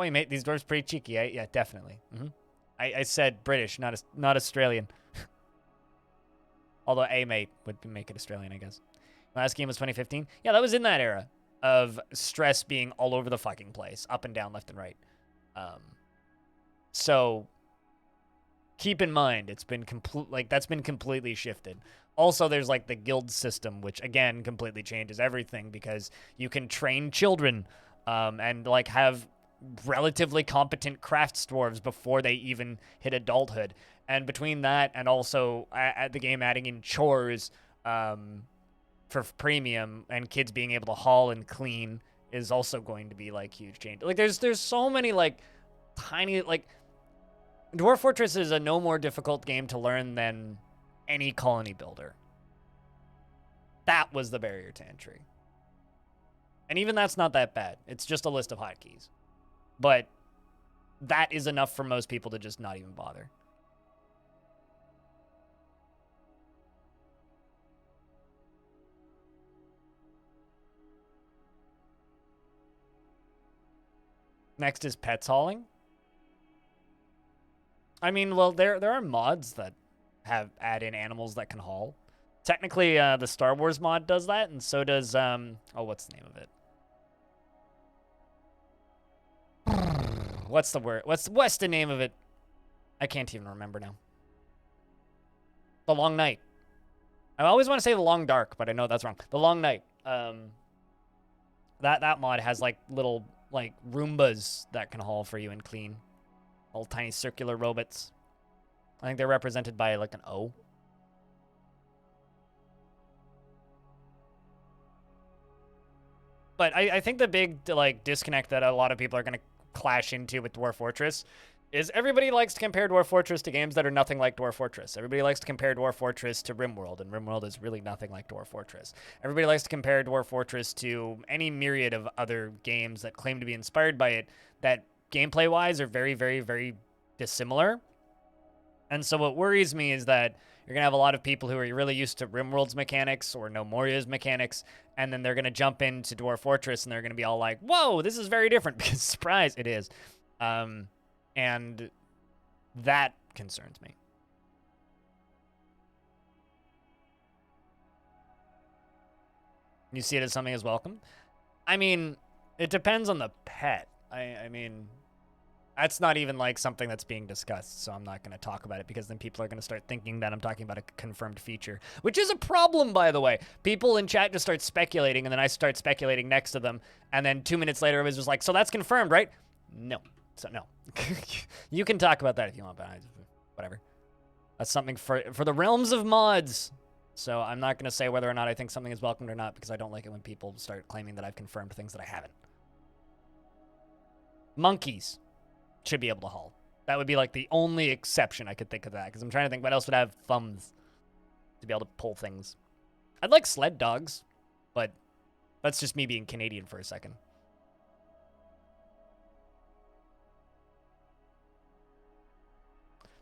Oh, mate, these dwarves pretty cheeky. Yeah, definitely. I said British, not Australian. Although mate would make it Australian, I guess. Last game was 2015. Yeah, that was in that era of stress being all over the fucking place, up and down, left and right. So keep in mind, it's been that's been completely shifted. Also, there's like the guild system, which again completely changes everything because you can train children and like have relatively competent crafts dwarves before they even hit adulthood. And between that and also at the game adding in chores for premium and kids being able to haul and clean is also going to be like huge change. Like there's so many like tiny like Dwarf Fortress is a no more difficult game to learn than any colony builder. That was the barrier to entry. And even that's not that bad. It's just a list of hotkeys. But that is enough for most people to just not even bother. Next is pets hauling. I mean, well, there are mods that add in animals that can haul. Technically, the Star Wars mod does that, and so does what's the name of it? What's the word? What's the name of it? I can't even remember now. The Long Night. I always want to say The Long Dark, but I know that's wrong. The Long Night. That mod has like little like Roombas that can haul for you and clean. All tiny circular robots. I think they're represented by like an O. But I think the big like disconnect that a lot of people are going to clash into with Dwarf Fortress is everybody likes to compare Dwarf Fortress to games that are nothing like Dwarf Fortress. Everybody likes to compare Dwarf Fortress to RimWorld, and RimWorld is really nothing like Dwarf Fortress. Everybody likes to compare Dwarf Fortress to any myriad of other games that claim to be inspired by it that gameplay-wise are very, very, very dissimilar. And so what worries me is that you're going to have a lot of people who are really used to RimWorld's mechanics or No Moria's mechanics, and then they're going to jump into Dwarf Fortress, and they're going to be all like, whoa, this is very different, because surprise, it is. And that concerns me. You see it as something as welcome? I mean, it depends on the pet. I mean, that's not even like something that's being discussed, so I'm not going to talk about it because then people are going to start thinking that I'm talking about a confirmed feature, which is a problem, by the way. People in chat just start speculating, and then I start speculating next to them, and then 2 minutes later it was just like, so that's confirmed, right? No. So no. You can talk about that if you want, but whatever. That's something for the realms of mods. So I'm not going to say whether or not I think something is welcomed or not because I don't like it when people start claiming that I've confirmed things that I haven't. Monkeys should be able to haul. That would be like the only exception I could think of that because I'm trying to think what else would have thumbs to be able to pull things. I'd like sled dogs, but that's just me being Canadian for a second.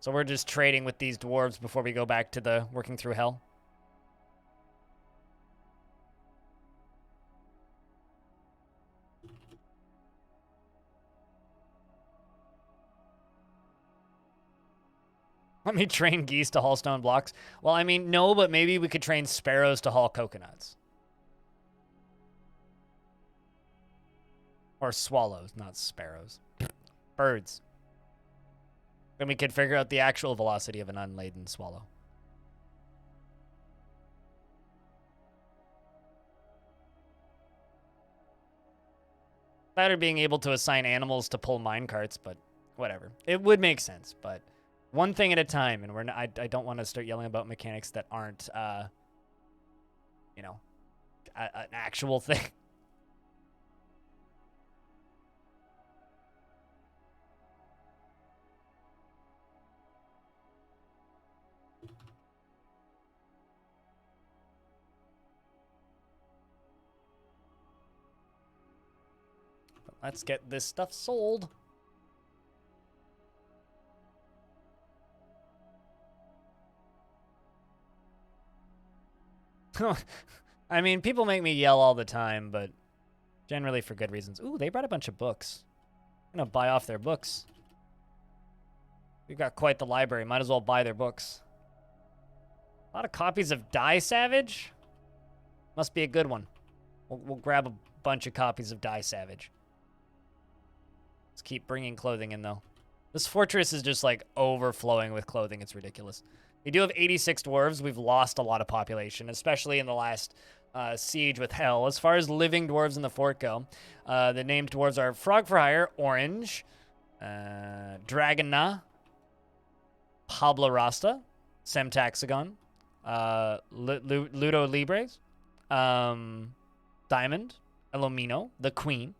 So we're just trading with these dwarves before we go back to the working through hell. Let me train geese to haul stone blocks. Well, I mean, no, but maybe we could train sparrows to haul coconuts. Or swallows, not sparrows. Birds. Then we could figure out the actual velocity of an unladen swallow. That or being able to assign animals to pull minecarts, but whatever. It would make sense, but one thing at a time, and I don't want to start yelling about mechanics that aren't, you know, an actual thing. Let's get this stuff sold. I mean, people make me yell all the time, but generally for good reasons. Ooh, they brought a bunch of books. I'm gonna buy off their books. We've got quite the library. Might as well buy their books. A lot of copies of Die Savage. Must be a good one. We'll grab a bunch of copies of Die Savage. Let's keep bringing clothing in, though. This fortress is just, like, overflowing with clothing. It's ridiculous. We do have 86 dwarves. We've lost a lot of population, especially in the last siege with Hell. As far as living dwarves in the fort go, the named dwarves are Frog for Hire, Orange, Dragona, Pablo Rasta, Semtaxagon, Ludo Libres, Diamond, Elomino, the Queen,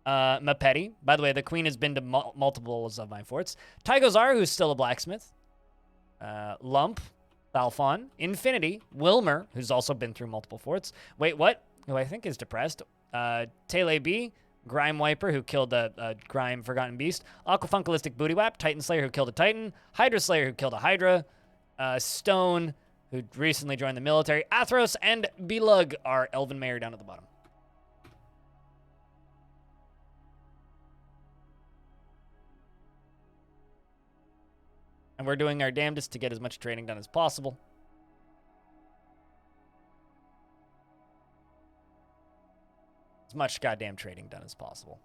Mapeti. By the way, the Queen has been to multiples of my forts. Tygozar, who's still a blacksmith. Lump, Balfon, Infinity, Wilmer, who's also been through multiple forts. Wait, what? Who I think is depressed. Tele B, Grime Wiper, who killed a Grime Forgotten Beast. Aquafunkalistic Bootywap, Titan Slayer, who killed a Titan. Hydra Slayer, who killed a Hydra. Stone, who recently joined the military. Athros and Belug are Elven Mayor down at the bottom. And we're doing our damnedest to get as much trading done as possible. As much goddamn trading done as possible.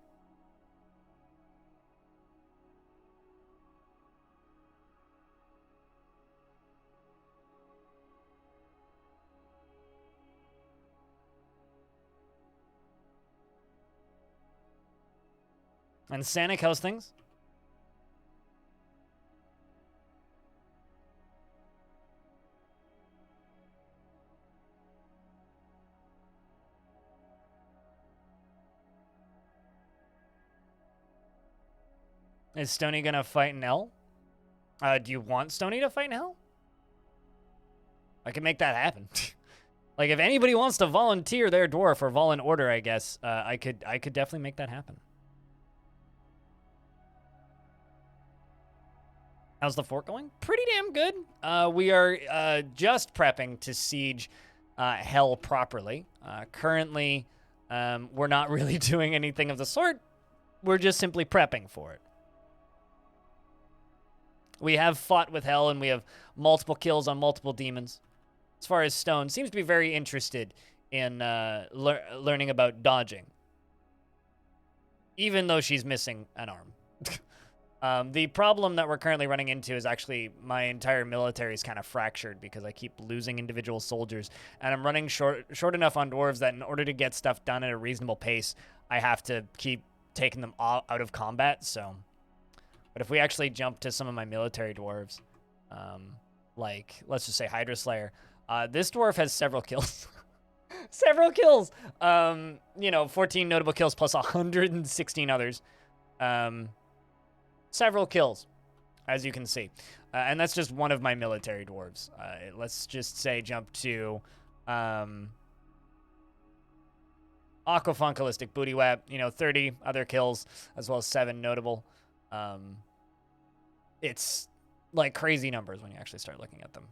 And Sanic, how's things? Is Stony gonna fight in Hell? Do you want Stony to fight in Hell? I can make that happen. Like, if anybody wants to volunteer their dwarf or vol in order, I guess, I could definitely make that happen. How's the fort going? Pretty damn good. We are just prepping to siege Hell properly. Currently, we're not really doing anything of the sort. We're just simply prepping for it. We have fought with Hell, and we have multiple kills on multiple demons. As far as Stone, seems to be very interested in learning about dodging. Even though she's missing an arm. The problem that we're currently running into is actually my entire military is kind of fractured because I keep losing individual soldiers. And I'm running short enough on dwarves that in order to get stuff done at a reasonable pace, I have to keep taking them out of combat, so... But if we actually jump to some of my military dwarves, like, let's just say Hydra Slayer, this dwarf has several kills. Several kills! 14 notable kills plus 116 others. Several kills, as you can see. And that's just one of my military dwarves. Let's just say jump to Aquafunkalistic Bootywap, 30 other kills, as well as 7 notable. It's like crazy numbers when you actually start looking at them.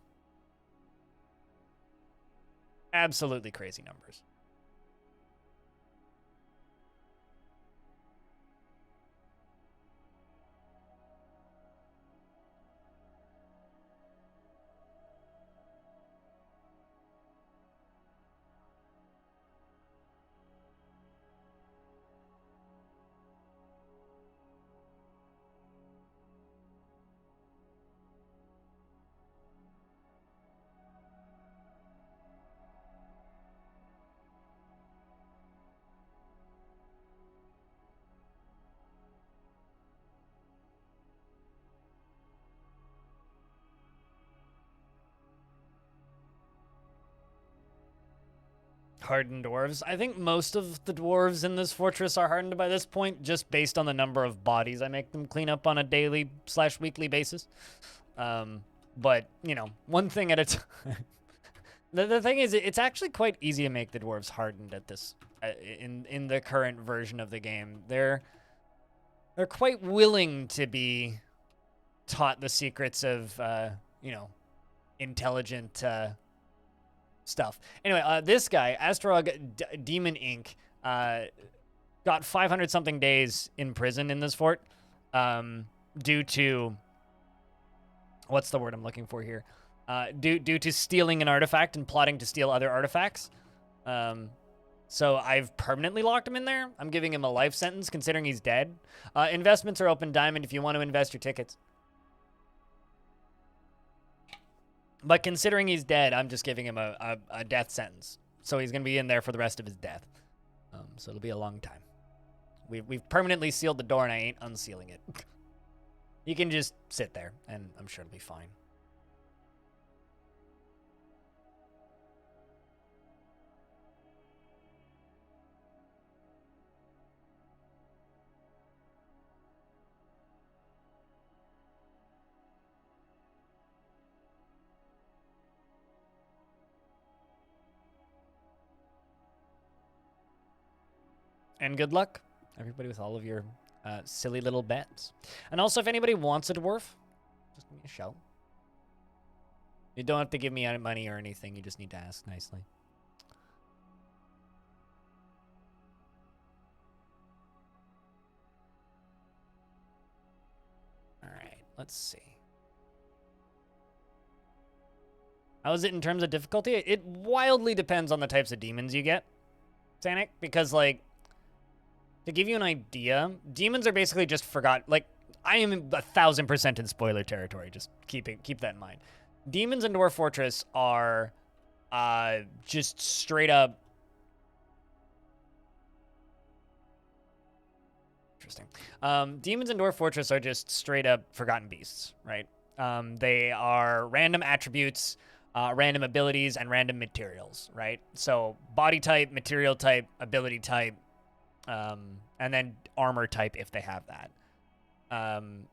Absolutely crazy numbers. Hardened Dwarves. I think most of the dwarves in this fortress are hardened by this point, just based on the number of bodies I make them clean up on a daily/weekly basis. But, one thing at a time. The thing is, it's actually quite easy to make the dwarves hardened at this, in the current version of the game. They're quite willing to be taught the secrets of, intelligent, stuff. Anyway, this guy, Astrog Demon Inc., got 500 something days in prison in this fort, due to, what's the word I'm looking for here? Due to stealing an artifact and plotting to steal other artifacts. So I've permanently locked him in there. I'm giving him a life sentence considering he's dead. Investments are open diamond if you want to invest your tickets. But considering he's dead, I'm just giving him a death sentence. So he's going to be in there for the rest of his death. So it'll be a long time. We've permanently sealed the door and I ain't unsealing it. You can just sit there and I'm sure it'll be fine. And good luck, everybody, with all of your silly little bets. And also, if anybody wants a dwarf, just give me a shout. You don't have to give me any money or anything. You just need to ask nicely. All right, let's see. How is it in terms of difficulty? It wildly depends on the types of demons you get, Sanic, because, like, to give you an idea, demons are basically just like, I am 1000% in spoiler territory. Just keep that in mind. Demons in Dwarf Fortress are just straight up. Interesting. Demons in Dwarf Fortress are just straight up forgotten beasts, right? They are random attributes, random abilities, and random materials, right? So body type, material type, ability type, and then armor type if they have that.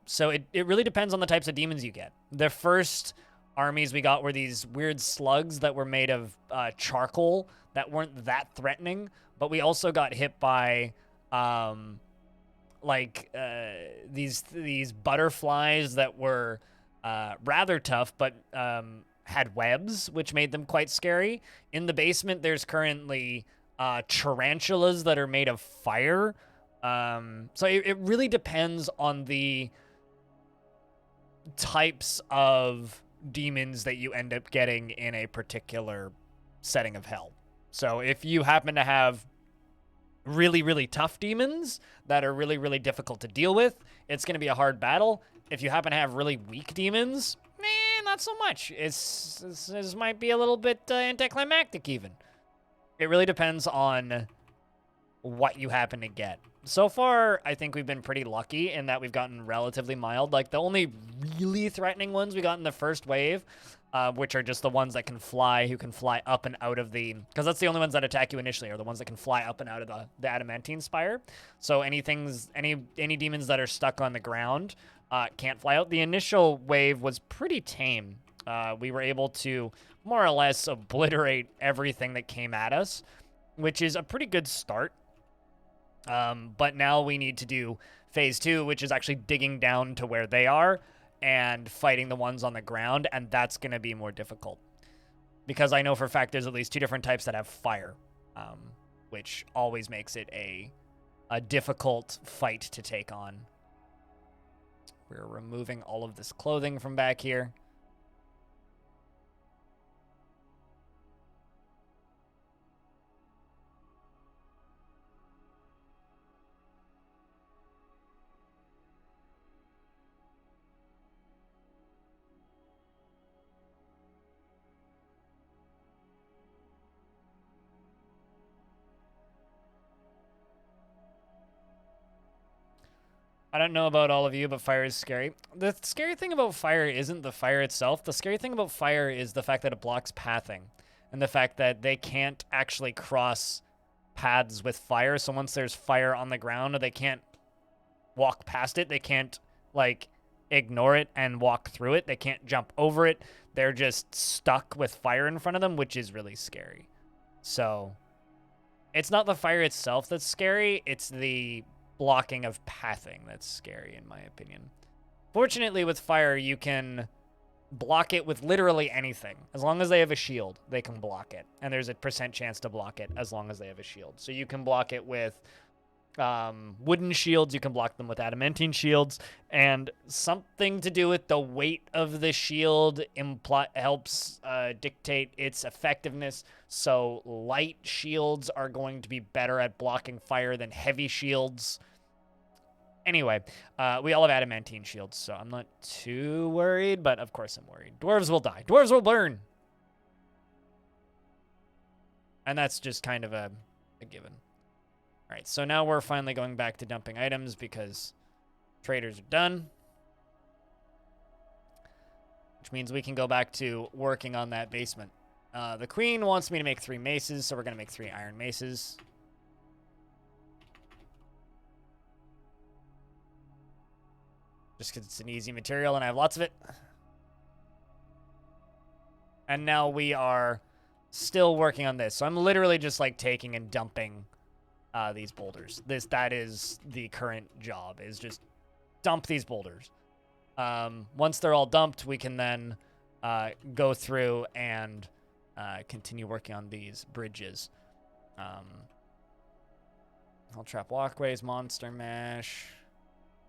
So it really depends on the types of demons you get. The first armies we got were these weird slugs that were made of charcoal that weren't that threatening, but we also got hit by these butterflies that were rather tough, but had webs, which made them quite scary. In the basement, there's currently tarantulas that are made of fire. So it really depends on the types of demons that you end up getting in a particular setting of hell. So if you happen to have really, really tough demons that are really, really difficult to deal with, it's going to be a hard battle. If you happen to have really weak demons, not so much. This might be a little bit anticlimactic even. It really depends on what you happen to get. So far, I think we've been pretty lucky in that we've gotten relatively mild. Like, the only really threatening ones we got in the first wave, which are just the ones that can fly, who can fly up and out of the... Because that's the only ones that attack you initially, are the ones that can fly up and out of the adamantine spire. So any demons that are stuck on the ground can't fly out. The initial wave was pretty tame. We were able to more or less obliterate everything that came at us, which is a pretty good start. But now we need to do phase 2, which is actually digging down to where they are and fighting the ones on the ground, and that's going to be more difficult. Because I know for a fact there's at least 2 different types that have fire, which always makes it a difficult fight to take on. We're removing all of this clothing from back here. I don't know about all of you, but fire is scary. The scary thing about fire isn't the fire itself. The scary thing about fire is the fact that it blocks pathing, and the fact that they can't actually cross paths with fire. So once there's fire on the ground, they can't walk past it. They can't, like, ignore it and walk through it. They can't jump over it. They're just stuck with fire in front of them, which is really scary. So it's not the fire itself that's scary. It's the blocking of pathing that's scary, in my opinion. Fortunately, with fire, you can block it with literally anything. As long as they have a shield, they can block it. And there's a % chance to block it as long as they have a shield. So you can block it with wooden shields. You can block them with adamantine shields, and something to do with the weight of the shield helps dictate its effectiveness. So light shields are going to be better at blocking fire than heavy shields. Anyway, we all have adamantine shields, so I'm not too worried, but of course I'm worried. Dwarves will die. Dwarves will burn. And that's just kind of a given. All right, so now we're finally going back to dumping items because traders are done. Which means we can go back to working on that basement. The queen wants me to make 3 maces, so we're going to make 3 iron maces. Just because it's an easy material and I have lots of it. And now we are still working on this. So I'm literally just like taking and dumping these boulders. That is the current job, is just dump these boulders. Once they're all dumped, we can then go through and continue working on these bridges. I'll trap walkways, monster mesh,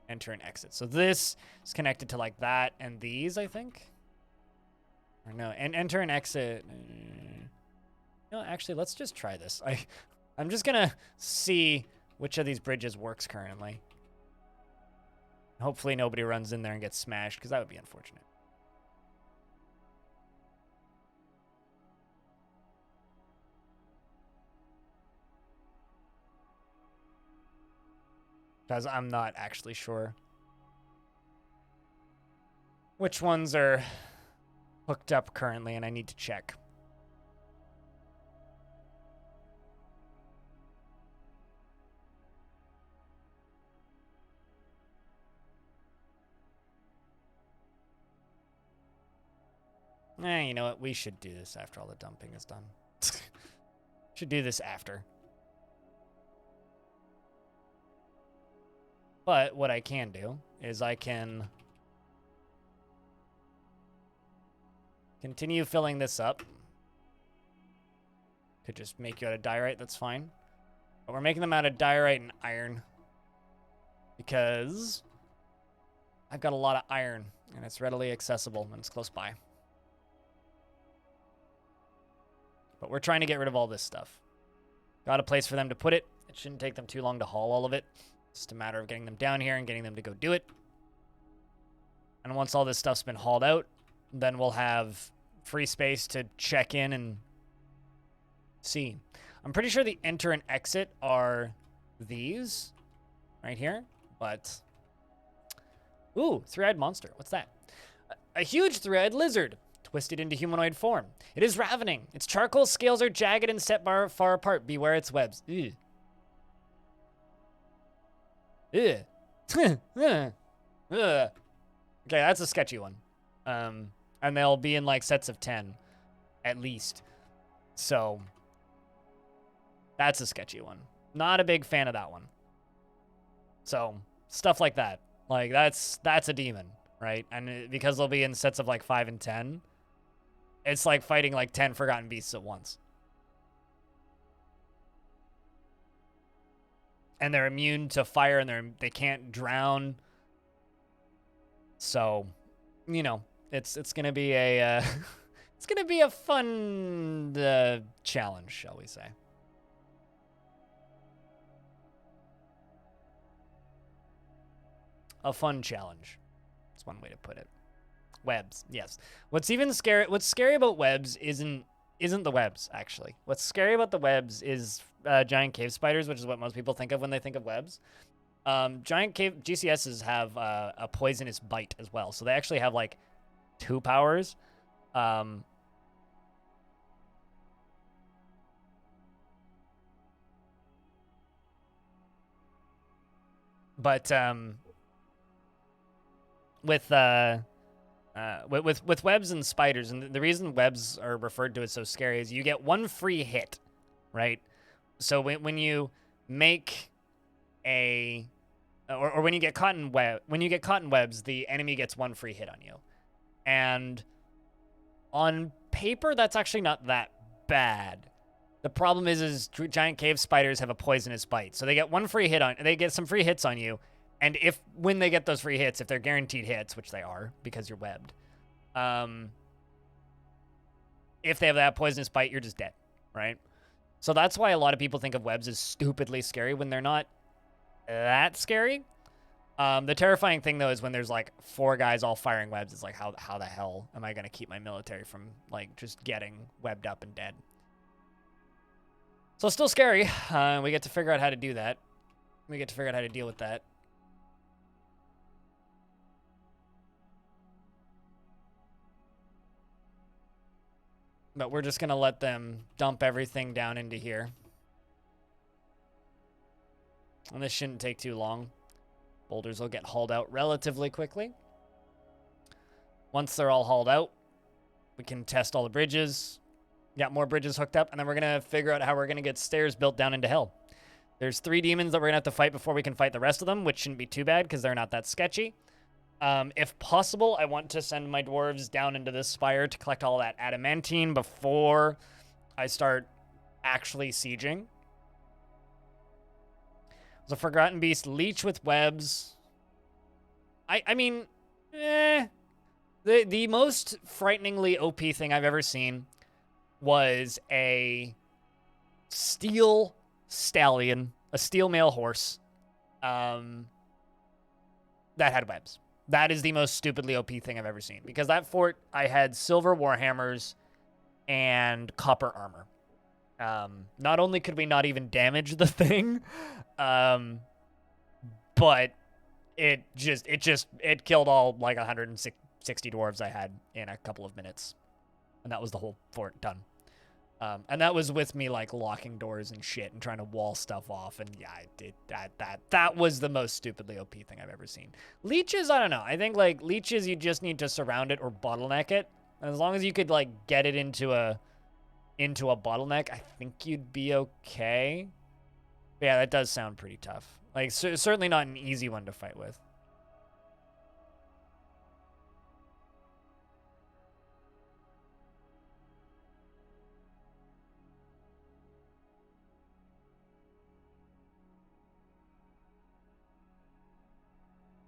enter and exit. So this is connected to like that and these, I think. Or no, and enter and exit. No, actually, let's just try this. I'm just gonna see which of these bridges works currently. Hopefully nobody runs in there and gets smashed, because that would be unfortunate. Because I'm not actually sure which ones are hooked up currently, and I need to check. You know what? We should do this after all the dumping is done. Should do this after. But what I can do is I can continue filling this up. Could just make you out of diorite, that's fine. But we're making them out of diorite and iron because I've got a lot of iron and it's readily accessible and it's close by. But we're trying to get rid of all this stuff. Got a place for them to put it. It shouldn't take them too long to haul all of it. It's just a matter of getting them down here and getting them to go do it. And once all this stuff's been hauled out, then we'll have free space to check in and see. I'm pretty sure the enter and exit are these right here, but... Ooh, three-eyed monster. What's that? A huge three-eyed lizard, twisted into humanoid form. It is ravening. Its charcoal scales are jagged and set far apart. Beware its webs. Ew. Ew. Okay, that's a sketchy one. And they'll be in like sets of 10, at least. So, that's a sketchy one. Not a big fan of that one. So, stuff like that. Like, that's a demon, right? And because they'll be in sets of like 5 and 10, it's like fighting like 10 forgotten beasts at once. And they're immune to fire, and they can't drown. So, you know, it's gonna be a it's gonna be a fun challenge, shall we say? A fun challenge. That's one way to put it. Webs, yes. What's scary about webs isn't the webs, actually. What's scary about the webs is giant cave spiders, which is what most people think of when they think of webs. Giant cave GCSs have a poisonous bite as well, so they actually have like 2 powers. But with webs and spiders, and the reason webs are referred to as so scary is you get 1 free hit, right? So when you make or when you get caught in webs, the enemy gets 1 free hit on you. And on paper, that's actually not that bad. The problem is giant cave spiders have a poisonous bite, so they get they get some free hits on you, and when they get those free hits, if they're guaranteed hits, which they are because you're webbed, if they have that poisonous bite, you're just dead, right? So that's why a lot of people think of webs as stupidly scary when they're not that scary. The terrifying thing though is when there's like 4 guys all firing webs. It's like how the hell am I gonna keep my military from like just getting webbed up and dead? So it's still scary. We get to figure out how to do that. We get to figure out how to deal with that. But we're just going to let them dump everything down into here. And this shouldn't take too long. Boulders will get hauled out relatively quickly. Once they're all hauled out, we can test all the bridges. Got more bridges hooked up, and then we're going to figure out how we're going to get stairs built down into hell. There's 3 demons that we're going to have to fight before we can fight the rest of them, which shouldn't be too bad because they're not that sketchy. If possible, I want to send my dwarves down into this spire to collect all that adamantine before I start actually sieging. So Forgotten Beast, Leech with webs. I mean, the most frighteningly OP thing I've ever seen was a steel stallion, a steel male horse, that had webs. That is the most stupidly OP thing I've ever seen. Because that fort, I had silver warhammers and copper armor. Not only could we not even damage the thing, but it killed all like 160 dwarves I had in a couple of minutes. And that was the whole fort done. And that was with me like locking doors and shit and trying to wall stuff off. And yeah, I did that was the most stupidly OP thing I've ever seen. Leeches, I don't know. I think like leeches, you just need to surround it or bottleneck it. And as long as you could like get it into a bottleneck, I think you'd be okay. But yeah, that does sound pretty tough. Like certainly not an easy one to fight with.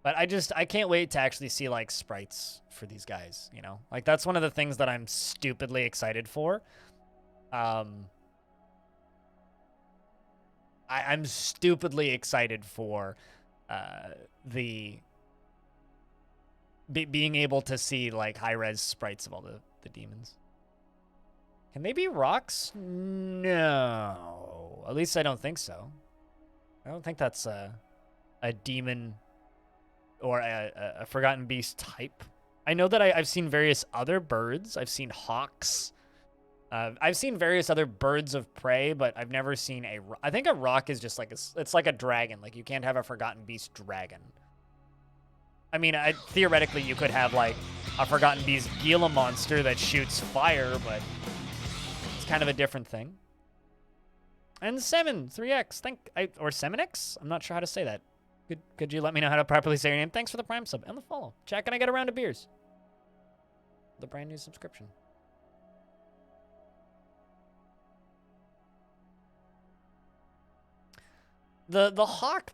But I can't wait to actually see, like, sprites for these guys, you know? Like, that's one of the things that I'm stupidly excited for. I'm stupidly excited for being able to see, like, high-res sprites of all the demons. Can they be rocks? No. At least I don't think so. I don't think that's a demon or a Forgotten Beast type. I know that I've seen various other birds. I've seen hawks. I've seen various other birds of prey, but I've never seen I think a rock is just like it's like a dragon. Like you can't have a Forgotten Beast dragon. I mean, theoretically you could have like a Forgotten Beast Gila monster that shoots fire, but it's kind of a different thing. And Seven 3X, or 7X? I'm not sure how to say that. Could you let me know how to properly say your name? Thanks for the Prime sub and the follow. Chat, can I get a round of beers? The brand new subscription. The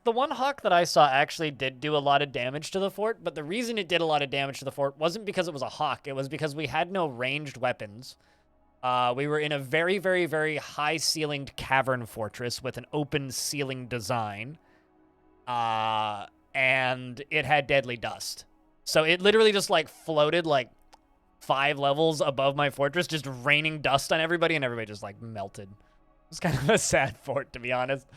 one hawk that I saw actually did do a lot of damage to the fort, but the reason it did a lot of damage to the fort wasn't because it was a hawk. It was because we had no ranged weapons. We were in a very, very, very high-ceilinged cavern fortress with an open ceiling design. And it had deadly dust. So it literally just like floated like 5 levels above my fortress, just raining dust on everybody, and everybody just like melted. It's kind of a sad fort, to be honest.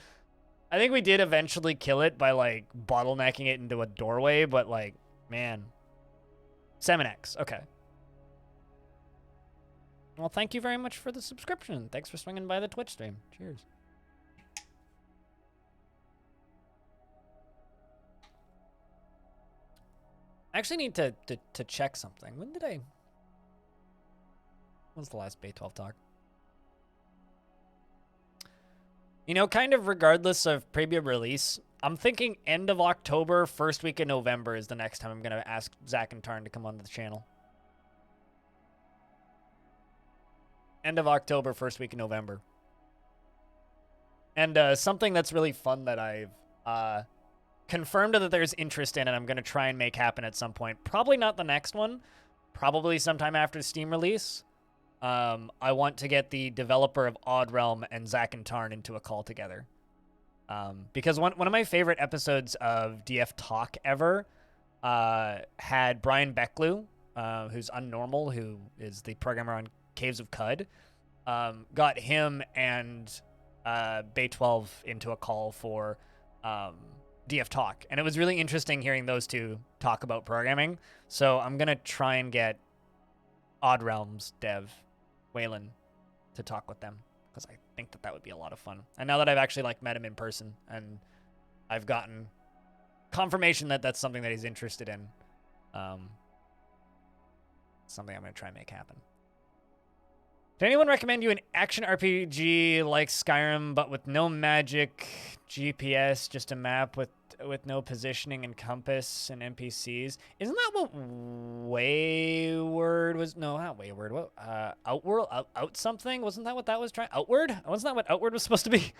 I think we did eventually kill it by like bottlenecking it into a doorway, but like, man. 7X, okay. Well, thank you very much for the subscription. Thanks for swinging by the Twitch stream. Cheers. I actually need to check something. When was the last Bay 12 talk? You know, kind of regardless of preview release, I'm thinking end of October, first week of November is the next time I'm going to ask Zach and Tarn to come on the channel. End of October, first week of November. And something that's really fun that I've confirmed that there's interest in and I'm going to try and make happen at some point. Probably not the next one. Probably sometime after Steam release. I want to get the developer of Odd Realm and Zack and Tarn into a call together. Because one of my favorite episodes of DF Talk ever had Brian Becklew, who's Unnormal, who is the programmer on Caves of Cud, got him and Bay12 into a call for DF Talk. And it was really interesting hearing those two talk about programming. So I'm going to try and get Odd Realms dev, Waylon, to talk with them. Because I think that would be a lot of fun. And now that I've actually like met him in person and I've gotten confirmation that that's something that he's interested in, something I'm going to try and make happen. Did anyone recommend you an action RPG like Skyrim, but with no magic, GPS, just a map with no positioning and compass and NPCs? Isn't that what Wayward was? No, not Wayward. What? Outworld? Out something? Wasn't that what that was trying? Outward? Wasn't that what Outward was supposed to be?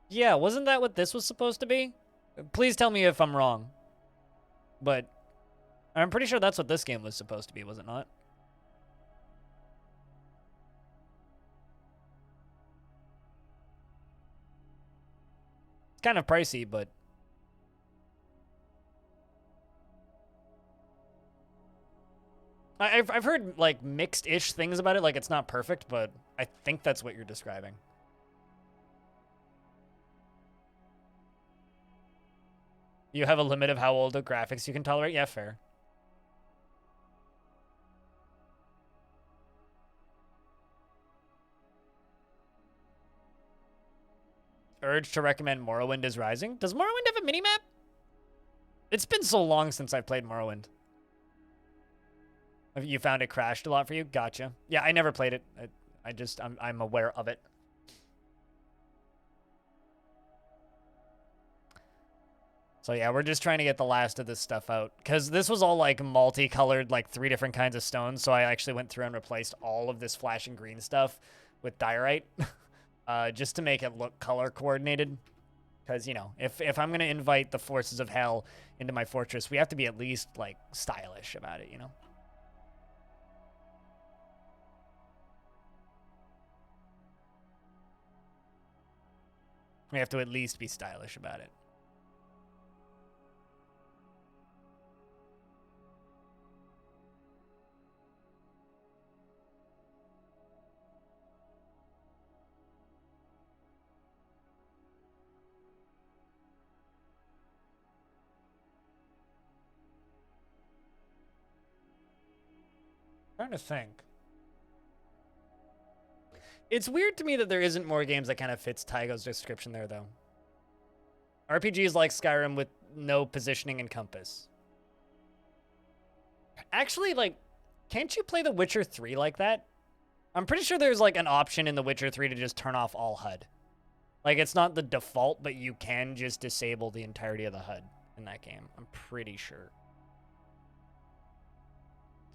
Yeah, wasn't that what this was supposed to be? Please tell me if I'm wrong. But I'm pretty sure that's what this game was supposed to be, was it not? It's kind of pricey, but I've heard like mixed-ish things about it. Like it's not perfect, but I think that's what you're describing. You have a limit of how old the graphics you can tolerate? Yeah, fair. Urge to recommend Morrowind is Rising. Does Morrowind have a minimap? It's been so long since I played Morrowind. You found it crashed a lot for you? Gotcha. Yeah, I never played it. I'm aware of it. So yeah, we're just trying to get the last of this stuff out. Because this was all like multicolored, like 3 different kinds of stones. So I actually went through and replaced all of this flashing green stuff with diorite. Just to make it look color coordinated. Because, you know, if I'm going to invite the forces of hell into my fortress, we have to be at least, like, stylish about it, you know? We have to at least be stylish about it. I'm trying to think. It's weird to me that there isn't more games that kind of fits Tygo's description there, though. RPGs like Skyrim with no positioning and compass. Actually, like, can't you play The Witcher 3 like that? I'm pretty sure there's, like, an option in The Witcher 3 to just turn off all HUD. Like, it's not the default, but you can just disable the entirety of the HUD in that game. I'm pretty sure.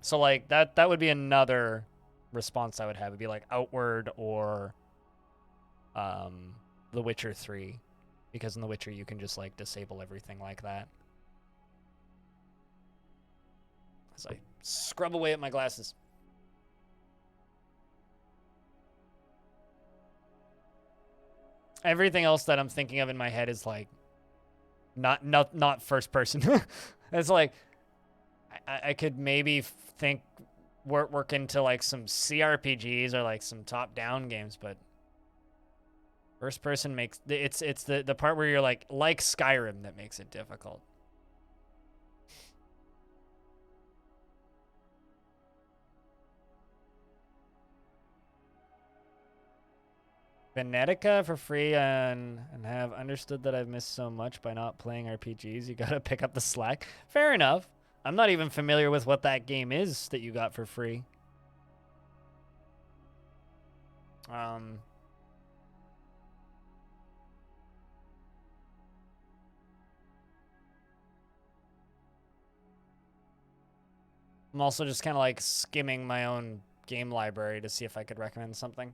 So, like, that would be another response I would have. It'd be, like, Outward or The Witcher 3. Because in The Witcher, you can just, like, disable everything like that. As I scrub away at my glasses. Everything else that I'm thinking of in my head is, like, not first person. It's like, I could maybe think work into, like, some CRPGs or, like, some top-down games, but first person makes it's the part where you're like Skyrim that makes it difficult. Venetica for free and have understood that I've missed so much by not playing RPGs. You gotta pick up the slack. Fair enough. I'm not even familiar with what that game is that you got for free. I'm also just kind of like skimming my own game library to see if I could recommend something.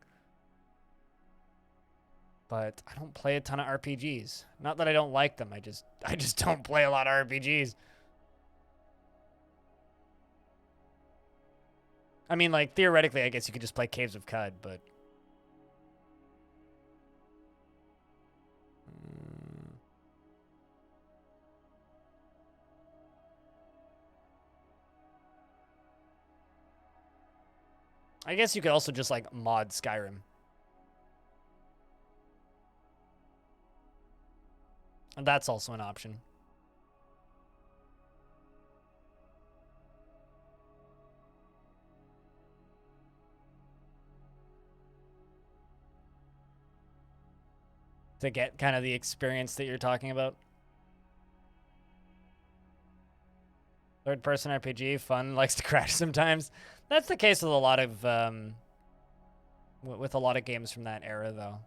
But I don't play a ton of RPGs. Not that I don't like them. I just don't play a lot of RPGs. I mean, like, theoretically, I guess you could just play Caves of Cud, but... I guess you could also just, like, mod Skyrim. And that's also an option. To get kind of the experience that you're talking about. Third-person RPG, fun, likes to crash sometimes. That's the case with a lot of games from that era, though.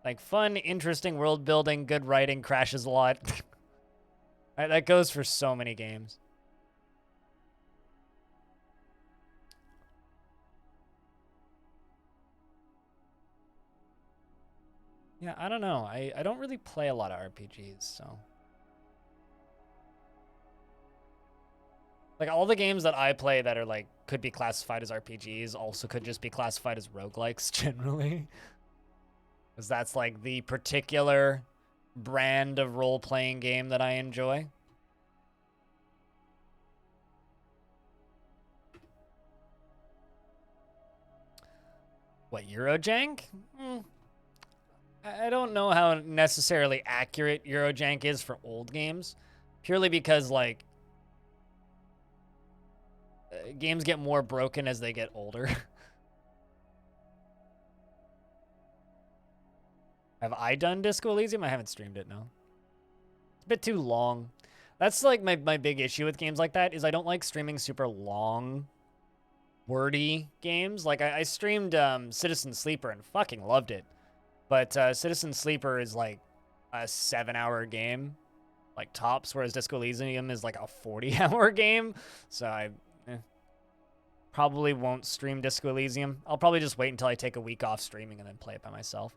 Like, fun, interesting world building, good writing, crashes a lot. That goes for so many games. Yeah, I don't know. I don't really play a lot of RPGs, so... Like, all the games that I play that are, like, could be classified as RPGs also could just be classified as roguelikes, generally. Because that's, like, the particular brand of role-playing game that I enjoy. What, Eurojank? I don't know how necessarily accurate Eurojank is for old games. Purely because, like, games get more broken as they get older. Have I done Disco Elysium? I haven't streamed it, no. It's a bit too long. That's, like, my big issue with games like that, is I don't like streaming super long, wordy games. Like, I streamed Citizen Sleeper and fucking loved it. But Citizen Sleeper is, like, a 7-hour game, like, tops, whereas Disco Elysium is, like, a 40-hour game. So I probably won't stream Disco Elysium. I'll probably just wait until I take a week off streaming and then play it by myself.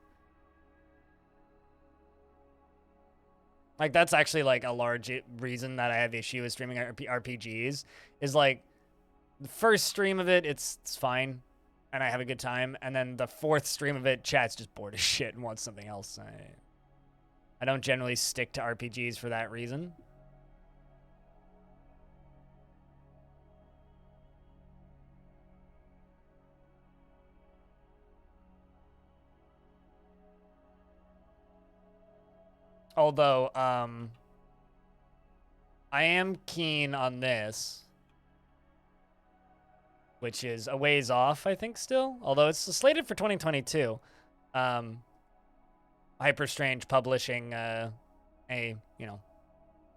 Like, that's actually, like, a large reason that I have issue with streaming RPGs, is, like, the first stream of it, it's fine, and I have a good time, and then the fourth stream of it, chat's just bored as shit and wants something else. I don't generally stick to RPGs for that reason. Although, I am keen on this, which is a ways off, I think, still. Although it's slated for 2022. Hyperstrange publishing a, you know,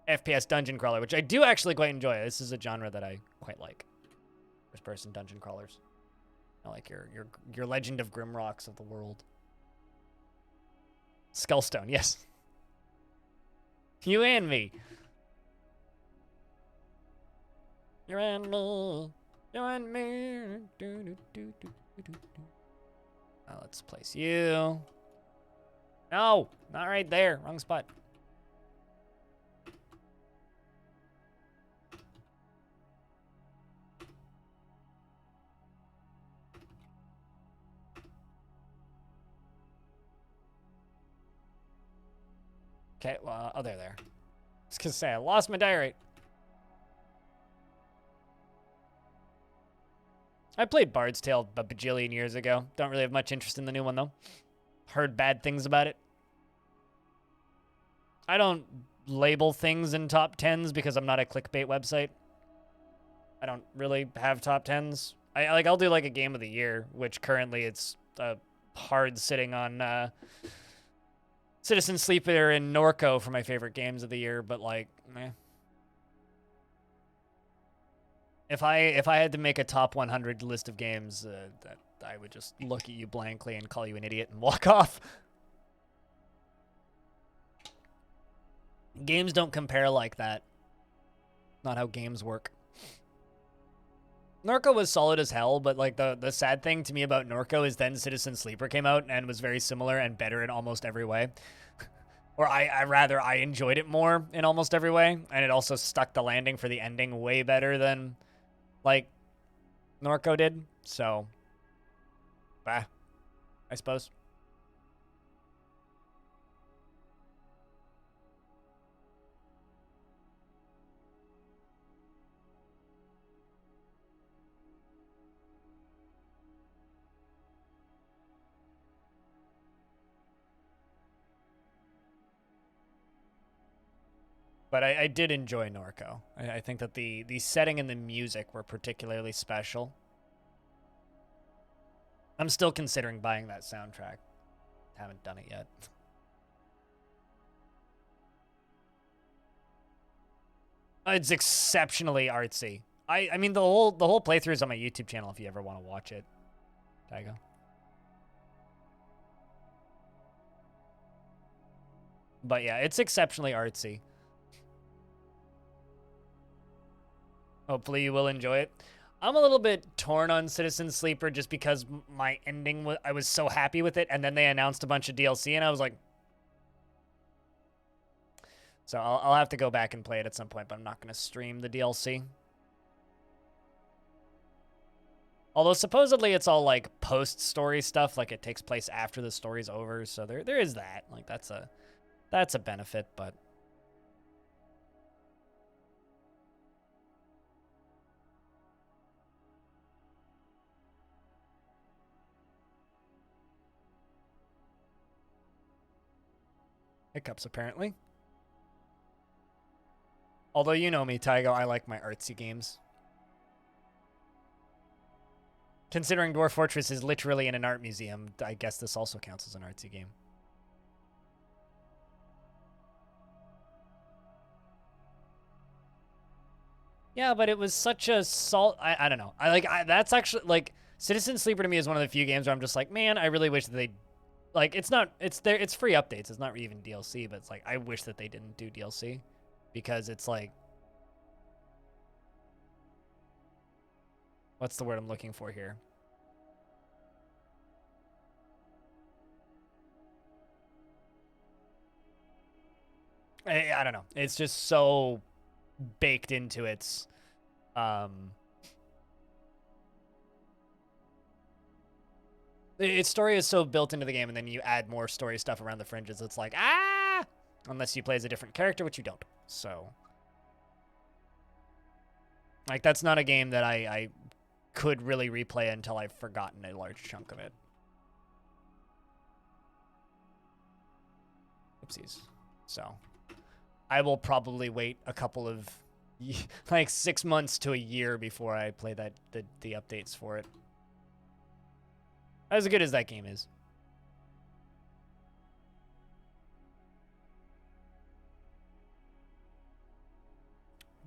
FPS dungeon crawler, which I do actually quite enjoy. This is a genre that I quite like. First-person dungeon crawlers. I like your Legend of Grimrocks of the world. Skullstone, yes. You and me. You and me. You and me. Now let's place you. No, not right there. Wrong spot. Okay, well, oh, there. I was gonna say, I lost my diorite. I played Bard's Tale a bajillion years ago. Don't really have much interest in the new one, though. Heard bad things about it. I don't label things in top 10s because I'm not a clickbait website. I don't really have top 10s. I'll do like a game of the year, which currently it's hard sitting on Citizen Sleeper and Norco for my favorite games of the year, but like, meh. If I had to make a top 100 list of games, that I would just look at you blankly and call you an idiot and walk off. Games don't compare like that. Not how games work. Norco was solid as hell, but like the sad thing to me about Norco is then Citizen Sleeper came out and was very similar and better in almost every way. Or I enjoyed it more in almost every way, and it also stuck the landing for the ending way better than like Norco did. So, bah, I suppose. But I did enjoy Norco. I think that the setting and the music were particularly special. I'm still considering buying that soundtrack. Haven't done it yet. It's exceptionally artsy. I mean the whole playthrough is on my YouTube channel if you ever want to watch it. Daigo. But yeah, it's exceptionally artsy. Hopefully you will enjoy it. I'm a little bit torn on Citizen Sleeper just because my ending I was so happy with it, and then they announced a bunch of DLC, and I was like, so I'll have to go back and play it at some point, but I'm not going to stream the DLC. Although supposedly it's all like post-story stuff, like it takes place after the story's over, so there is that. Like that's a benefit, but hiccups apparently. Although you know me, Taigo, I like my artsy games. Considering Dwarf Fortress is literally in an art museum, I guess this also counts as an artsy game. Yeah, but it was such a I don't know. That's actually like Citizen Sleeper to me is one of the few games where I'm just like, man, I really wish that they like it's free updates. It's not even DLC, but it's like I wish that they didn't do DLC because it's like what's the word I'm looking for here? I don't know. It's just so baked into its its story is so built into the game, and then you add more story stuff around the fringes. It's like, unless you play as a different character, which you don't. So like that's not a game that I could really replay until I've forgotten a large chunk of it. Oopsies. So I will probably wait a couple of like 6 months to a year before I play the updates for it. As good as that game is.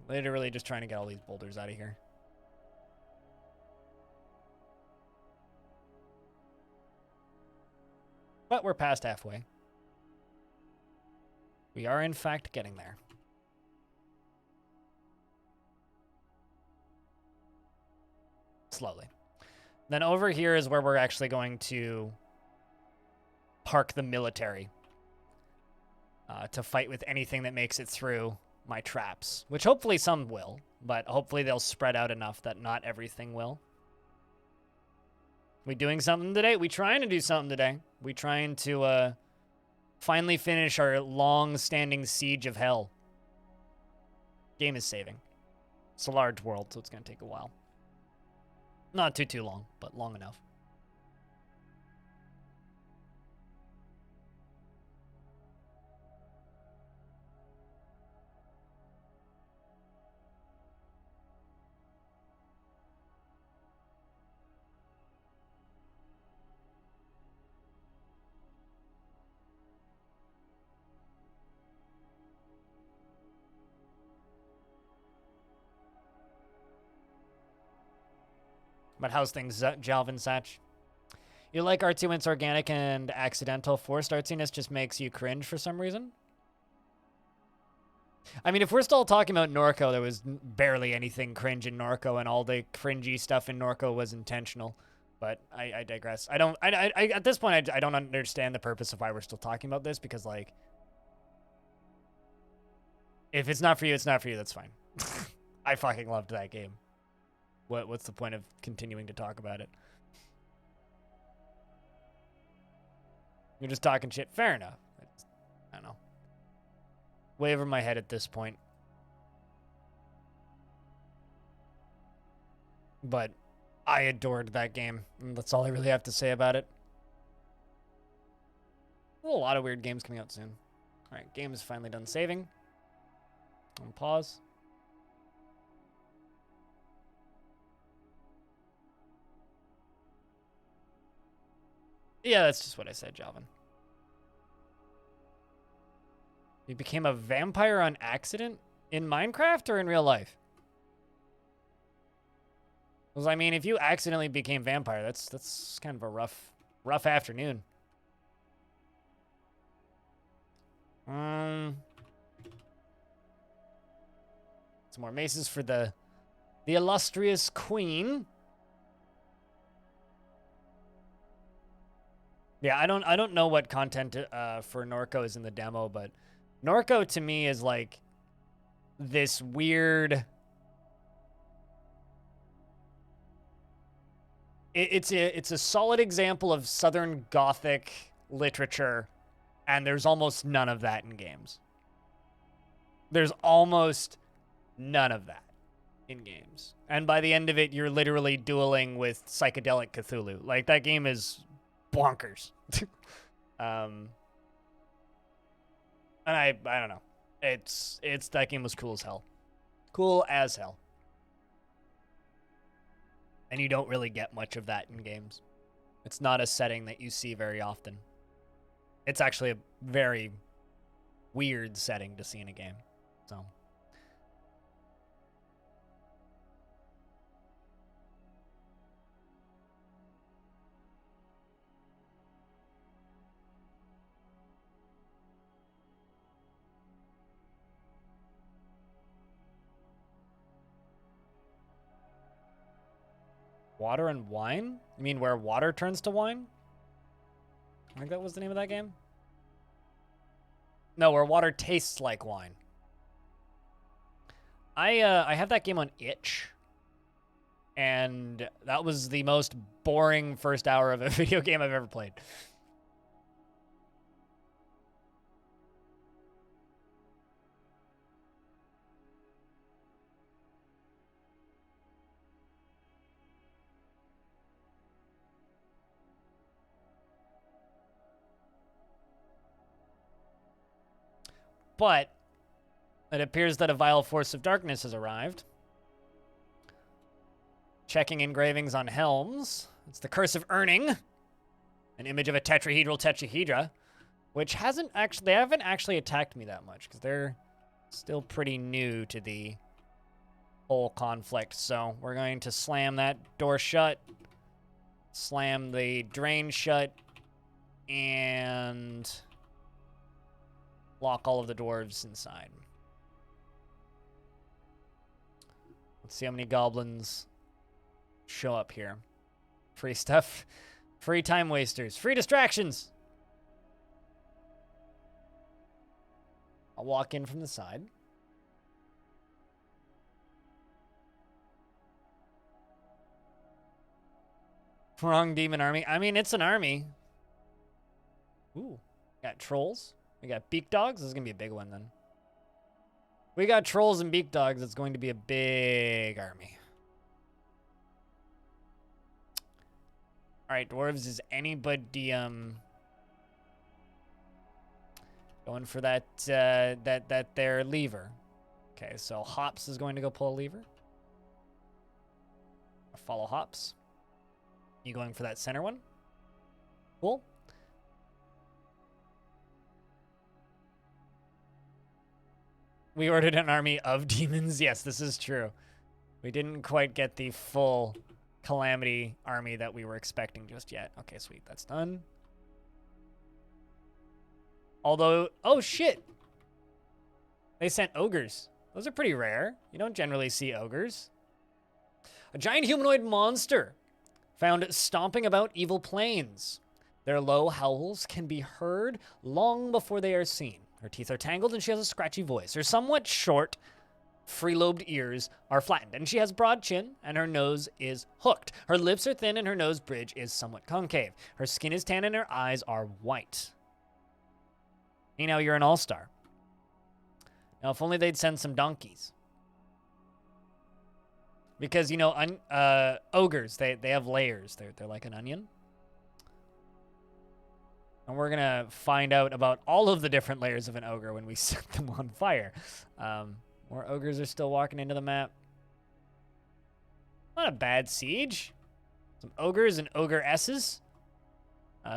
Literally just trying to get all these boulders out of here. But we're past halfway. We are, in fact, getting there. Slowly. Then over here is where we're actually going to park the military to fight with anything that makes it through my traps, which hopefully some will, but hopefully they'll spread out enough that not everything will. We doing something today? We trying to do something today. We trying to finally finish our long-standing siege of hell. Game is saving. It's a large world, so it's going to take a while. Not too long, but long enough. But how's things, Jalvin Satch? You like artsy when it's organic and accidental. Forced artsiness just makes you cringe for some reason? I mean, if we're still talking about Norco, there was barely anything cringe in Norco, and all the cringy stuff in Norco was intentional. But I digress. I at this point, I don't understand the purpose of why we're still talking about this, because, like, if it's not for you, it's not for you. That's fine. I fucking loved that game. What's the point of continuing to talk about it? You're just talking shit. Fair enough. I don't know. Way over my head at this point. But I adored that game. And that's all I really have to say about it. A lot of weird games coming out soon. Alright, game is finally done saving. On pause. Yeah, that's just what I said, Jovan. You became a vampire on accident? In Minecraft or in real life? Because, I mean, if you accidentally became vampire, that's kind of a rough afternoon. Some more maces for the illustrious queen. Yeah, I don't know what content for Norco is in the demo, but Norco to me is like this weird. It's a solid example of Southern Gothic literature, and there's almost none of that in games. There's almost none of that in games, and by the end of it, you're literally dueling with psychedelic Cthulhu. Like, that game is bonkers. And I don't know. It's that game was cool as hell. Cool as hell. And you don't really get much of that in games. It's not a setting that you see very often. It's actually a very weird setting to see in a game. So Water and Wine? You mean where water turns to wine? I think that was the name of that game. No, where water tastes like wine. I have that game on itch. And that was the most boring first hour of a video game I've ever played. But it appears that a vile force of darkness has arrived. Checking engravings on helms. It's the Curse of Earning. An image of a tetrahedral tetrahedra, which they haven't actually attacked me that much, because they're still pretty new to the whole conflict. So we're going to slam that door shut, slam the drain shut, and lock all of the dwarves inside. Let's see how many goblins show up here. Free stuff. Free time wasters. Free distractions. I'll walk in from the side. Wrong demon army. I mean, it's an army. Ooh. Got trolls. We got beak dogs. This is going to be a big one, then. We got trolls and beak dogs. It's going to be a big army. All right, dwarves. Is anybody going for that their lever? Okay, so Hops is going to go pull a lever. Follow Hops. You going for that center one? Cool. We ordered an army of demons. Yes, this is true. We didn't quite get the full Calamity army that we were expecting just yet. Okay, sweet. That's done. Although, oh shit. They sent ogres. Those are pretty rare. You don't generally see ogres. A giant humanoid monster found stomping about evil plains. Their low howls can be heard long before they are seen. Her teeth are tangled and she has a scratchy voice. Her somewhat short, free-lobed ears are flattened, and she has broad chin, and her nose is hooked. Her lips are thin, and her nose bridge is somewhat concave. Her skin is tan, and her eyes are white. Hey, now you're an all-star. Now, if only they'd send some donkeys. Because, you know, ogres, they have layers. They're like an onion. And we're going to find out about all of the different layers of an ogre when we set them on fire. More ogres are still walking into the map. Not a bad siege. Some ogres and ogre-esses.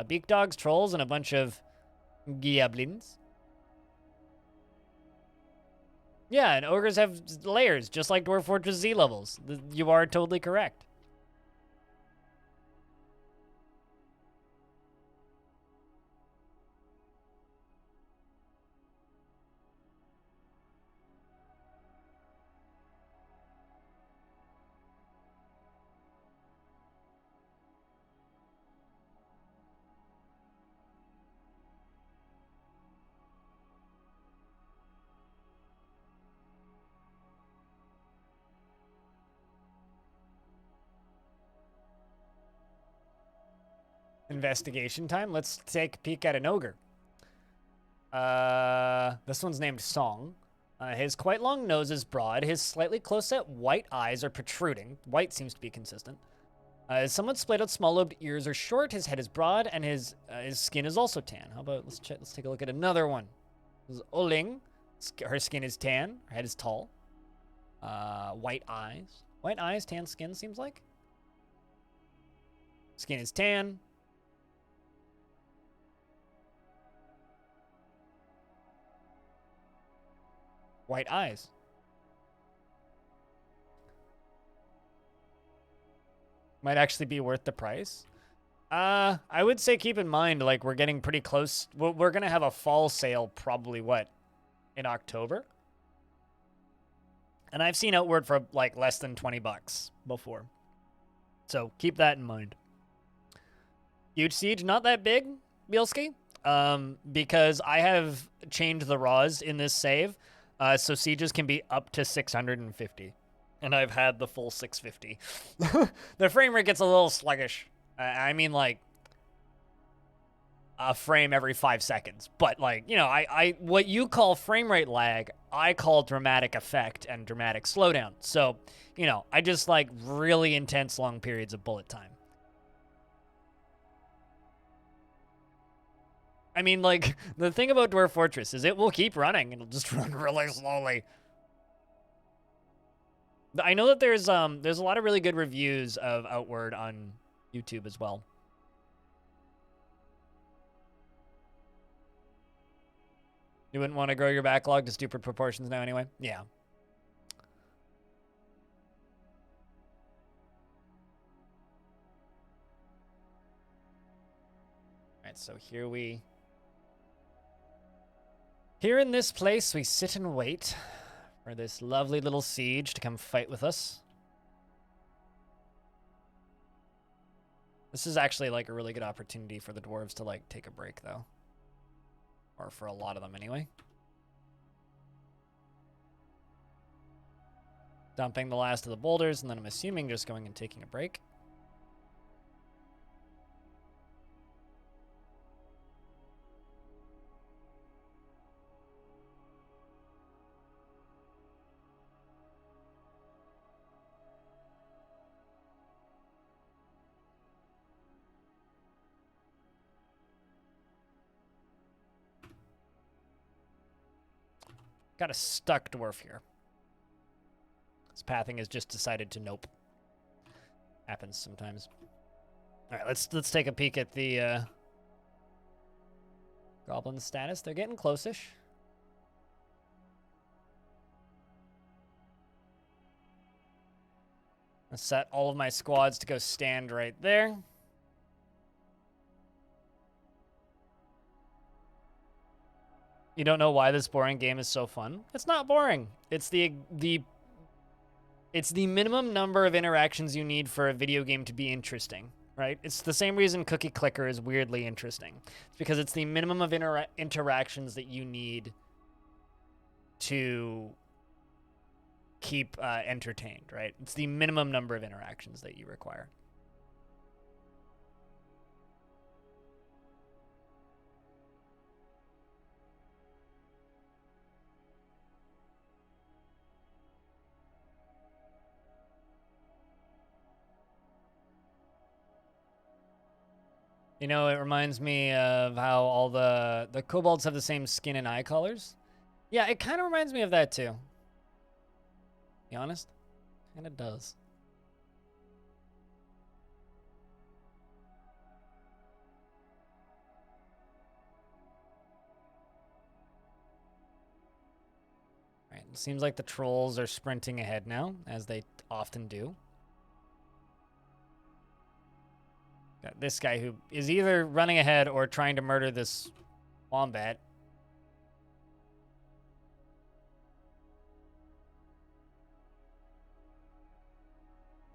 Beak dogs, trolls, and a bunch of goblins. Yeah, and ogres have layers, just like Dwarf Fortress Z levels. You are totally correct. Investigation time. Let's take a peek at an ogre. This one's named Song. His quite long nose is broad. His slightly close-set white eyes are protruding. White seems to be consistent. His somewhat splayed-out small-lobed ears are short. His head is broad, and his skin is also tan. How about let's take a look at another one. This is Oling. Her skin is tan. Her head is tall. White eyes. White eyes, tan skin. Seems like. Skin is tan. White eyes. Might actually be worth the price. I would say keep in mind, like, we're getting pretty close. We're going to have a fall sale probably, what, in October? And I've seen Outward for, like, less than 20 bucks before. So keep that in mind. Huge siege, not that big, Bielski, because I have changed the raws in this save. So sieges can be up to 650. And I've had the full 650. The frame rate gets a little sluggish. I mean, like, a frame every 5 seconds. But, like, you know, I what you call frame rate lag, I call dramatic effect and dramatic slowdown. So, you know, I just like really intense long periods of bullet time. I mean, like, the thing about Dwarf Fortress is it will keep running. It'll just run really slowly. I know that there's a lot of really good reviews of Outward on YouTube as well. You wouldn't want to grow your backlog to stupid proportions now anyway? Yeah. Alright, so Here in this place, we sit and wait for this lovely little siege to come fight with us. This is actually, like, a really good opportunity for the dwarves to, like, take a break, though. Or for a lot of them, anyway. Dumping the last of the boulders, and then I'm assuming just going and taking a break. Got a stuck dwarf here. His pathing has just decided to nope. Happens sometimes. All right, let's take a peek at the goblin status. They're getting close-ish. I'll set all of my squads to go stand right there. You don't know why this boring game is so fun? It's not boring. It's it's the minimum number of interactions you need for a video game to be interesting, right? It's the same reason Cookie Clicker is weirdly interesting. It's because it's the minimum of interactions that you need to keep entertained, right? It's the minimum number of interactions that you require. You know, it reminds me of how all the kobolds have the same skin and eye colors. Yeah, it kind of reminds me of that too. To be honest, kind of does. Right, it seems like the trolls are sprinting ahead now, as they often do. Got this guy who is either running ahead or trying to murder this wombat.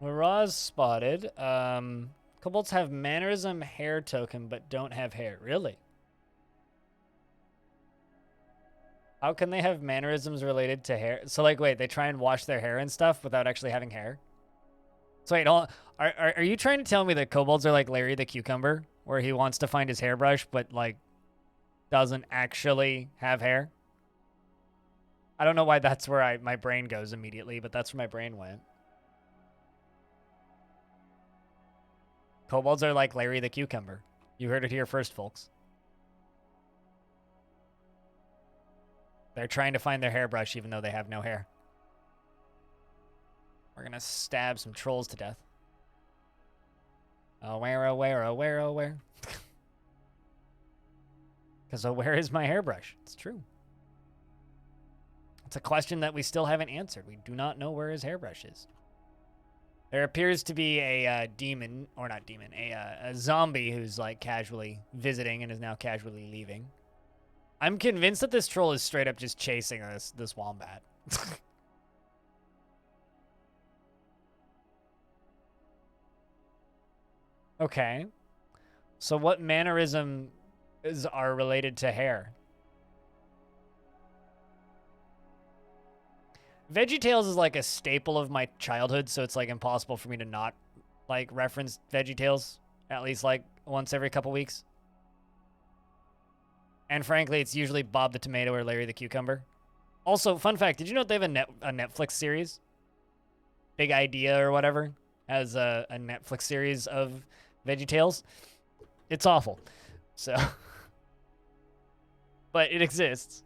Miraz spotted. Kobolds have mannerism hair token, but don't have hair. Really? How can they have mannerisms related to hair? So, like, wait, they try and wash their hair and stuff without actually having hair? So, wait, are you trying to tell me that kobolds are like Larry the Cucumber, where he wants to find his hairbrush, but, like, doesn't actually have hair? I don't know why that's where my brain goes immediately, but that's where my brain went. Kobolds are like Larry the Cucumber. You heard it here first, folks. They're trying to find their hairbrush even though they have no hair. We're going to stab some trolls to death. Oh, where, oh, where, oh, where, oh, where? Because, oh, where is my hairbrush? It's true. It's a question that we still haven't answered. We do not know where his hairbrush is. There appears to be a demon, or not demon, a zombie who's like casually visiting and is now casually leaving. I'm convinced that this troll is straight up just chasing this wombat. Okay. So what mannerisms are related to hair? VeggieTales is like a staple of my childhood, so it's like impossible for me to not like reference VeggieTales at least like once every couple weeks. And frankly, it's usually Bob the Tomato or Larry the Cucumber. Also, fun fact, did you know they have a Netflix series? Big Idea or whatever has a Netflix series of VeggieTales. It's awful. So, but it exists.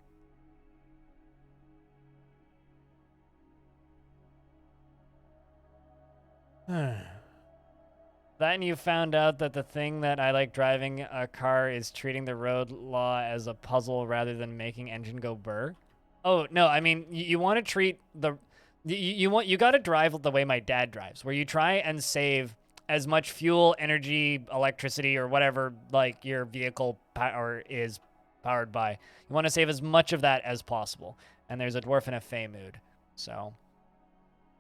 Then you found out that the thing that I like driving a car is treating the road law as a puzzle rather than making engine go burr. Oh no, I mean you want to treat the you got to drive the way my dad drives, where you try and save as much fuel, energy, electricity, or whatever like your vehicle power is powered by. You want to save as much of that as possible. And there's a dwarf in a fey mood, so.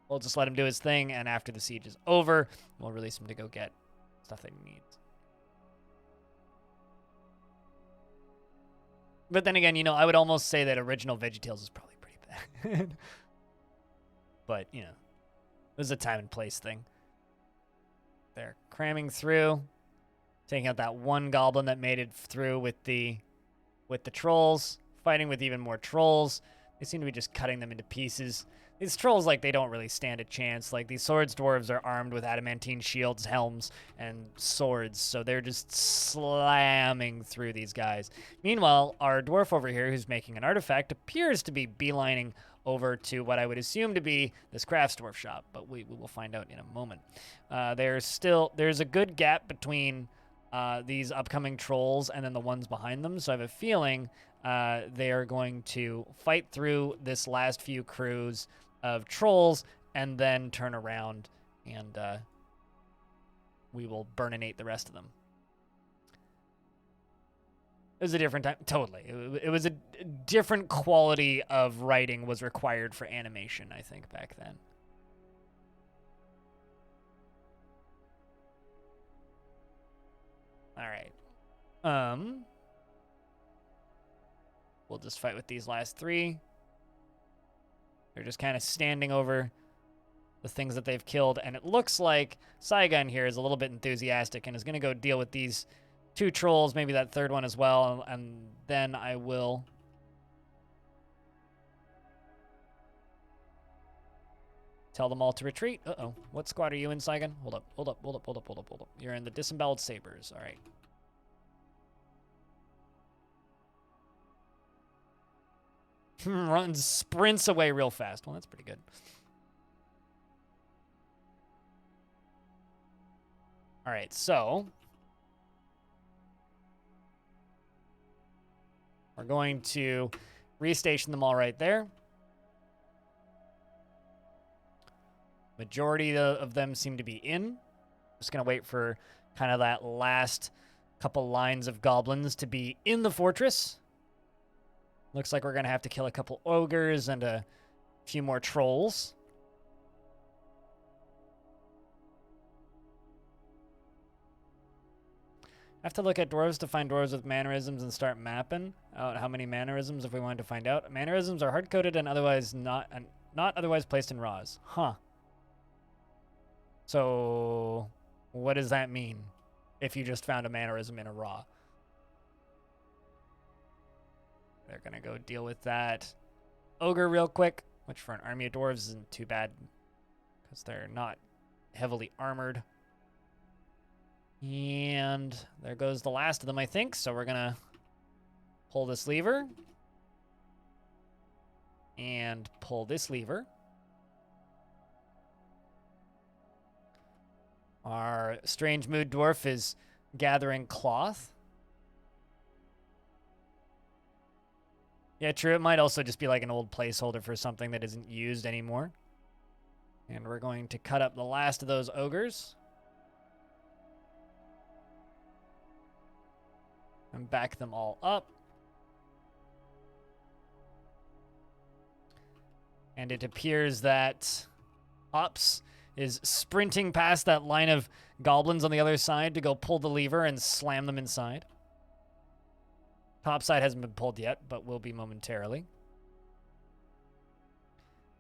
We'll just let him do his thing, and after the siege is over, we'll release him to go get stuff that he needs. But then again, you know, I would almost say that original VeggieTales is probably pretty bad. But, you know, it was a time and place thing. They're cramming through, taking out that one goblin that made it through with the trolls, fighting with even more trolls. They seem to be just cutting them into pieces. These trolls, like, they don't really stand a chance. Like, these swords dwarves are armed with adamantine shields, helms, and swords, so they're just slamming through these guys. Meanwhile, our dwarf over here, who's making an artifact, appears to be beelining over to what I would assume to be this crafts dwarf shop, but we will find out in a moment. There's a good gap between these upcoming trolls and then the ones behind them, so I have a feeling they are going to fight through this last few crews of trolls and then turn around and we will burninate the rest of them. was a different time. Totally. It was a different quality of writing was required for animation, I think, back then. All right. We'll just fight with these last three. They're just kind of standing over the things that they've killed, and it looks like Saigon here is a little bit enthusiastic and is going to go deal with these two trolls, maybe that third one as well, and then I will tell them all to retreat. Uh-oh. What squad are you in, Saigon? Hold up, hold up, hold up, hold up, hold up, hold up. You're in the Disemboweled Sabers. All right. Runs, sprints away real fast. Well, that's pretty good. All right, so we're going to restation them all right there. Majority of them seem to be in. Just going to wait for kind of that last couple lines of goblins to be in the fortress. Looks like we're going to have to kill a couple ogres and a few more trolls. I have to look at dwarves to find dwarves with mannerisms and start mapping out how many mannerisms if we wanted to find out. Mannerisms are hard-coded and otherwise not otherwise placed in raws. Huh. So what does that mean if you just found a mannerism in a raw? They're going to go deal with that ogre real quick, which for an army of dwarves isn't too bad because they're not heavily armored. And there goes the last of them, I think. So we're going to pull this lever and pull this lever. Our Strange Mood Dwarf is gathering cloth. Yeah, true. It might also just be like an old placeholder for something that isn't used anymore. And we're going to cut up the last of those ogres. And back them all up. And it appears that Ops is sprinting past that line of goblins on the other side to go pull the lever and slam them inside. Top side hasn't been pulled yet, but will be momentarily.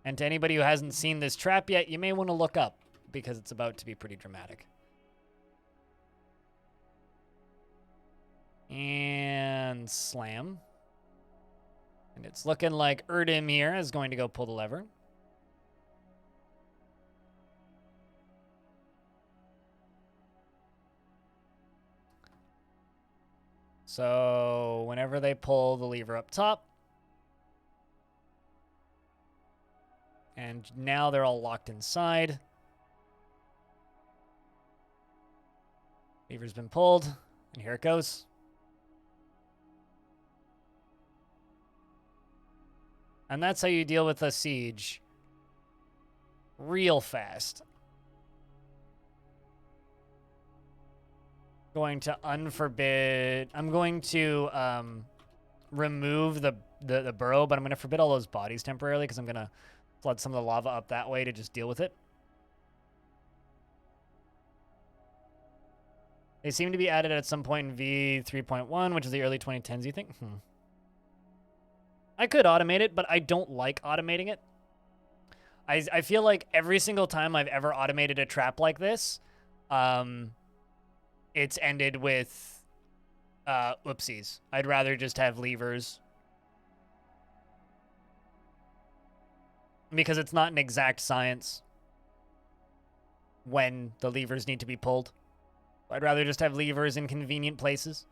And to anybody who hasn't seen this trap yet, you may want to look up because it's about to be pretty dramatic. And slam. And it's looking like Erdim here is going to go pull the lever. So whenever they pull the lever up top, and now they're all locked inside. Lever's been pulled, and here it goes. And that's how you deal with a siege real fast. Going to unforbid. I'm going to remove the burrow, but I'm going to forbid all those bodies temporarily because I'm going to flood some of the lava up that way to just deal with it. They seem to be added at some point in V3.1, which is the early 2010s, you think? I could automate it, but I don't like automating it. I feel like every single time I've ever automated a trap like this, it's ended with oopsies. I'd rather just have levers. Because it's not an exact science when the levers need to be pulled. I'd rather just have levers in convenient places.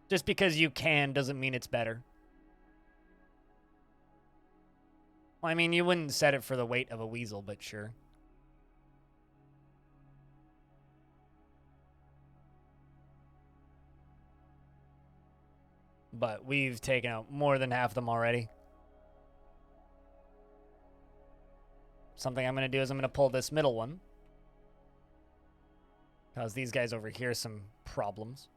Just because you can doesn't mean it's better. Well, I mean, you wouldn't set it for the weight of a weasel, but sure. But we've taken out more than half of them already. Something I'm going to do is I'm going to pull this middle one. Cause these guys over here some problems.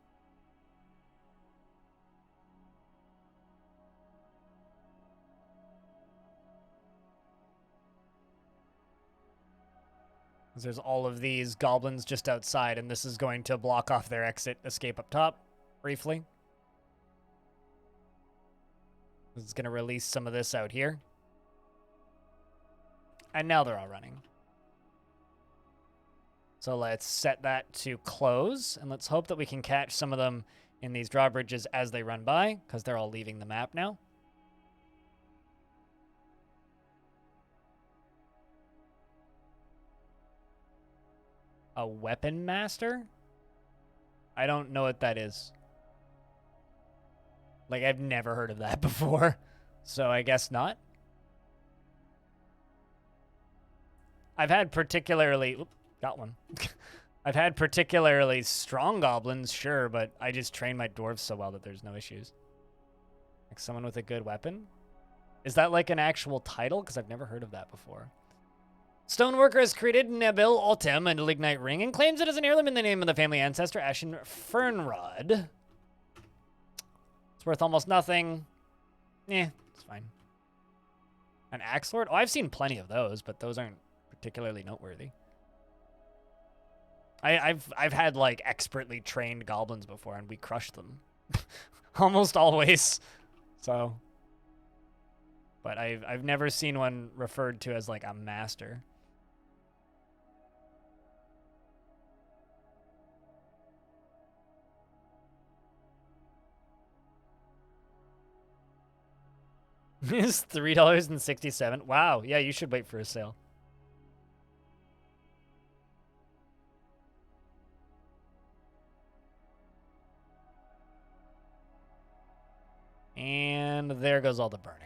There's all of these goblins just outside, and this is going to block off their exit escape up top, briefly. This is going to release some of this out here. And now they're all running. So let's set that to close, and let's hope that we can catch some of them in these drawbridges as they run by, because they're all leaving the map now. A weapon master? I don't know what that is. Like, I've never heard of that before, so I guess not. I've had particularly... Oop, got one. I've had particularly strong goblins, sure, but I just train my dwarves so well that there's no issues. Like someone with a good weapon? Is that like an actual title? Because I've never heard of that before. Stoneworker has created Nabil Otem and a lignite ring and claims it as an heirloom in the name of the family ancestor, Ashen Fernrod. It's worth almost nothing. Eh, it's fine. An axe lord? Oh, I've seen plenty of those, but those aren't particularly noteworthy. I've had like expertly trained goblins before, and we crushed them almost always. So, but I've never seen one referred to as like a master. It's $3.67. Wow. Yeah, you should wait for a sale. And there goes all the burning.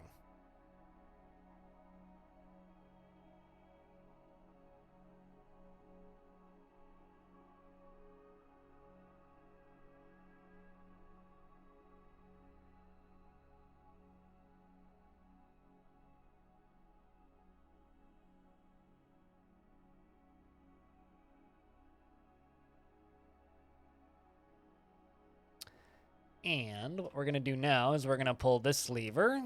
And what we're going to do now is we're going to pull this lever.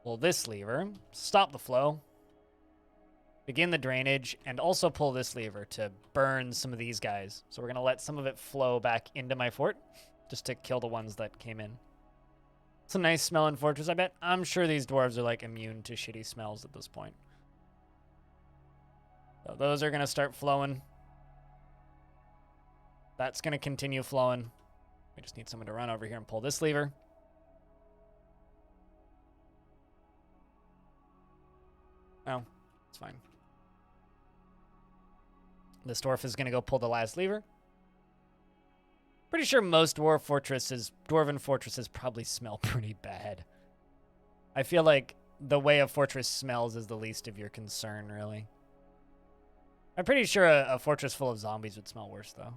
Pull this lever. Stop the flow. Begin the drainage. And also pull this lever to burn some of these guys. So we're going to let some of it flow back into my fort. Just to kill the ones that came in. It's a nice smelling fortress, I bet. I'm sure these dwarves are like immune to shitty smells at this point. So those are going to start flowing. That's going to continue flowing. We just need someone to run over here and pull this lever. Oh, it's fine. This dwarf is going to go pull the last lever. Pretty sure most dwarven fortresses probably smell pretty bad. I feel like the way a fortress smells is the least of your concern, really. I'm pretty sure a fortress full of zombies would smell worse, though.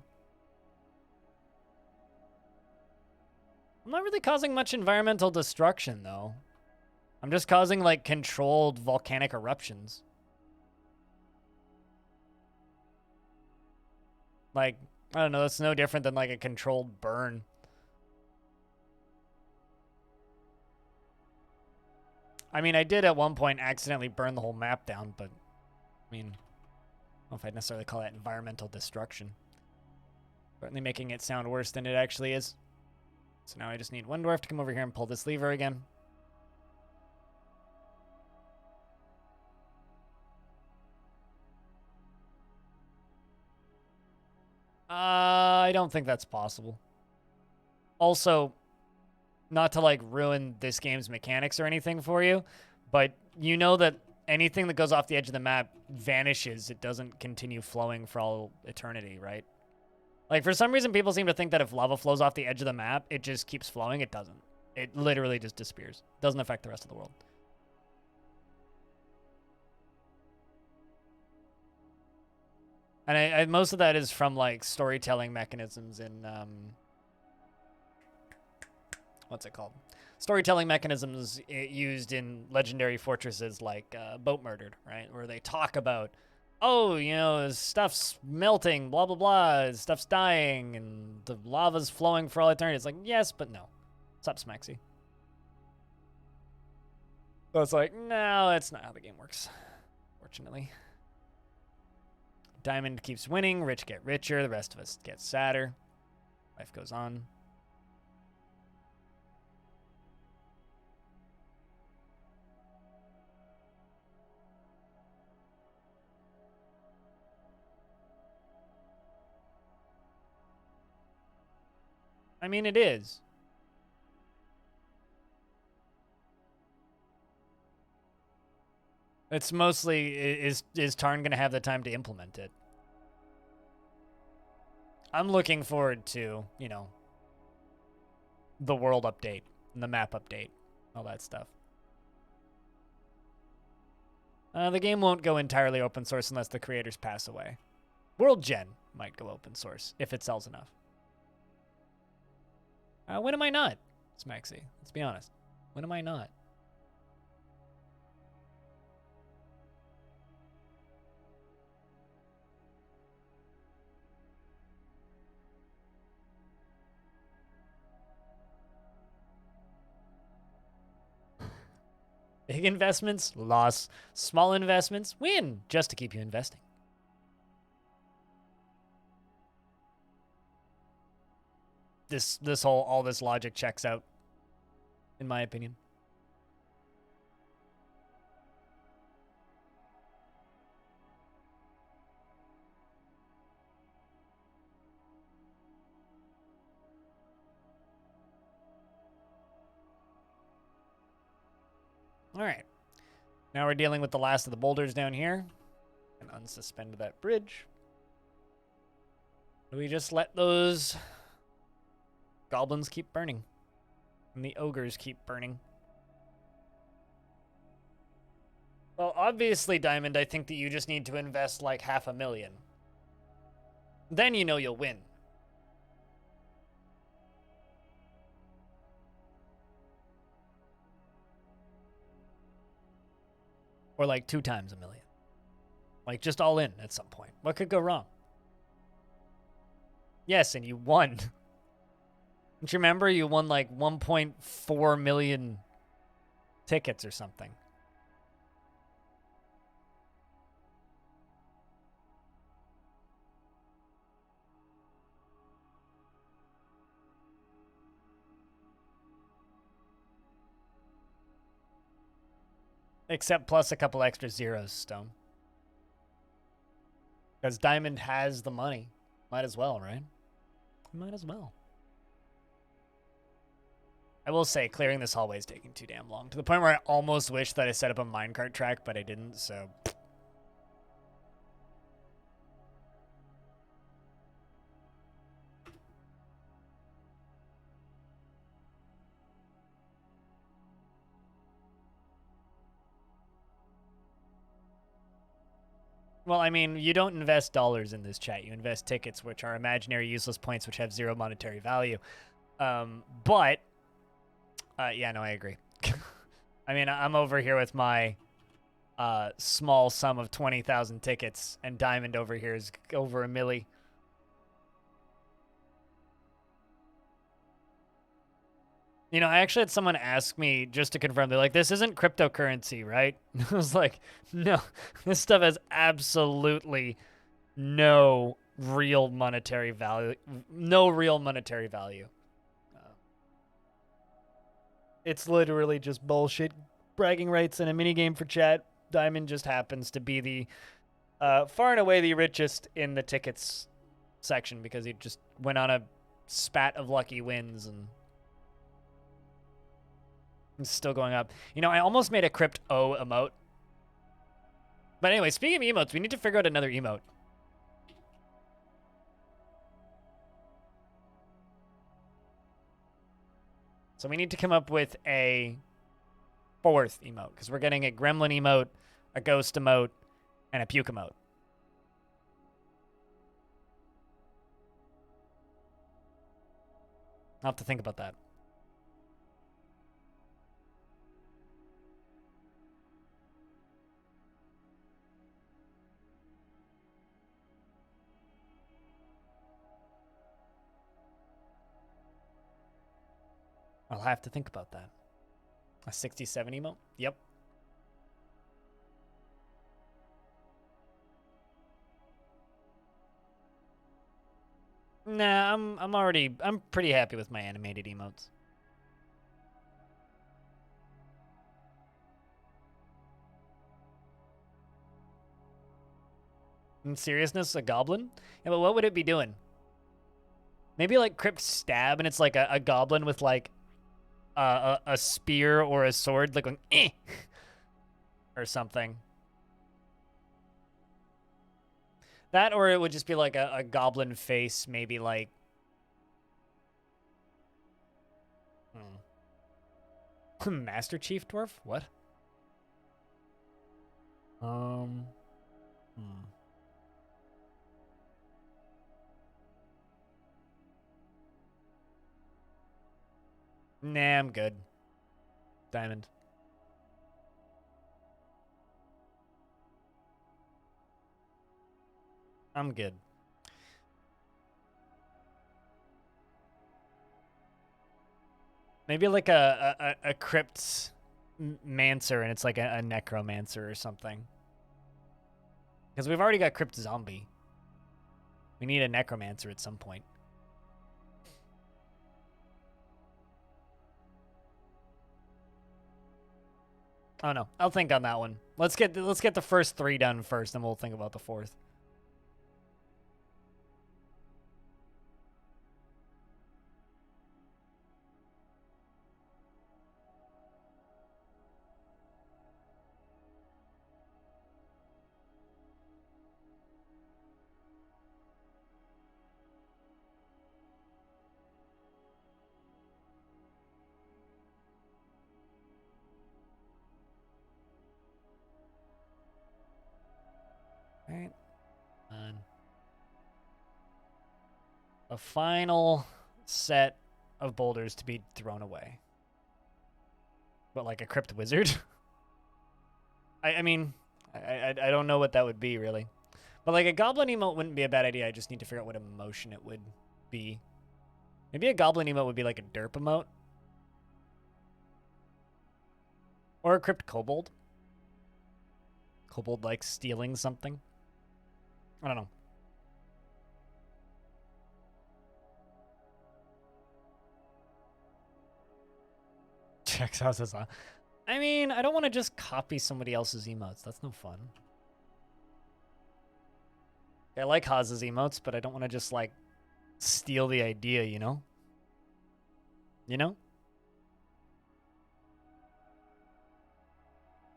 I'm not really causing much environmental destruction, though. I'm just causing, like, controlled volcanic eruptions. Like, I don't know, that's no different than, like, a controlled burn. I mean, I did at one point accidentally burn the whole map down, but, I mean, I don't know if I'd necessarily call that environmental destruction. Certainly making it sound worse than it actually is. So now I just need one dwarf to come over here and pull this lever again. I don't think that's possible. Also, not to like ruin this game's mechanics or anything for you, but you know that anything that goes off the edge of the map vanishes. It doesn't continue flowing for all eternity, right? Like, for some reason, people seem to think that if lava flows off the edge of the map, it just keeps flowing. It doesn't. It literally just disappears. Doesn't affect the rest of the world. And most of that is from, like, storytelling mechanisms in, what's it called? Storytelling mechanisms used in legendary fortresses like Boat Murdered, right? Where they talk about, oh, you know, stuff's melting, blah, blah, blah, stuff's dying, and the lava's flowing for all eternity. It's like, yes, but no. What's up, Smexy? So it's like, no, that's not how the game works, fortunately. Diamond keeps winning, rich get richer, the rest of us get sadder. Life goes on. I mean, it is. It's mostly, is Tarn going to have the time to implement it? I'm looking forward to, you know, the world update, and the map update, all that stuff. The game won't go entirely open source unless the creators pass away. World Gen might go open source if it sells enough. When am I not, Smexy? Let's be honest. When am I not? Big investments, loss. Small investments, win, just to keep you investing. All this logic checks out, in my opinion. All right. Now we're dealing with the last of the boulders down here. And unsuspend that bridge. Do we just let those goblins keep burning? And the ogres keep burning? Well, obviously, Diamond, I think that you just need to invest like $500,000. Then you know you'll win. Or like 2 times $1 million. Like just all in at some point. What could go wrong? Yes, and you won. Don't you remember you won like 1.4 million tickets or something? Except plus a couple extra zeros, Stone. Because Diamond has the money. Might as well, right? Might as well. I will say, clearing this hallway is taking too damn long. To the point where I almost wish that I set up a minecart track, but I didn't, so... Well, I mean, you don't invest dollars in this chat. You invest tickets, which are imaginary useless points, which have 0 monetary value. But, yeah, no, I agree. I mean, I'm over here with my small sum of 20,000 tickets, and Diamond over here is over a milli. You know, I actually had someone ask me just to confirm. They're like, this isn't cryptocurrency, right? I was like, no, this stuff has absolutely no real monetary value. No real monetary value. It's literally just bullshit bragging rights in a minigame for chat. Diamond just happens to be the far and away the richest in the tickets section because he just went on a spat of lucky wins and it's still going up. You know, I almost made a crypto emote. But anyway, speaking of emotes, we need to figure out another emote. So we need to come up with a 4th emote because we're getting a gremlin emote, a ghost emote, and a puke emote. I'll have to think about that. I'll have to think about that. A 67 emote? Yep. Nah, I'm pretty happy with my animated emotes. In seriousness, a goblin? Yeah, but what would it be doing? Maybe like Crypt Stab, and it's like a goblin with like a spear or a sword, like going eh, or something. That, or it would just be like a goblin face, maybe like. Master Chief Dwarf? What? Hmm. Nah, I'm good. Diamond. I'm good. Maybe like a crypt mancer, and it's like a necromancer or something. Because we've already got crypt zombie. We need a necromancer at some point. Oh no, I'll think on that one. Let's get the first 3 done first, and we'll think about the 4th. All right. A final set of boulders to be thrown away. But like a crypt wizard? I mean, I don't know what that would be, really. But like a goblin emote wouldn't be a bad idea. I just need to figure out what emotion it would be. Maybe a goblin emote would be like a derp emote. Or a crypt kobold. Kobold like stealing something. I don't know. Checks out says, I mean, I don't want to just copy somebody else's emotes. That's no fun. I like Haz's emotes, but I don't want to just like steal the idea, you know? You know?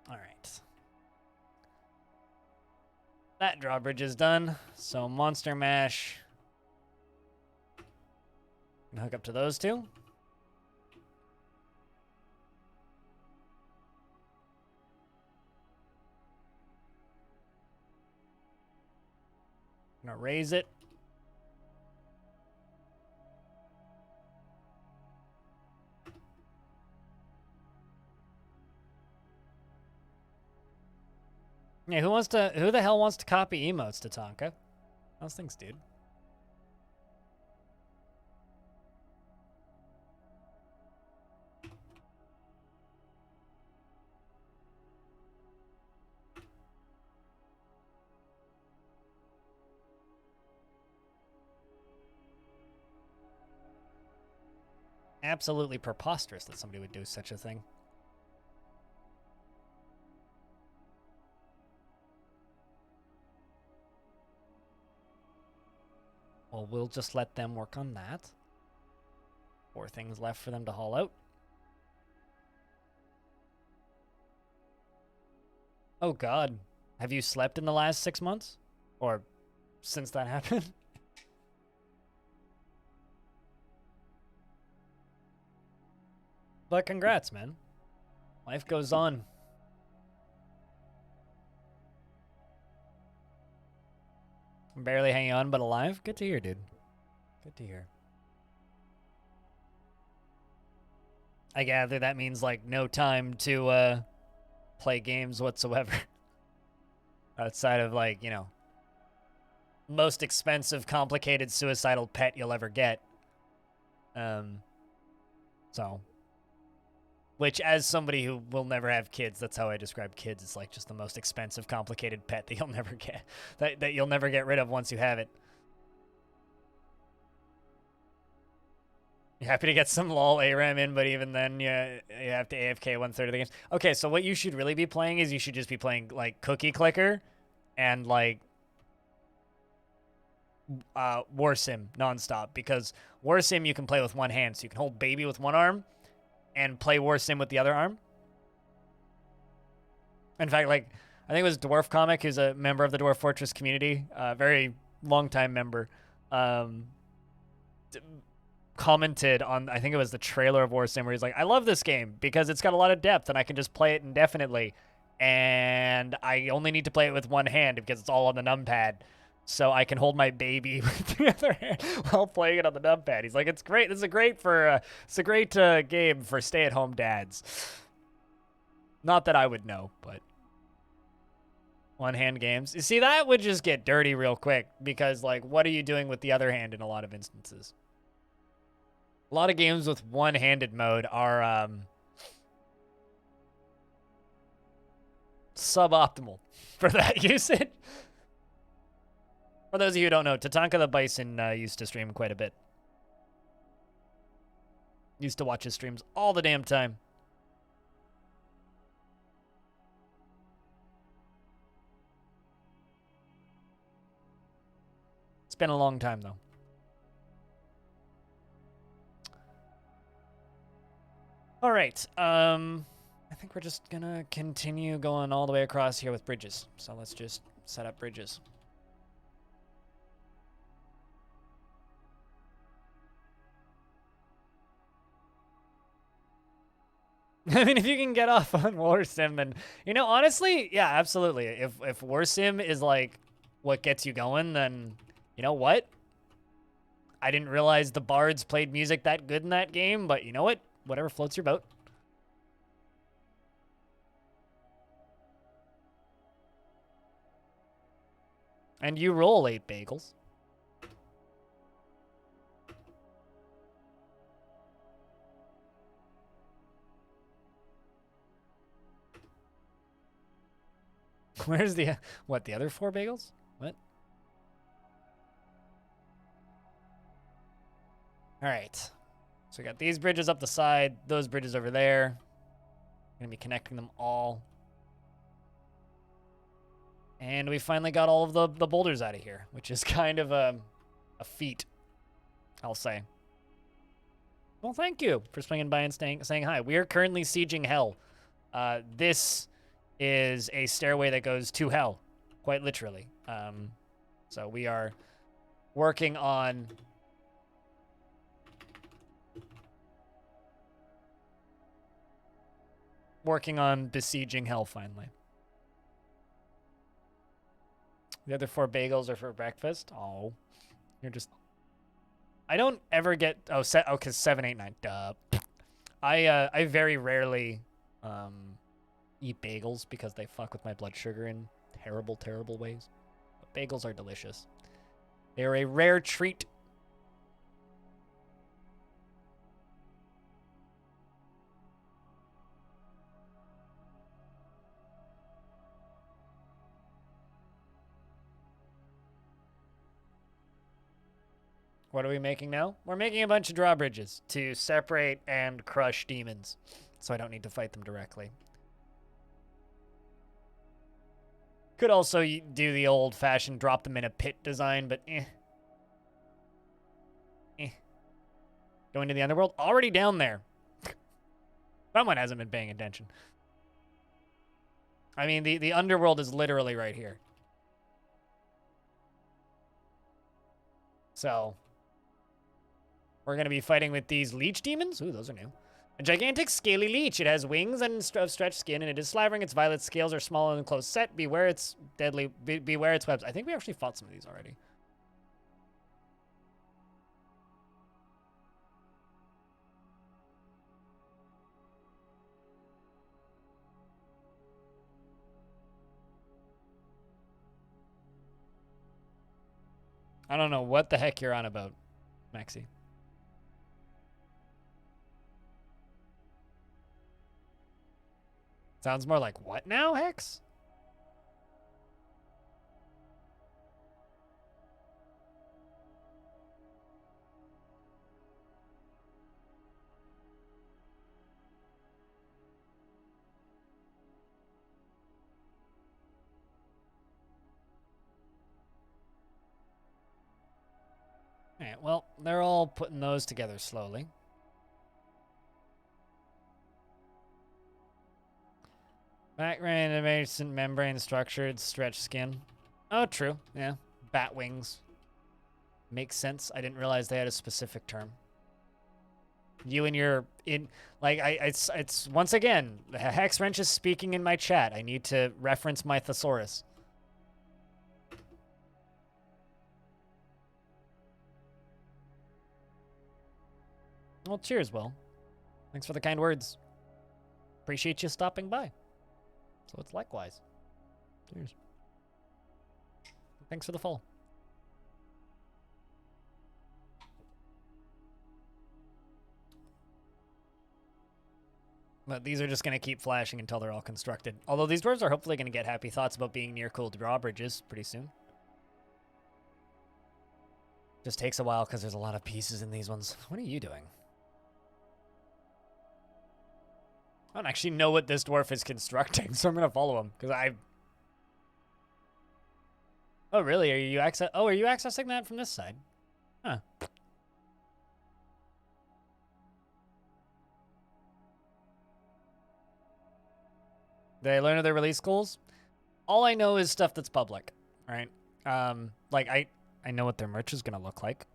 All right. That drawbridge is done. So Monster Mash. Gonna hook up to those 2. Gonna raise it. Yeah, who the hell wants to copy emotes to Tonka? Those things, dude. Absolutely preposterous that somebody would do such a thing. Well, we'll just let them work on that. 4 things left for them to haul out. Oh god. Have you slept in the last 6 months? Or since that happened? But congrats, man. Life goes on. I'm barely hanging on, but alive? Good to hear, dude. Good to hear. I gather that means, like, no time to, play games whatsoever. Outside of, like, you know, most expensive, complicated, suicidal pet you'll ever get. So, Which, as somebody who will never have kids, that's how I describe kids. It's like just the most expensive, complicated pet that you'll never get, that you'll never get rid of once you have it. You're happy to get some lol ARAM in, but even then, you have to AFK 1/3 of the games. Okay, so what you should really be playing is you should just be playing like Cookie Clicker and like War Sim nonstop, because War Sim you can play with one hand, so you can hold baby with one arm and play War Sim with the other arm. In fact, like, I think it was Dwarf Comic, who's a member of the Dwarf Fortress community, very long-time member, commented on, I think it was the trailer of War Sim, where he's like, I love this game because it's got a lot of depth and I can just play it indefinitely. And I only need to play it with one hand because it's all on the numpad. So I can hold my baby with the other hand while playing it on the numpad. He's like, it's great. This is a great game for stay-at-home dads. Not that I would know, but one-hand games. You see, that would just get dirty real quick because, like, what are you doing with the other hand in a lot of instances? A lot of games with one-handed mode are suboptimal for that usage. For those of you who don't know, Tatanka the Bison used to stream quite a bit. Used to watch his streams all the damn time. It's been a long time, though. All right. I think we're just gonna continue going all the way across here with bridges. So let's just set up bridges. I mean, if you can get off on War Sim, then, you know, honestly, yeah, absolutely. If War Sim is like what gets you going, then you know what? I didn't realize the bards played music that good in that game, but you know what? Whatever floats your boat. And you roll 8 bagels. Where's the, what, the other 4 bagels? What? All right. So we got these bridges up the side, those bridges over there. Gonna be connecting them all. And we finally got all of the boulders out of here, which is kind of a feat, I'll say. Well, thank you for swinging by and saying hi. We are currently sieging hell. This is a stairway that goes to hell, quite literally. So we are working on besieging hell finally. The other 4 bagels are for breakfast. Oh, you're just. I don't ever get because 7, 8, 9. Duh. I very rarely eat bagels because they fuck with my blood sugar in terrible, terrible ways. But bagels are delicious. They're a rare treat. What are we making now? We're making a bunch of drawbridges to separate and crush demons, so I don't need to fight them directly. Could also do the old-fashioned drop them in a pit design, but Going to the underworld? Already down there. Someone hasn't been paying attention. I mean, the underworld is literally right here. So we're going to be fighting with these Leech Demons. Ooh, those are new. A gigantic scaly leech. It has wings and stretched skin, and it is slavering. Its violet scales are small and close set. Beware its deadly. Beware its webs. I think we actually fought some of these already. I don't know what the heck you're on about, Maxi. Sounds more like what now, Hex? Alright, well, they're all putting those together slowly. Background animation, membrane structured, stretched skin. Oh, true. Yeah. Bat wings. Makes sense. I didn't realize they had a specific term. You and your it's once again, Hex Wrench is speaking in my chat. I need to reference my thesaurus. Well, cheers, Will. Thanks for the kind words. Appreciate you stopping by. So it's likewise. Cheers. Thanks for the follow. But these are just going to keep flashing until they're all constructed. Although these dwarves are hopefully going to get happy thoughts about being near cool drawbridges pretty soon. Just takes a while because there's a lot of pieces in these ones. What are you doing? I don't actually know what this dwarf is constructing, so I'm going to follow him because I... Oh, really? Are you accessing that from this side? Huh. Did I learn of their release goals? All I know is stuff that's public, right? Like I know what their merch is gonna look like,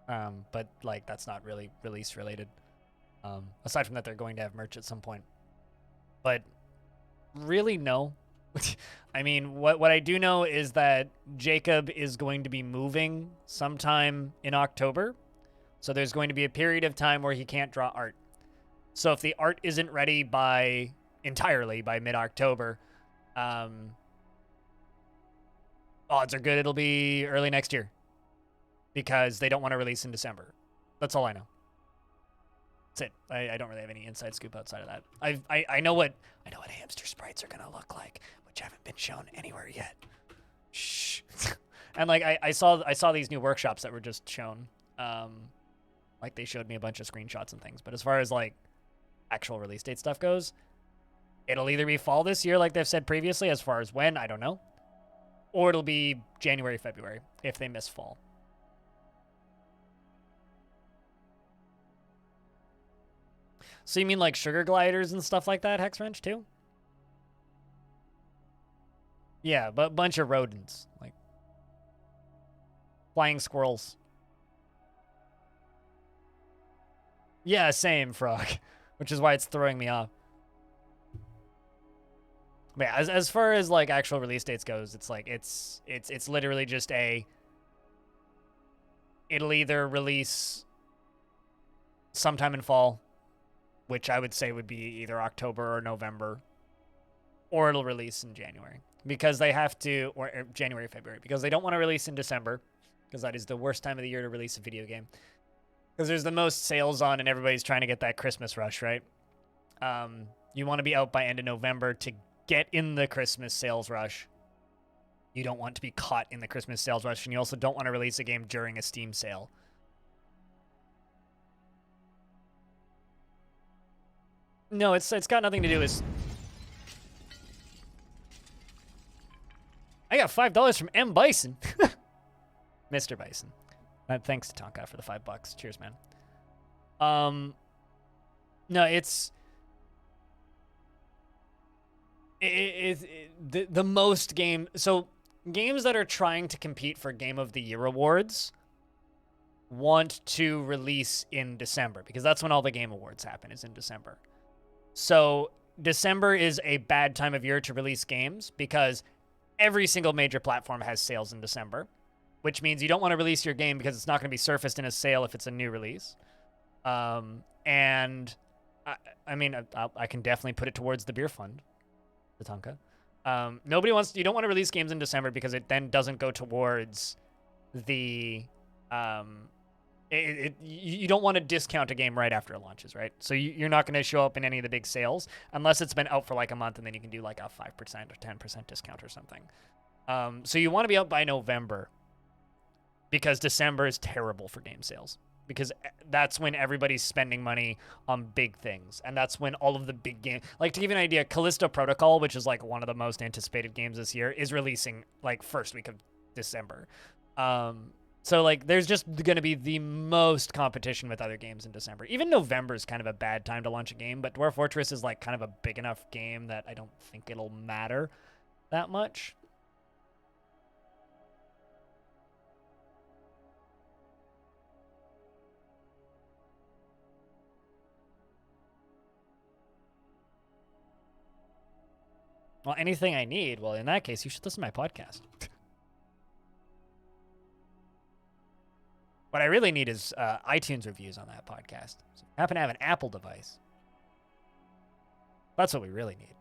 but like that's not really release related. Aside from that, they're going to have merch at some point. But really, no. I mean, what I do know is that Jacob is going to be moving sometime in October, so there's going to be a period of time where he can't draw art. So if the art isn't ready entirely by mid-October, odds are good it'll be early next year because they don't want to release in December. That's all I know. That's it. I don't really have any inside scoop outside of that. I know what hamster sprites are gonna look like, which haven't been shown anywhere yet. Shh. And like I saw these new workshops that were just shown. Like they showed me a bunch of screenshots and things. But as far as like actual release date stuff goes, it'll either be fall this year, like they've said previously. As far as when, I don't know, or it'll be January, February if they miss fall. So you mean like sugar gliders and stuff like that, Hex Wrench, too? Yeah, but a bunch of rodents. Like flying squirrels. Yeah, same, Frog. Which is why it's throwing me off. But yeah, as far as like actual release dates goes, it's like it's literally just it'll either release sometime in fall, which I would say would be either October or November, or it'll release in January because they have to, or January, February, because they don't want to release in December because that is the worst time of the year to release a video game because there's the most sales on and everybody's trying to get that Christmas rush, right? You want to be out by end of November to get in the Christmas sales rush. You don't want to be caught in the Christmas sales rush, and you also don't want to release a game during a Steam sale. No, it's got nothing to do with... I got $5 from M. Bison. Mr. Bison. Thanks to Tonka for the $5. Cheers, man. No, it's... the most game... So, games that are trying to compete for Game of the Year awards want to release in December, because that's when all the Game Awards happen, is in December. So December is a bad time of year to release games because every single major platform has sales in December, which means you don't want to release your game because it's not going to be surfaced in a sale if it's a new release. And I mean, I can definitely put it towards the beer fund, the Tonka. You don't want to release games in December because it then doesn't go towards the You don't want to discount a game right after it launches, right? So you're not going to show up in any of the big sales unless it's been out for like a month, and then you can do like a 5% or 10% discount or something. So you want to be out by November, because December is terrible for game sales, because that's when everybody's spending money on big things, and that's when all of the big games, like, to give you an idea, Callisto Protocol, which is like one of the most anticipated games this year, is releasing like first week of December. So like there's just going to be the most competition with other games in December. Even November is kind of a bad time to launch a game, but Dwarf Fortress is like kind of a big enough game that I don't think it'll matter that much. Well, anything I need, well, in that case, you should listen to my podcast. What I really need is iTunes reviews on that podcast. So if you happen to have an Apple device, that's what we really need.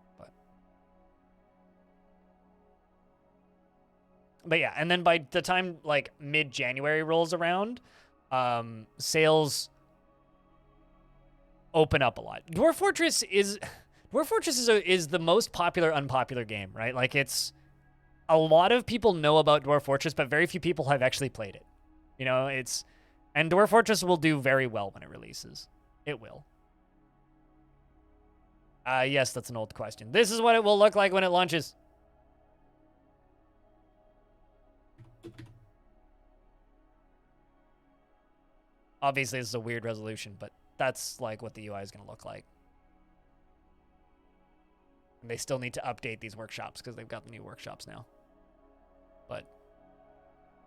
But yeah, and then by the time like mid-January rolls around, sales open up a lot. Dwarf Fortress is the most popular unpopular game, right? Like, it's a lot of people know about Dwarf Fortress, but very few people have actually played it. You know, and Dwarf Fortress will do very well when it releases. It will. Yes, that's an old question. This is what it will look like when it launches. Obviously, this is a weird resolution, but that's like what the UI is going to look like. And they still need to update these workshops because they've got the new workshops now. But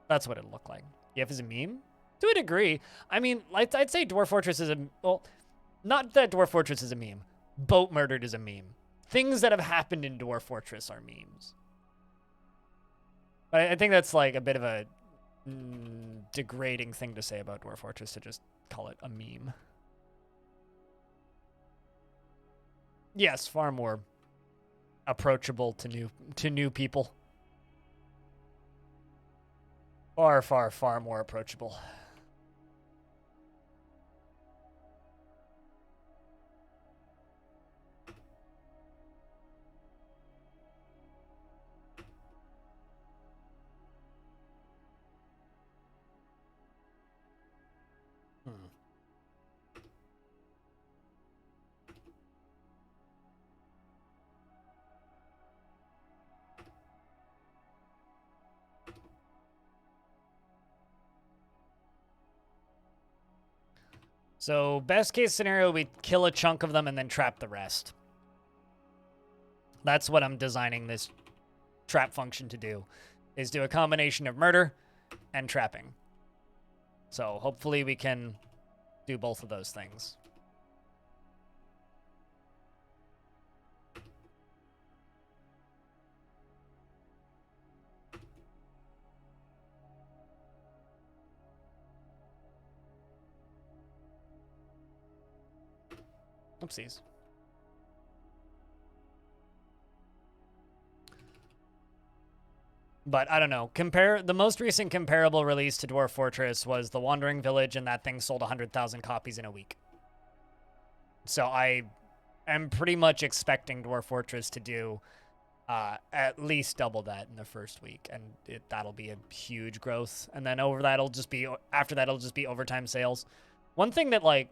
that's what it'll look like. GIF is a meme? To a degree. I mean, I'd say Dwarf Fortress is a... Well, not that Dwarf Fortress is a meme. Boat Murdered is a meme. Things that have happened in Dwarf Fortress are memes. But I think that's like a bit of a degrading thing to say about Dwarf Fortress, to just call it a meme. Yes, far more approachable to new people. Far more approachable. So best case scenario, we kill a chunk of them and then trap the rest. That's what I'm designing this trap function to do, is do a combination of murder and trapping. So hopefully we can do both of those things. Oopsies. But I don't know. The most recent comparable release to Dwarf Fortress was The Wandering Village, and that thing sold 100,000 copies in a week. So I am pretty much expecting Dwarf Fortress to do at least double that in the first week, and that'll be a huge growth. And then after that, it'll just be overtime sales. One thing that like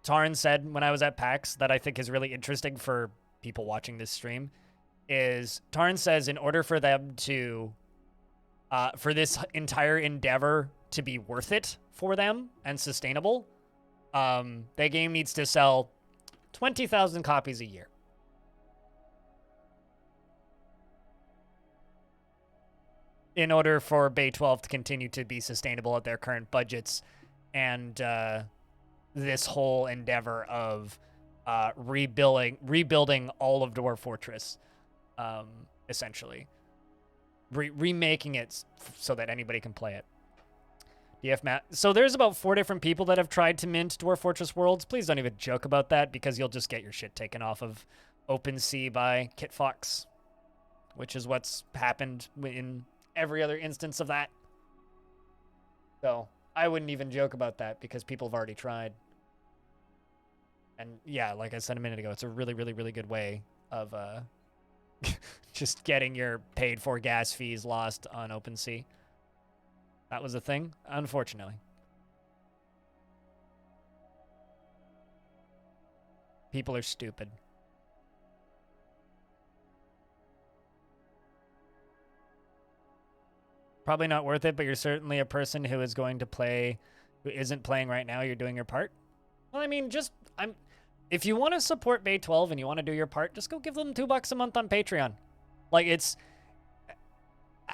Tarn said when I was at PAX that I think is really interesting for people watching this stream is Tarn says in order for them to, for this entire endeavor to be worth it for them and sustainable, the game needs to sell 20,000 copies a year. In order for Bay 12 to continue to be sustainable at their current budgets and this whole endeavor of rebuilding all of Dwarf Fortress, essentially. Remaking it so that anybody can play it. DF Matt. So there's about 4 different people that have tried to mint Dwarf Fortress Worlds. Please don't even joke about that, because you'll just get your shit taken off of OpenSea by Kitfox, which is what's happened in every other instance of that. So I wouldn't even joke about that because people have already tried. And yeah, like I said a minute ago, it's a really, really, really good way of just getting your paid for gas fees lost on OpenSea. That was a thing, unfortunately. People are stupid. Probably not worth it, but you're certainly a person who is going to play, who isn't playing right now. You're doing your part. Well, I mean, if you want to support Bay 12 and you want to do your part, just go give them $2 a month on Patreon. Like, it's,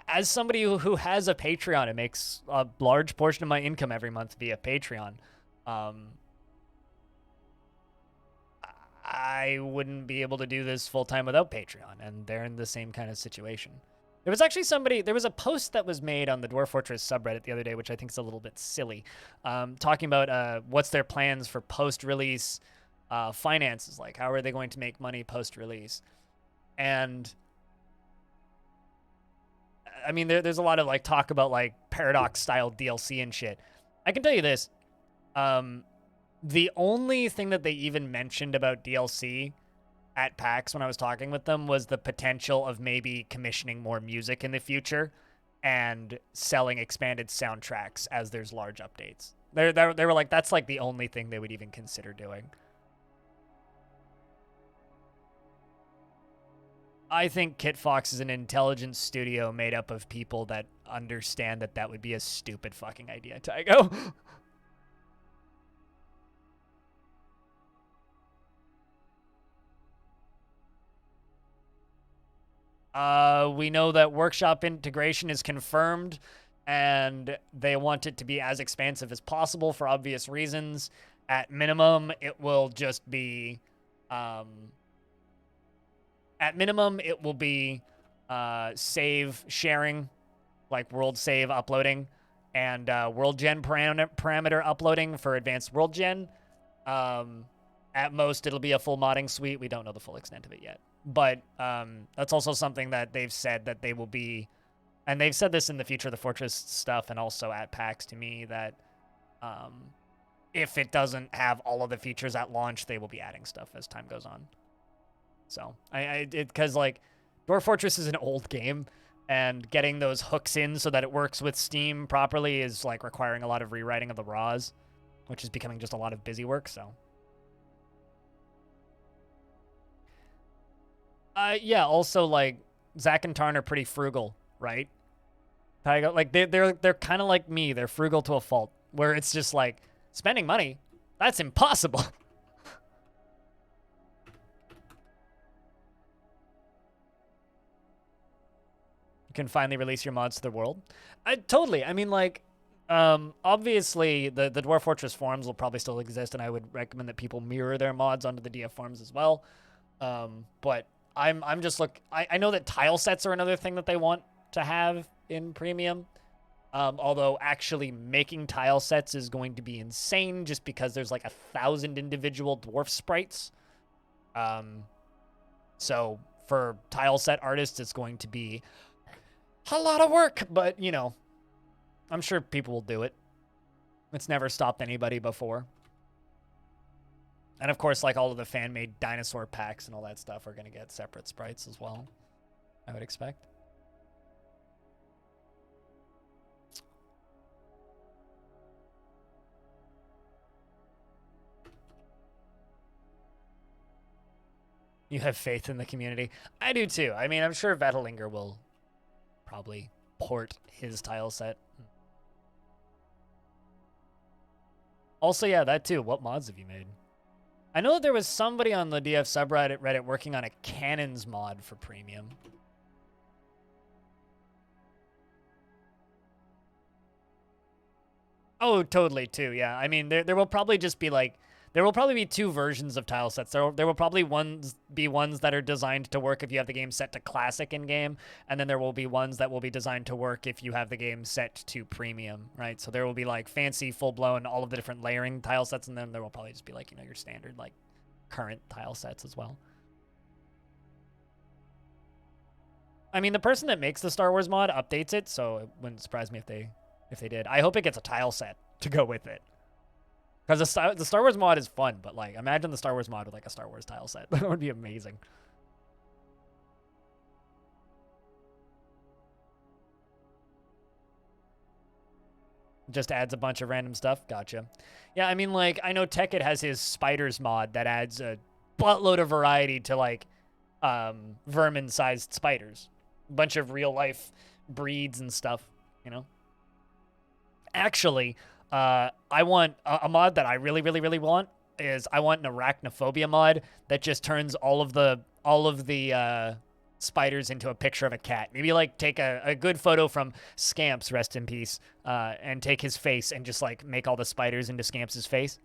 as somebody who has a Patreon, it makes a large portion of my income every month via Patreon. I wouldn't be able to do this full time without Patreon, and they're in the same kind of situation. There was actually there was a post that was made on the Dwarf Fortress subreddit the other day, which I think is a little bit silly, talking about what's their plans for post-release finances, like how are they going to make money post-release. And I mean, there's a lot of like talk about like Paradox-style DLC and shit. I can tell you this. The only thing that they even mentioned about DLC at PAX when I was talking with them was the potential of maybe commissioning more music in the future and selling expanded soundtracks as there's large updates. They were like, that's like the only thing they would even consider doing. I think Kitfox is an intelligent studio made up of people that understand that that would be a stupid fucking idea, Tygo. We know that workshop integration is confirmed, and they want it to be as expansive as possible for obvious reasons. At minimum, it will just be, save sharing, like world save uploading, and world gen parameter uploading for advanced world gen. At most, it'll be a full modding suite. We don't know the full extent of it yet. But that's also something that they've said that they will be, and they've said this in the Future of the Fortress stuff and also at PAX to me, that if it doesn't have all of the features at launch, they will be adding stuff as time goes on. So, because like, Dwarf Fortress is an old game, and getting those hooks in so that it works with Steam properly is like requiring a lot of rewriting of the RAWs, which is becoming just a lot of busy work, so. Yeah, also, like, Zach and Tarn are pretty frugal, right? Like, they're kind of like me. They're frugal to a fault, where it's just like, spending money, that's impossible. You can finally release your mods to the world. Totally. I mean, like, obviously, the Dwarf Fortress forums will probably still exist, and I would recommend that people mirror their mods onto the DF forums as well. But I'm just I know that tile sets are another thing that they want to have in premium. Although actually making tile sets is going to be insane just because there's like 1,000 individual dwarf sprites. So for tile set artists, it's going to be a lot of work, but you know, I'm sure people will do it. It's never stopped anybody before. And of course, like all of the fan-made dinosaur packs and all that stuff are going to get separate sprites as well, I would expect. You have faith in the community. I do too. I mean, I'm sure Vetelinger will probably port his tile set. Also, yeah, that too. What mods have you made? I know that there was somebody on the DF subreddit working on a cannons mod for premium. Oh, totally too. Yeah. I mean, there will probably just be like, there will probably be two versions of tile sets. There will probably be ones that are designed to work if you have the game set to classic in game, and then there will be ones that will be designed to work if you have the game set to premium, right? So there will be like fancy, full-blown, all of the different layering tile sets, and then there will probably just be like, you know, your standard like current tile sets as well. I mean, the person that makes the Star Wars mod updates it, so it wouldn't surprise me if they did. I hope it gets a tile set. to go with it. Because the Star Wars mod is fun, but like, imagine the Star Wars mod with like a Star Wars tile set. That would be amazing. Just adds a bunch of random stuff. Gotcha. Yeah, I mean, like, I know Tekkit has his spiders mod that adds a buttload of variety to like vermin-sized spiders. A bunch of real-life breeds and stuff, you know? Actually, I want a mod that I really, really, really want is I want an arachnophobia mod that just turns all of the spiders into a picture of a cat. Maybe like take a good photo from Scamps, rest in peace, and take his face and just like make all the spiders into Scamps' face.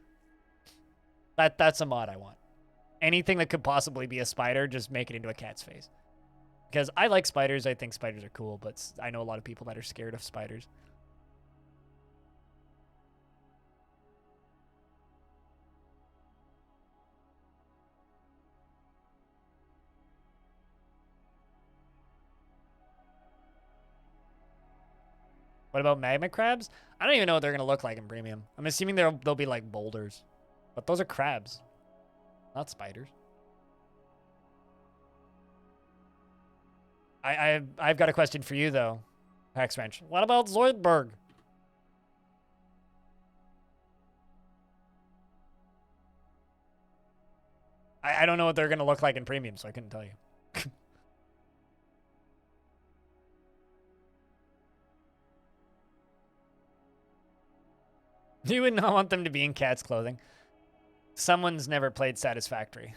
That's a mod I want. Anything that could possibly be a spider, just make it into a cat's face. Because I like spiders. I think spiders are cool, but I know a lot of people that are scared of spiders. What about magma crabs? I don't even know what they're going to look like in premium. I'm assuming they'll be like boulders. But those are crabs, not spiders. I've got a question for you, though, Hex Wrench. What about Zoidberg? I don't know what they're going to look like in premium, so I couldn't tell you. You would not want them to be in cat's clothing. Someone's never played Satisfactory.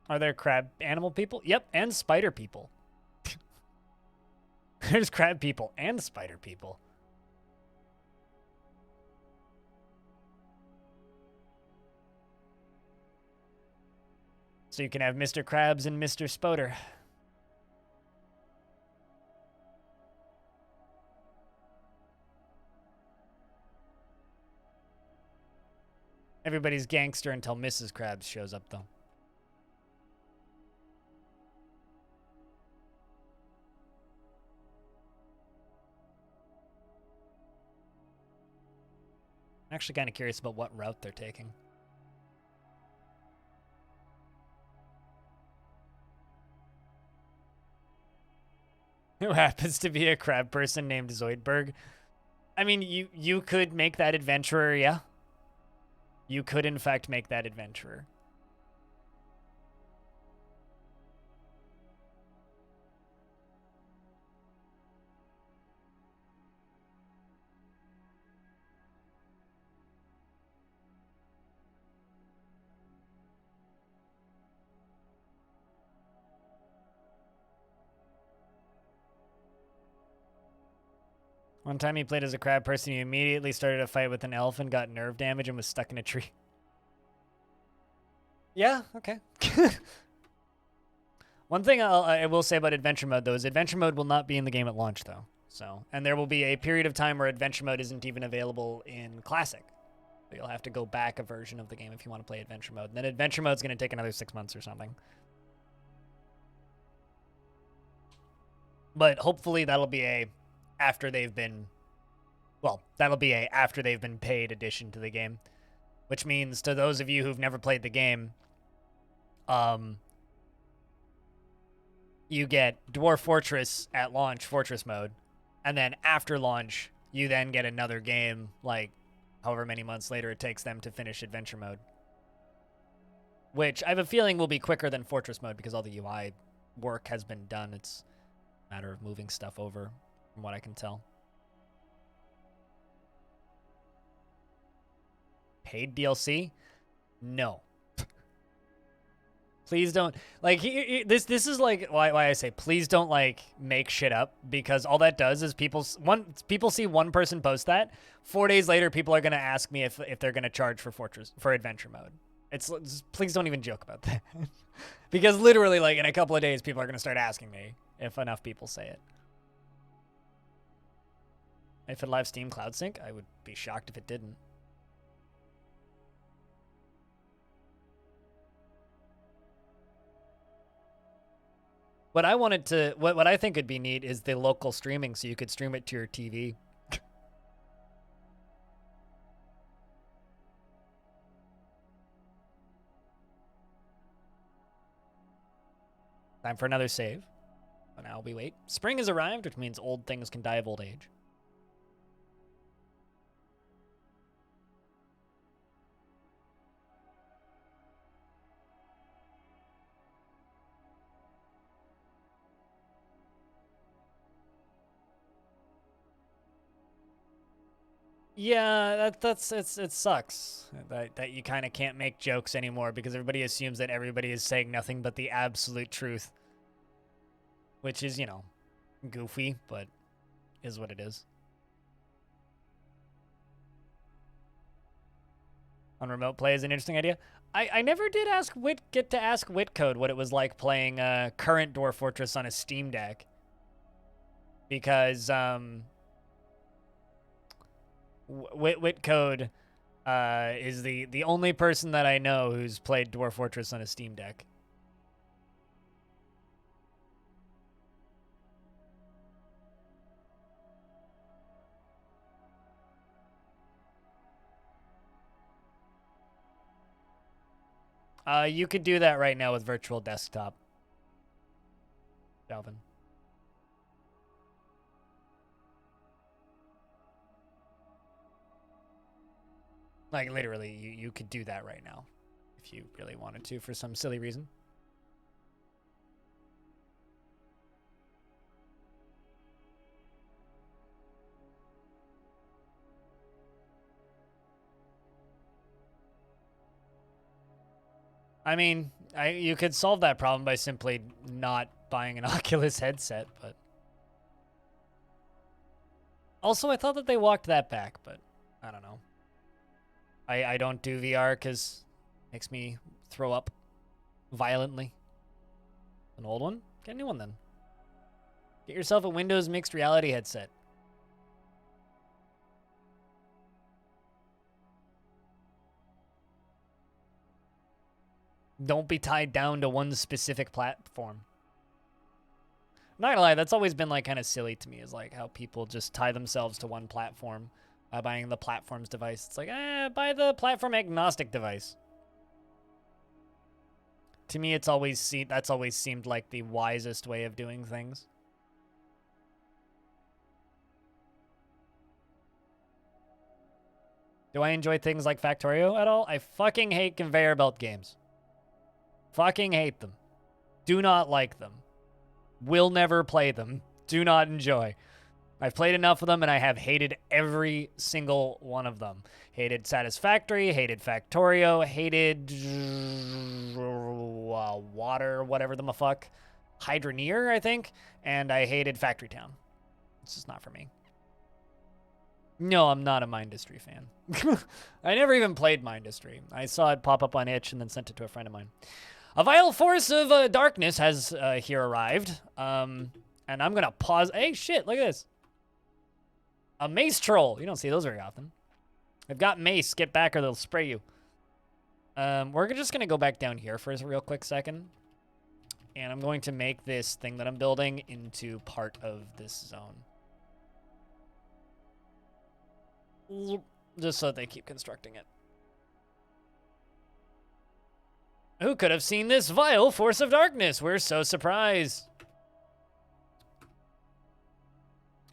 Are there crab animal people? Yep, and spider people. There's crab people and spider people. So you can have Mr. Krabs and Mr. Spoder. Everybody's gangster until Mrs. Krabs shows up, though. I'm actually kind of curious about what route they're taking. Who happens to be a crab person named Zoidberg? I mean, you could make that adventurer, yeah. You could, in fact, make that adventurer. One time he played as a crab person, he immediately started a fight with an elf and got nerve damage and was stuck in a tree. Yeah, okay. One thing I will say about adventure mode, though, is adventure mode will not be in the game at launch, though. So, and there will be a period of time where adventure mode isn't even available in Classic. So you'll have to go back a version of the game if you want to play adventure mode. And then adventure mode's going to take another 6 months or something. But hopefully that'll be a after they've been paid addition to the game, which means to those of you who've never played the game, you get Dwarf Fortress at launch, Fortress mode, and then after launch, you then get another game, like however many months later it takes them to finish adventure mode, which I have a feeling will be quicker than Fortress mode because all the UI work has been done. It's a matter of moving stuff over, from what I can tell. Paid DLC? No. Please don't like this is like why I say please don't like make shit up, because all that does is people see one person post that, 4 days later people are going to ask me if they're going to charge for adventure mode. It's please don't even joke about that. Because literally like in a couple of days people are going to start asking me if enough people say it. If it live Steam Cloud Sync, I would be shocked if it didn't. What I wanted to, what I think would be neat is the local streaming, so you could stream it to your TV. Time for another save. But now we wait. Spring has arrived, which means old things can die of old age. Yeah, it sucks that you kind of can't make jokes anymore because everybody assumes that everybody is saying nothing but the absolute truth, which is, you know, goofy, but is what it is. On remote play is an interesting idea. I never did get to ask Witcode what it was like playing current Dwarf Fortress on a Steam Deck, because Witcode is the only person that I know who's played Dwarf Fortress on a Steam Deck. You could do that right now with Virtual Desktop, Calvin. Like, literally, you could do that right now if you really wanted to for some silly reason. I mean, you could solve that problem by simply not buying an Oculus headset, but... Also, I thought that they walked that back, but I don't know. I don't do VR because it makes me throw up violently. An old one? Get a new one then. Get yourself a Windows mixed reality headset. Don't be tied down to one specific platform. I'm not gonna lie, that's always been like kind of silly to me, is like how people just tie themselves to one platform. Buying the platform's device. It's like, buy the platform agnostic device. To me, that's always seemed like the wisest way of doing things. Do I enjoy things like Factorio at all? I fucking hate conveyor belt games. Fucking hate them. Do not like them. Will never play them. Do not enjoy. I've played enough of them, and I have hated every single one of them. Hated Satisfactory, hated Factorio, hated Water, whatever the fuck. Hydroneer, I think, and I hated Factory Town. It's just not for me. No, I'm not a Mindustry fan. I never even played Mindustry. I saw it pop up on itch and then sent it to a friend of mine. A vile force of darkness has here arrived, and I'm going to pause. Hey, shit, look at this. A mace troll. You don't see those very often. They've got mace. Get back or they'll spray you. We're just going to go back down here for a real quick second. And I'm going to make this thing that I'm building into part of this zone. Just so they keep constructing it. Who could have seen this vile force of darkness? We're so surprised.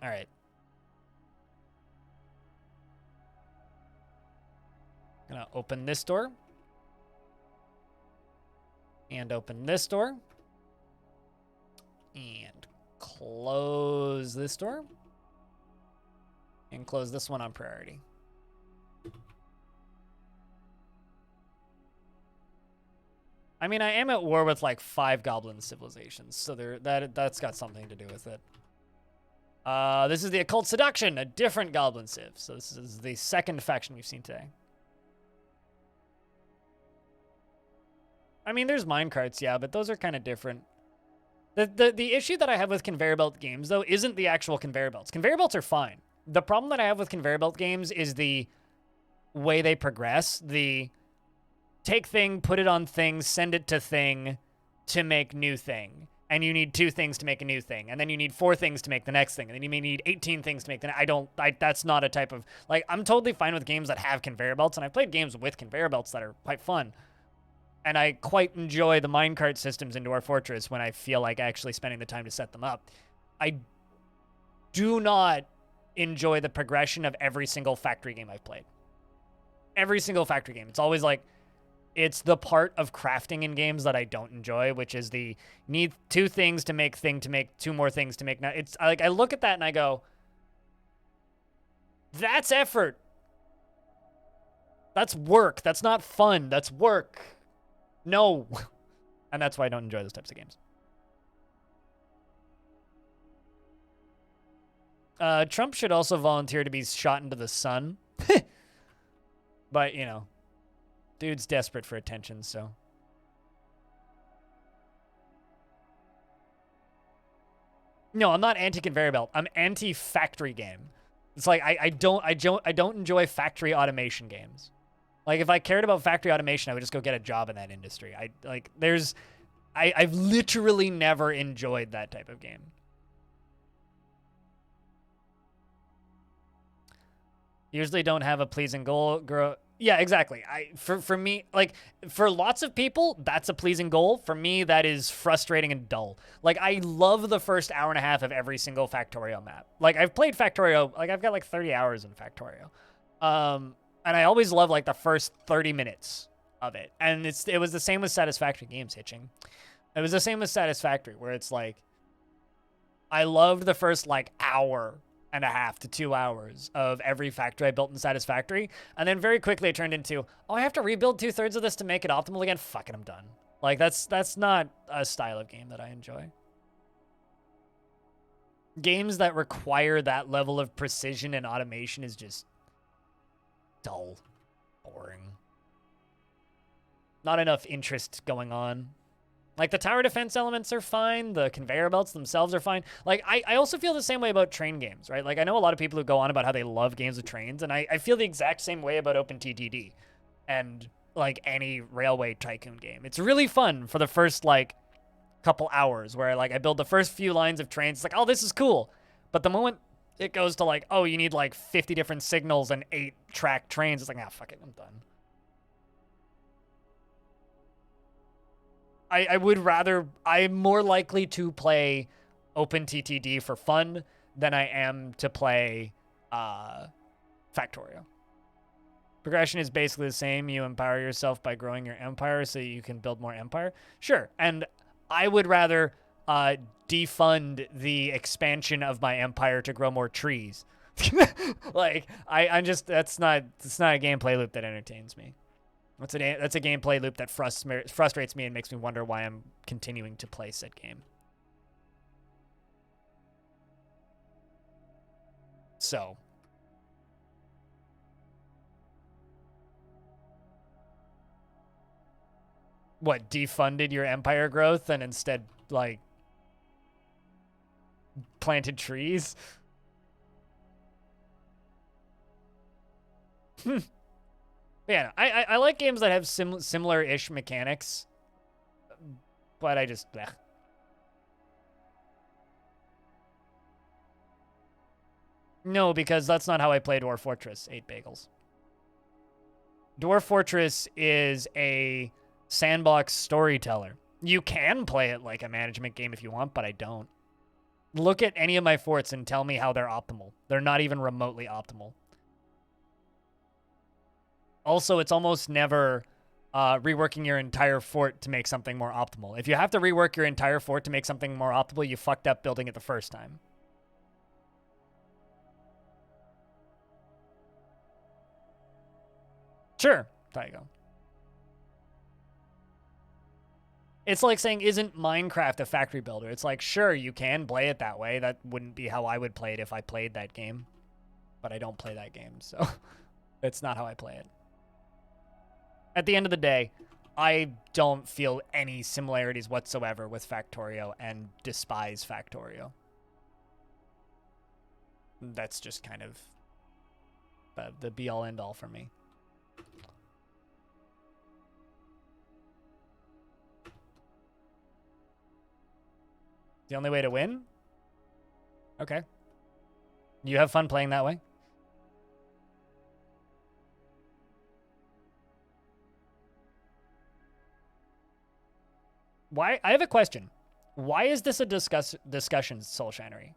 All right. Gonna open this door. And open this door. And close this door. And close this one on priority. I mean, I am at war with like 5 goblin civilizations, so that's got something to do with it. This is the Occult Seduction, a different goblin civ. So this is the second faction we've seen today. I mean, there's minecarts, yeah, but those are kind of different. The issue that I have with conveyor belt games, though, isn't the actual conveyor belts. Conveyor belts are fine. The problem that I have with conveyor belt games is the way they progress. The take thing, put it on thing, send it to thing to make new thing. And you need 2 things to make a new thing. And then you need 4 things to make the next thing. And then you may need 18 things to make the that's not a type of... Like, I'm totally fine with games that have conveyor belts. And I've played games with conveyor belts that are quite fun. And I quite enjoy the minecart systems in Dwarf Fortress when I feel like actually spending the time to set them up. I do not enjoy the progression of every single factory game I've played. Every single factory game. It's always like... It's the part of crafting in games that I don't enjoy, which is the need 2 things to make 2 more things to make. It's like I look at that and I go, that's effort. That's work. That's not fun. That's work. No. And that's why I don't enjoy those types of games. Trump should also volunteer to be shot into the sun. But, you know. Dude's desperate for attention, so. No, I'm not anti-conveyor belt. I'm anti-factory game. It's like I don't enjoy factory automation games. Like if I cared about factory automation, I would just go get a job in that industry. I've literally never enjoyed that type of game. Usually don't have a pleasing goal. Yeah, exactly. For me, like, for lots of people, that's a pleasing goal. For me, that is frustrating and dull. Like, I love the first hour and a half of every single Factorio map. Like, I've played Factorio, like, I've got like 30 hours in Factorio. And I always love, like, the first 30 minutes of it. And it was the same with Satisfactory Games Hitching. It was the same with Satisfactory, where it's like, I loved the first, like, hour and a half to 2 hours of every factory I built in Satisfactory. And then very quickly it turned into, oh, I have to rebuild 2/3 of this to make it optimal again? Fuck it, I'm done. Like, that's not a style of game that I enjoy. Games that require that level of precision and automation is just dull, boring. Not enough interest going on. Like, the tower defense elements are fine. The conveyor belts themselves are fine. Like, I also feel the same way about train games, right? Like, I know a lot of people who go on about how they love games with trains, and I feel the exact same way about OpenTTD and, like, any railway tycoon game. It's really fun for the first, like, couple hours where, like, I build the first few lines of trains. It's like, oh, this is cool. But the moment it goes to, like, oh, you need, like, 50 different signals and 8-track trains, it's like, ah, fuck it, I'm done. I'm more likely to play OpenTTD for fun than I am to play Factorio. Progression is basically the same. You empower yourself by growing your empire so you can build more empire. Sure, and I would rather defund the expansion of my empire to grow more trees. Like, I'm just, that's not a gameplay loop that entertains me. That's a gameplay loop that frustrates me and makes me wonder why I'm continuing to play said game. So. What, defunded your empire growth and instead, like, planted trees? Yeah, I like games that have similar-ish mechanics, but I just, bleh. No, because that's not how I play Dwarf Fortress 8 Bagels. Dwarf Fortress is a sandbox storyteller. You can play it like a management game if you want, but I don't. Look at any of my forts and tell me how they're optimal. They're not even remotely optimal. Also, it's almost never reworking your entire fort to make something more optimal. If you have to rework your entire fort to make something more optimal, you fucked up building it the first time. Sure. There you go. It's like saying, isn't Minecraft a factory builder? It's like, sure, you can play it that way. That wouldn't be how I would play it if I played that game. But I don't play that game, so it's not how I play it. At the end of the day, I don't feel any similarities whatsoever with Factorio and despise Factorio. That's just kind of the be-all, end-all for me. The only way to win? Okay. You have fun playing that way? Why? I have a question. Why is this a discussion, Soul Shinery?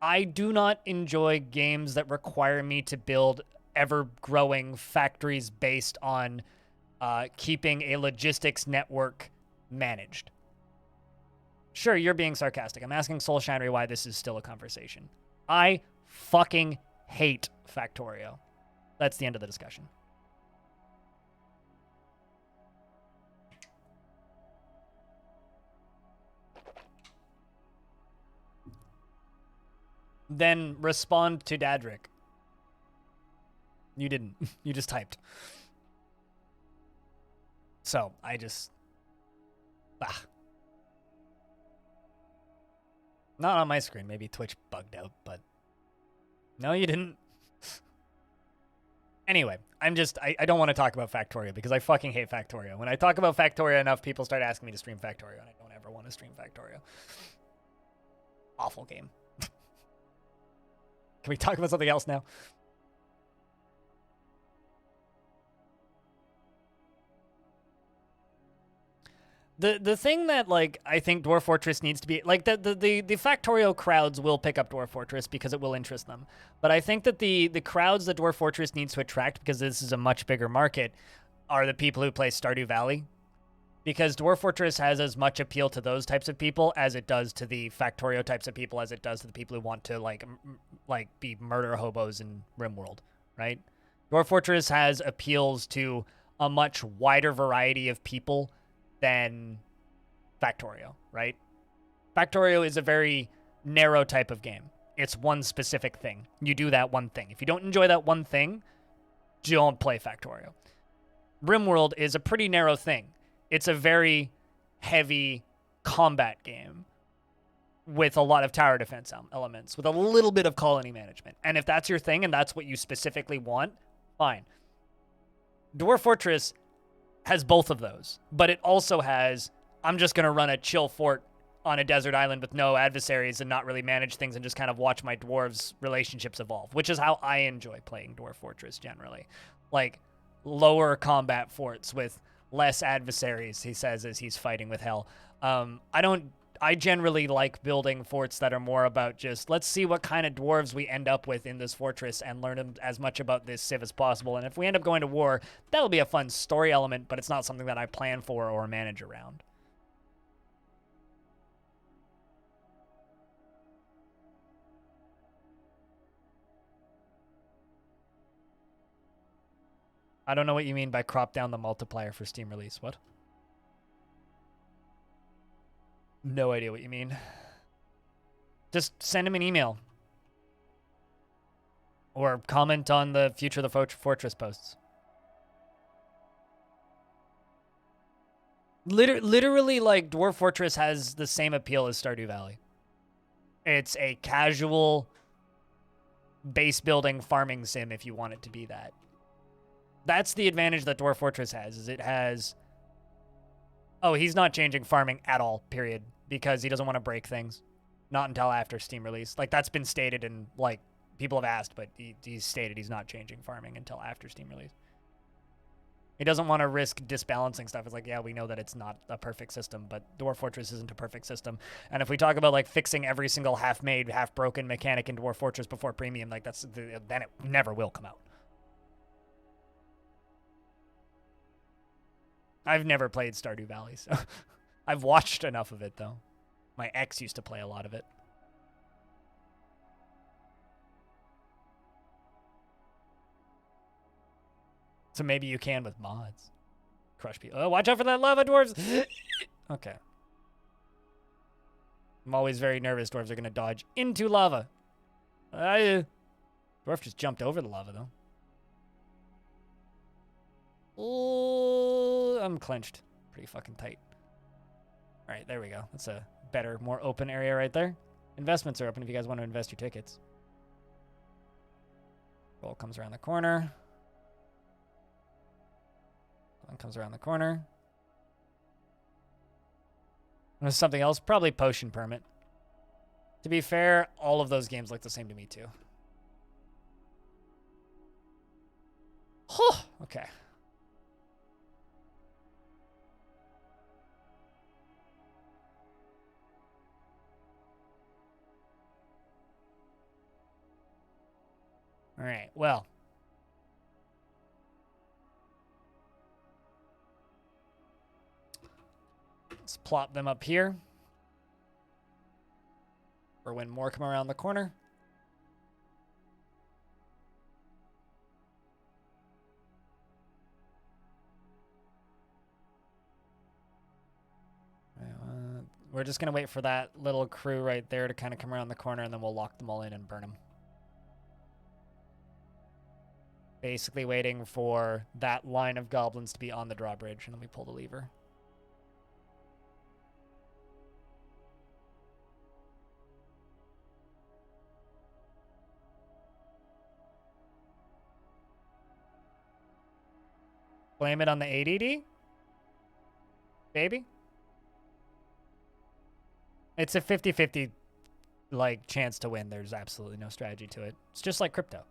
I do not enjoy games that require me to build ever-growing factories based on keeping a logistics network managed. Sure, you're being sarcastic. I'm asking Soul Shinery why this is still a conversation. I fucking hate Factorio. That's the end of the discussion. Then respond to Dadrick. You didn't. You just typed. So, I just... Not on my screen. Maybe Twitch bugged out, but... No, you didn't. Anyway, I don't want to talk about Factorio because I fucking hate Factorio. When I talk about Factorio enough, people start asking me to stream Factorio, and I don't ever want to stream Factorio. Awful game. Can we talk about something else now? The thing that, like, I think Dwarf Fortress needs to be, like, the Factorio crowds will pick up Dwarf Fortress because it will interest them. But I think that the crowds that Dwarf Fortress needs to attract, because this is a much bigger market, are the people who play Stardew Valley. Because Dwarf Fortress has as much appeal to those types of people as it does to the Factorio types of people, as it does to the people who want to, like be murder hobos in RimWorld, right? Dwarf Fortress has appeals to a much wider variety of people than Factorio, right? Factorio is a very narrow type of game. It's one specific thing. You do that one thing. If you don't enjoy that one thing, don't play Factorio. RimWorld is a pretty narrow thing. It's a very heavy combat game with a lot of tower defense elements, with a little bit of colony management. And if that's your thing and that's what you specifically want, fine. Dwarf Fortress has both of those, but it also has, I'm just going to run a chill fort on a desert island with no adversaries and not really manage things and just kind of watch my dwarves' relationships evolve, which is how I enjoy playing Dwarf Fortress generally. Like, lower combat forts with less adversaries, he says, as he's fighting with hell. I generally like building forts that are more about just, let's see what kind of dwarves we end up with in this fortress and learn as much about this civ as possible. And if we end up going to war, that'll be a fun story element, but it's not something that I plan for or manage around. I don't know what you mean by crop down the multiplier for Steam release. What? No idea what you mean. Just send him an email. Or comment on the Future of the Fortress posts. Literally, like, Dwarf Fortress has the same appeal as Stardew Valley. It's a casual base building farming sim if you want it to be that. That's the advantage that Dwarf Fortress has, is it has... Oh, he's not changing farming at all, period. Because he doesn't want to break things. Not until after Steam release. Like, that's been stated and, like, people have asked, but he's stated he's not changing farming until after Steam release. He doesn't want to risk disbalancing stuff. It's like, yeah, we know that it's not a perfect system, but Dwarf Fortress isn't a perfect system. And if we talk about, like, fixing every single half-made, half-broken mechanic in Dwarf Fortress before Premium, like, then it never will come out. I've never played Stardew Valley, so... I've watched enough of it, though. My ex used to play a lot of it. So maybe you can with mods. Crush people. Oh, watch out for that lava, dwarves! Okay. I'm always very nervous dwarves are going to dodge into lava. Dwarf just jumped over the lava, though. Oh, I'm clenched. Pretty fucking tight. All right, there we go. That's a better, more open area right there. Investments are open if you guys want to invest your tickets. Roll comes around the corner. One comes around the corner. There's something else, probably potion permit. To be fair, all of those games look the same to me too. Okay. All right, well. Let's plop them up here. For when more come around the corner. We're just going to wait for that little crew right there to kind of come around the corner, and then we'll lock them all in and burn them. Basically waiting for that line of goblins to be on the drawbridge, and then we pull the lever. Blame it on the ADD? Baby? It's a 50-50 like chance to win. There's absolutely no strategy to it. It's just like crypto.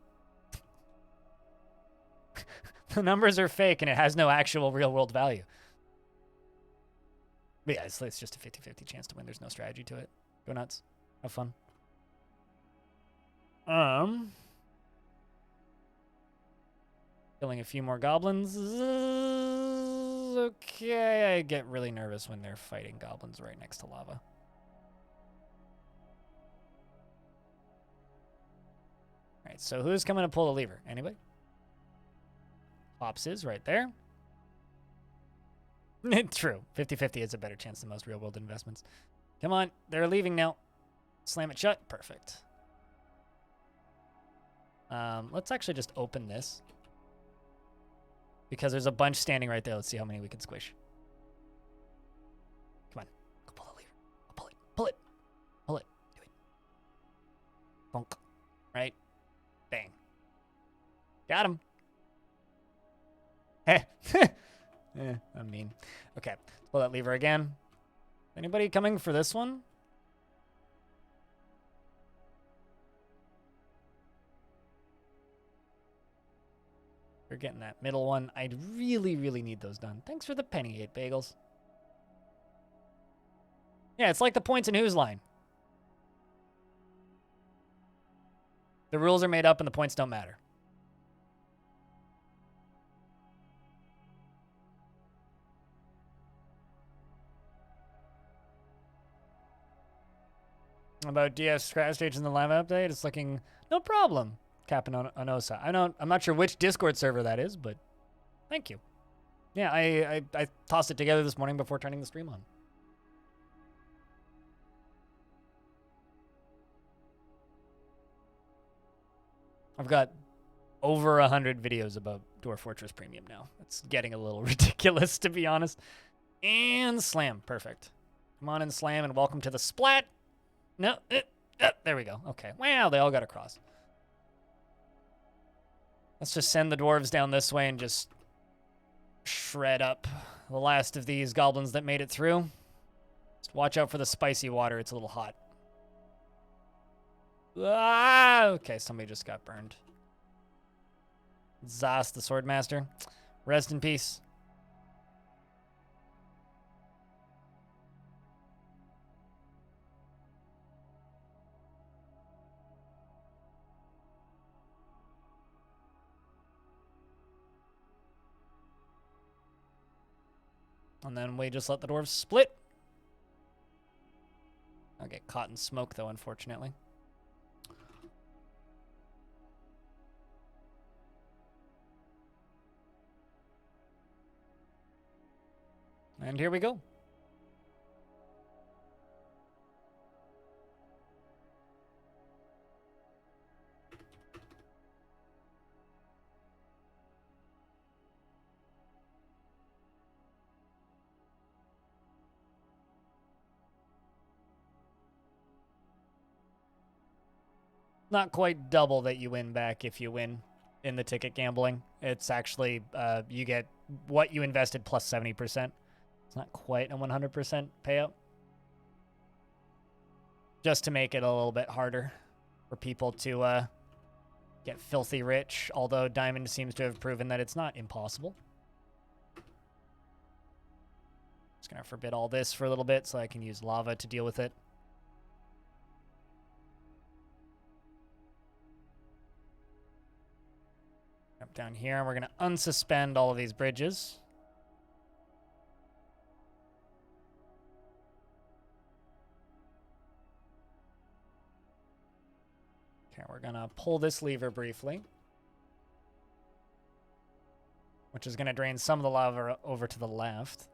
The numbers are fake and it has no actual real world value. But yeah, it's just a 50-50 chance to win. There's no strategy to it. Go nuts. Have fun. Killing a few more goblins. Okay, I get really nervous when they're fighting goblins right next to lava. All right, so who's coming to pull the lever? Anybody? Hops is right there. True. 50-50 is a better chance than most real-world investments. Come on. They're leaving now. Slam it shut. Perfect. Let's actually just open this. Because there's a bunch standing right there. Let's see how many we can squish. Come on. Go pull the lever. Go pull it. Pull it. Pull it. Do it. Bonk. Right? Bang. Got him. Heh. I'm mean. Okay. Let's pull that lever again. Anybody coming for this one? We're getting that middle one. I'd really, really need those done. Thanks for the penny 8 bagels. Yeah, it's like the points in Who's Line. The rules are made up and the points don't matter. About DS scratch stage in the live update, it's looking no problem. Captain Onosa. I'm not sure which Discord server that is, but thank you. Yeah, I tossed it together this morning before turning the stream on. I've got over 100 videos about Dwarf Fortress Premium now. It's getting a little ridiculous, to be honest. And slam. Perfect. Come on and slam, and welcome to the splat. No. There we go. Okay. Wow, they all got across. Let's just send the dwarves down this way and just shred up the last of these goblins that made it through. Just watch out for the spicy water. It's a little hot. Ah! Okay, somebody just got burned. Zas, the Swordmaster. Rest in peace. And then we just let the dwarves split. I'll get caught in smoke, though, unfortunately. And here we go. not quite double that you win back if you win in the ticket gambling. It's actually, you get what you invested plus 70%. It's not quite a 100% payout. Just to make it a little bit harder for people to get filthy rich, although Diamond seems to have proven that it's not impossible. Just gonna forbid all this for a little bit so I can use lava to deal with it. Up down here, and we're gonna unsuspend all of these bridges. Okay, we're gonna pull this lever briefly, which is gonna drain some of the lava over to the left.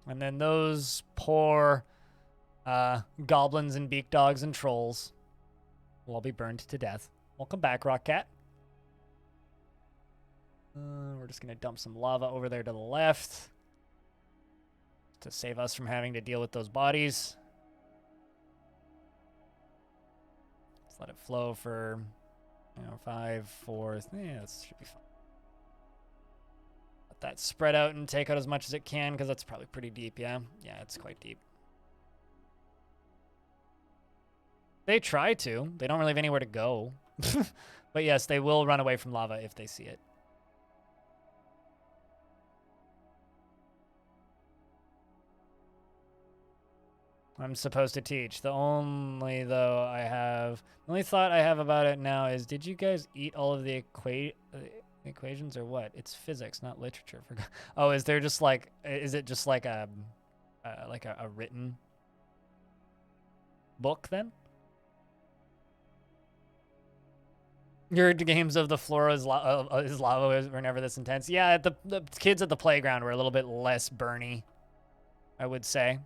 And then those poor goblins and beak dogs and trolls will all be burned to death. Welcome back, Rock Cat. We're just going to dump some lava over there to the left to save us from having to deal with those bodies. Let's let it flow for, 5, 4. Yeah, this should be fine. Let that spread out and take out as much as it can, because that's probably pretty deep, yeah? Yeah, it's quite deep. They try to. They don't really have anywhere to go. But yes, they will run away from lava if they see it. I'm supposed to teach. The only thought I have about it now is, did you guys eat all of the equations or what? It's physics, not literature. Oh, is it just like a written book then? Your games of the floor is lava were never this intense. Yeah, the kids at the playground were a little bit less burny, I would say.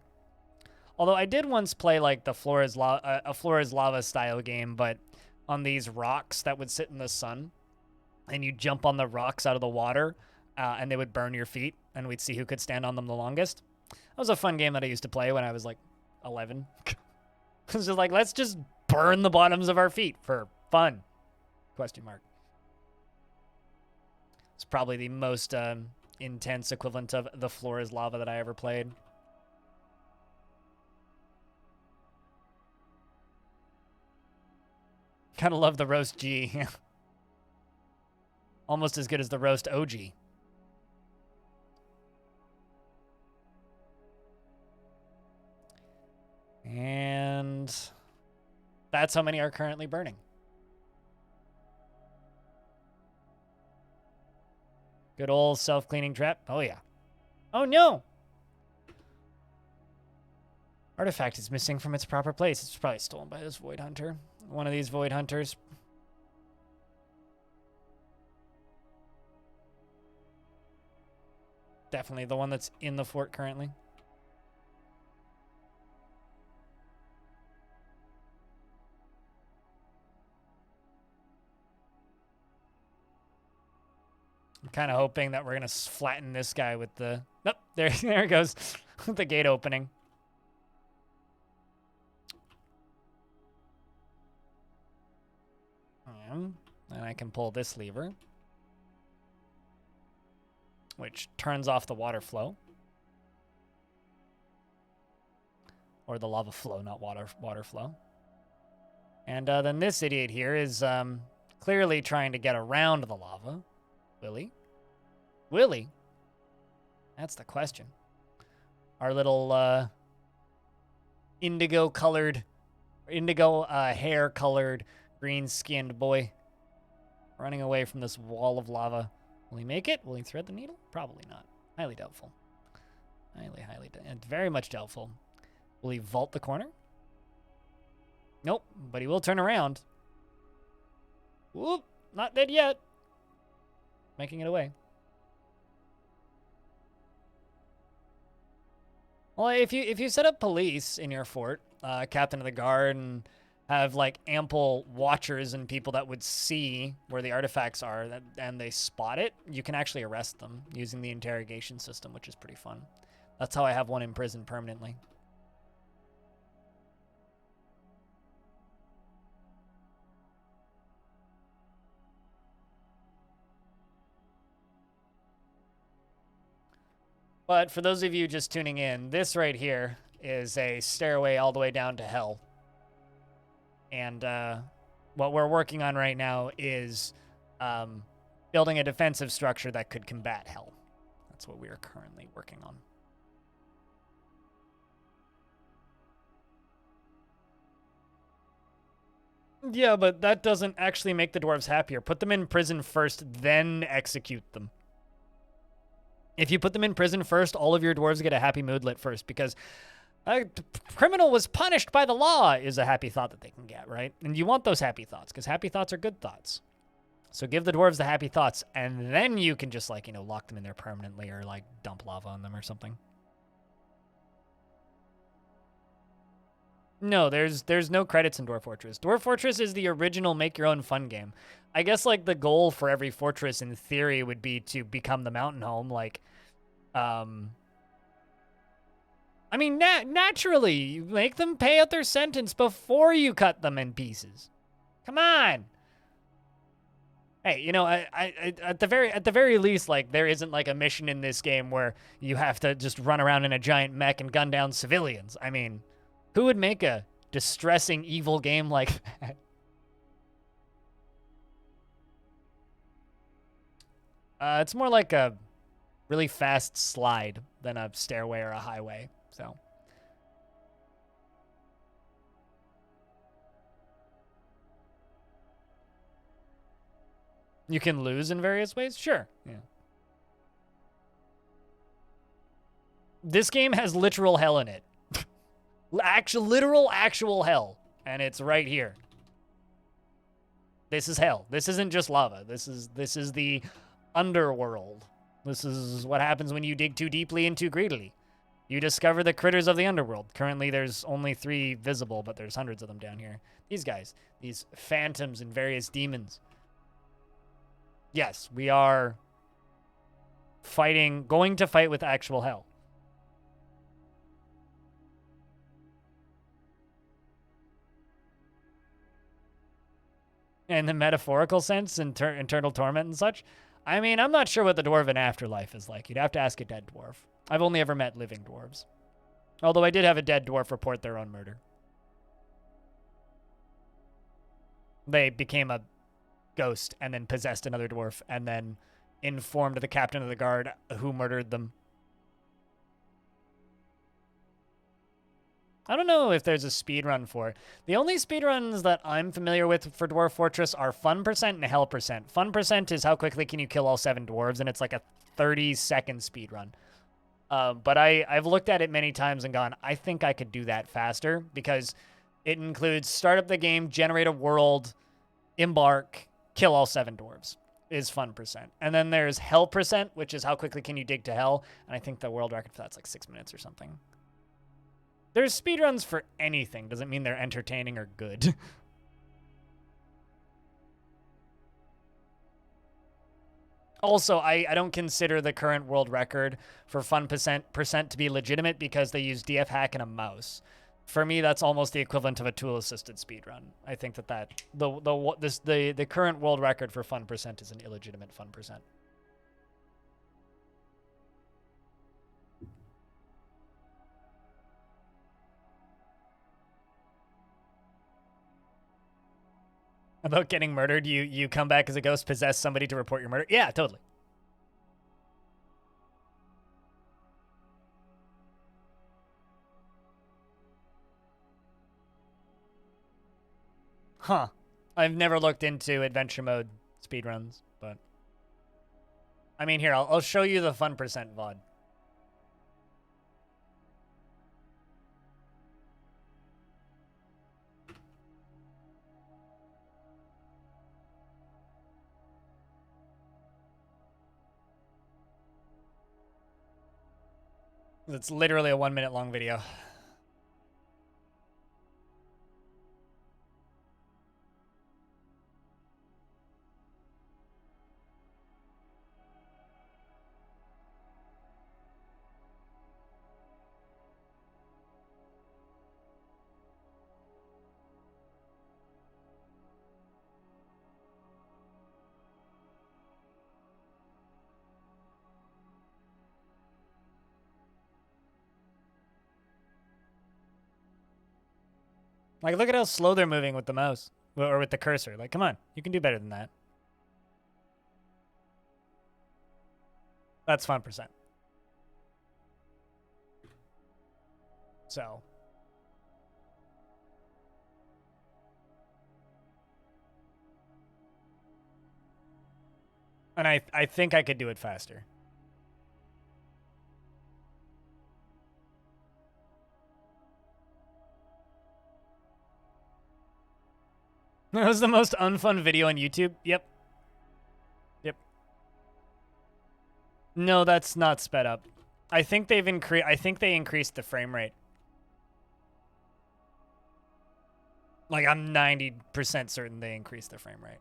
Although I did once play like a floor is lava style game, but on these rocks that would sit in the sun, and you jump on the rocks out of the water, and they would burn your feet, and we'd see who could stand on them the longest. That was a fun game that I used to play when I was like 11. It was just like, let's just burn the bottoms of our feet for fun. ? It's probably the most intense equivalent of the floor is lava that I ever played. Kind of love the roast G. Almost as good as the roast OG. And that's how many are currently burning. Good old self-cleaning trap. Oh, yeah. Oh, no! Artifact is missing from its proper place. It's probably stolen by this Void Hunter. One of these Void Hunters. Definitely the one that's in the fort currently. I'm kind of hoping that we're going to flatten this guy with the... Nope, there it goes. With the gate opening. And I can pull this lever, which turns off the water flow. Or the lava flow, not water flow. And then this idiot here is clearly trying to get around the lava. Will he? Will he? That's the question. Our little indigo hair-colored, green-skinned boy running away from this wall of lava. Will he make it? Will he thread the needle? Probably not. Highly doubtful. Very much doubtful. Will he vault the corner? Nope, but he will turn around. Whoop, not dead yet. Making it away. Well, if you set up police in your fort, captain of the guard, and have like ample watchers and people that would see where the artifacts are, and they spot it, you can actually arrest them using the interrogation system, which is pretty fun. That's how I have one in prison permanently. But for those of you just tuning in, this right here is a stairway all the way down to hell. And what we're working on right now is building a defensive structure that could combat hell. That's what we are currently working on. Yeah, but that doesn't actually make the dwarves happier. Put them in prison first, then execute them. If you put them in prison first, all of your dwarves get a happy moodlet first, because a criminal was punished by the law is a happy thought that they can get, right? And you want those happy thoughts, because happy thoughts are good thoughts. So give the dwarves the happy thoughts, and then you can just, like, you know, lock them in there permanently, or, like, dump lava on them or something. No, there's no credits in Dwarf Fortress. Dwarf Fortress is the original make-your-own-fun game. I guess, like, the goal for every fortress, in theory, would be to become the mountain home, like, I mean, naturally, you make them pay out their sentence before you cut them in pieces. Come on! Hey, you know, I at the very least, like, there isn't, like, a mission in this game where you have to just run around in a giant mech and gun down civilians. I mean, who would make a distressing, evil game like that? It's more like a really fast slide than a stairway or a highway, so. You can lose in various ways? Sure, yeah. This game has literal hell in it. Literal actual hell, and it's right here. This is hell. This isn't just lava. This is the underworld. This is what happens when you dig too deeply and too greedily. You discover the critters of the underworld. Currently, there's only 3 visible, but there's hundreds of them down here. These guys, these phantoms and various demons. Yes, we are going to fight with actual hell. In the metaphorical sense, internal torment and such. I mean, I'm not sure what the dwarven afterlife is like. You'd have to ask a dead dwarf. I've only ever met living dwarves. Although I did have a dead dwarf report their own murder. They became a ghost and then possessed another dwarf and then informed the captain of the guard who murdered them. I don't know if there's a speedrun for it. The only speedruns that I'm familiar with for Dwarf Fortress are fun percent and hell percent. Fun percent is how quickly can you kill all 7 dwarves, and it's like a 30-second speedrun. But I've looked at it many times and gone, I think I could do that faster, because it includes start up the game, generate a world, embark, kill all 7 dwarves is fun percent. And then there's hell percent, which is how quickly can you dig to hell, and I think the world record for that's like 6 minutes or something. There's speedruns for anything. Doesn't mean they're entertaining or good. Also, I don't consider the current world record for fun percent to be legitimate because they use DF hack and a mouse. For me, that's almost the equivalent of a tool-assisted speedrun. I think that the current world record for fun percent is an illegitimate fun percent. About getting murdered, you come back as a ghost, possess somebody to report your murder. Yeah, totally. Huh. I've never looked into adventure mode speedruns, but I mean, here, I'll show you the fun percent VOD. It's literally a 1 minute long video. Like, look at how slow they're moving with the mouse. Or with the cursor. Like, come on. You can do better than that. That's 1%. So. And I think I could do it faster. That was the most unfun video on YouTube. Yep. Yep. No, that's not sped up. I think they've increased. I think they increased the frame rate. Like, I'm 90% certain they increased the frame rate.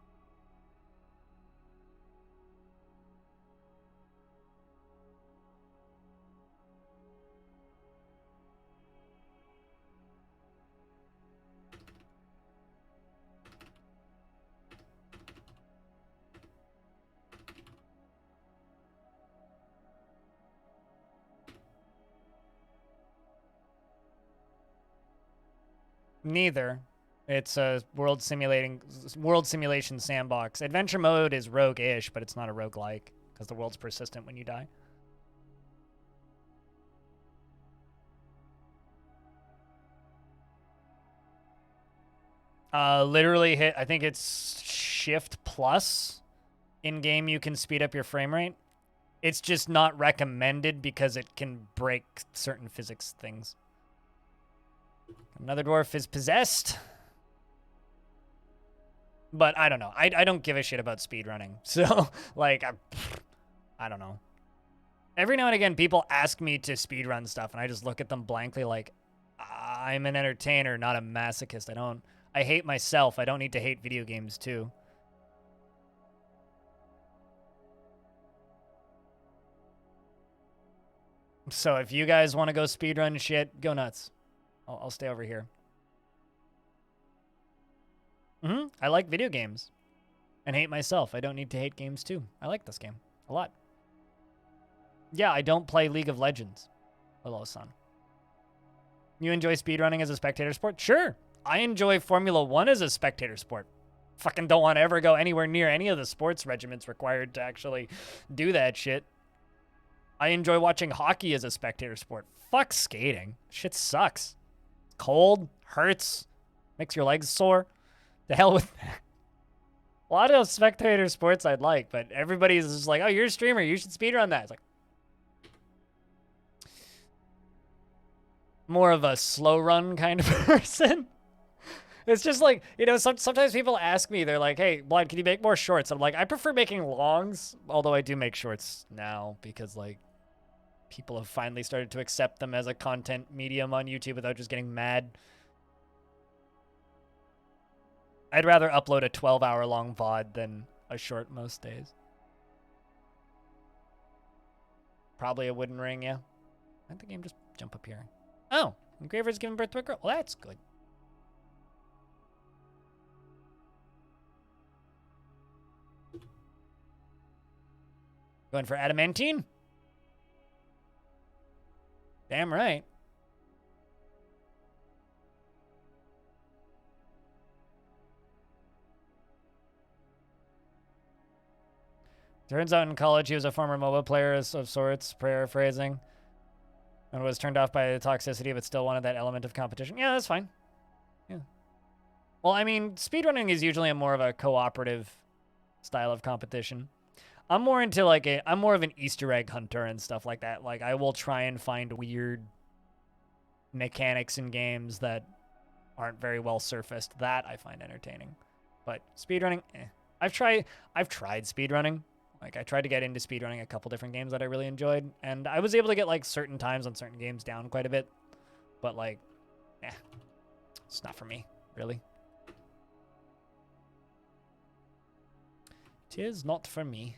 Neither. It's a world simulation sandbox. Adventure mode is rogue-ish, but it's not a roguelike because the world's persistent when you die. Literally hit, I think it's Shift plus. In game, you can speed up your frame rate. It's just not recommended because it can break certain physics things. Another dwarf is possessed. But I don't know. I don't give a shit about speedrunning. So, like, I don't know. Every now and again, people ask me to speedrun stuff, and I just look at them blankly like, I'm an entertainer, not a masochist. I hate myself. I don't need to hate video games, too. So if you guys want to go speedrun shit, go nuts. I'll stay over here. I like video games. And hate myself. I don't need to hate games, too. I like this game a lot. Yeah, I don't play League of Legends. Hello, son. You enjoy speedrunning as a spectator sport? Sure. I enjoy Formula 1 as a spectator sport. Fucking don't want to ever go anywhere near any of the sports regiments required to actually do that shit. I enjoy watching hockey as a spectator sport. Fuck skating. Shit sucks. It's cold, hurts, makes your legs sore. The hell with that. A lot of spectator sports I'd like, but everybody's just like, oh, you're a streamer, you should speedrun that. It's like, more of a slow run kind of person. It's just like, you know, sometimes people ask me, they're like, hey, Blood, can you make more shorts? I'm like, I prefer making longs, although I do make shorts now because, like, people have finally started to accept them as a content medium on YouTube without just getting mad. I'd rather upload a 12-hour-long VOD than a short most days. Probably a wooden ring, yeah. Why'd the game just jump up here? Oh, Engraver's giving birth to a girl. Well, that's good. Going for adamantine? Damn right. Turns out in college he was a former MOBA player of sorts, paraphrasing, and was turned off by the toxicity, but still wanted that element of competition. Yeah, that's fine. Yeah. Well, I mean, speedrunning is usually more of a cooperative style of competition. I'm more into I'm more of an Easter egg hunter and stuff like that. Like, I will try and find weird mechanics in games that aren't very well surfaced. That I find entertaining. But speedrunning, I've tried speedrunning. Like, I tried to get into speedrunning a couple different games that I really enjoyed, and I was able to get, like, certain times on certain games down quite a bit. But, like, it's not for me, really. It is not for me.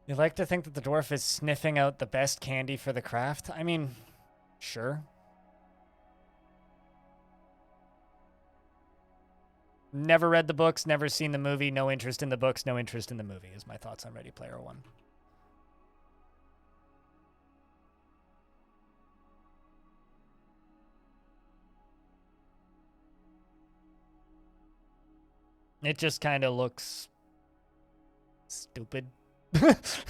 You like to think that the dwarf is sniffing out the best candy for the craft? I mean, sure. Never read the books, never seen the movie, no interest in the books, no interest in the movie is my thoughts on Ready Player One. It just kind of looks stupid.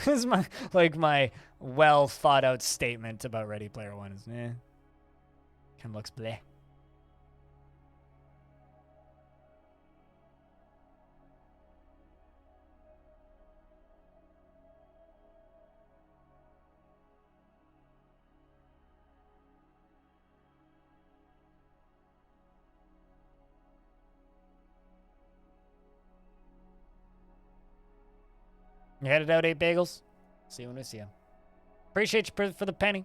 Is my well thought out statement about Ready Player One is kind of looks bleh. You headed out 8 bagels? See you when we see you. Appreciate you for the penny.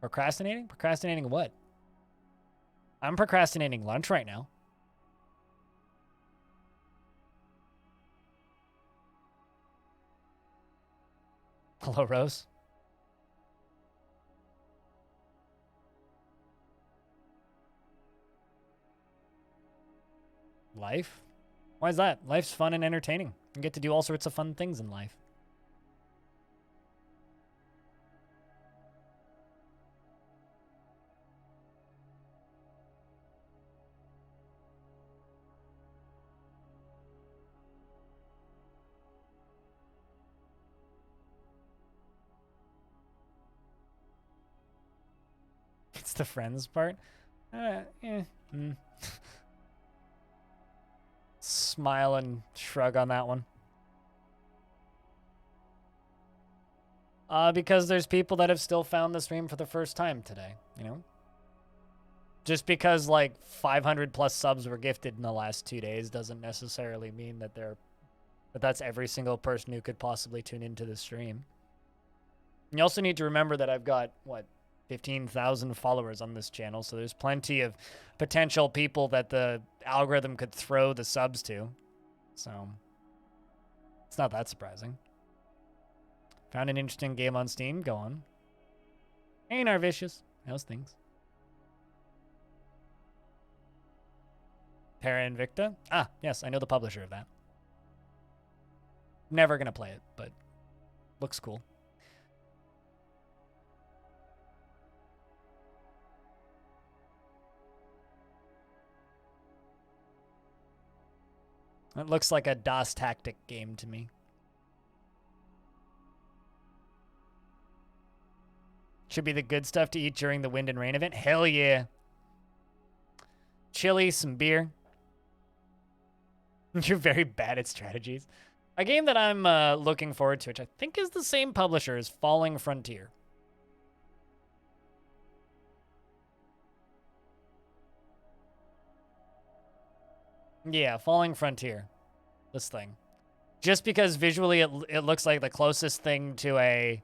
Procrastinating? Procrastinating what? I'm procrastinating lunch right now. Hello, Rose. Life? Why is that? Life's fun and entertaining. You get to do all sorts of fun things in life. It's the friends part. Smile and shrug on that one. Because there's people that have still found the stream for the first time today, you know? Just because, like, 500 plus subs were gifted in the last 2 days doesn't necessarily mean that that's every single person who could possibly tune into the stream. And you also need to remember that I've got, 15,000 followers on this channel, so there's plenty of potential people that the algorithm could throw the subs to. So, it's not that surprising. Found an interesting game on Steam? Go on. Hey, Narvicious. How's things? Terra Invicta? Ah, yes, I know the publisher of that. Never gonna play it, but looks cool. It looks like a DOS tactic game to me. Should be the good stuff to eat during the Wind and Rain event. Hell yeah. Chili, some beer. You're very bad at strategies. A game that I'm looking forward to, which I think is the same publisher, is Falling Frontier. Yeah, Falling Frontier. This thing. Just because visually it looks like the closest thing to a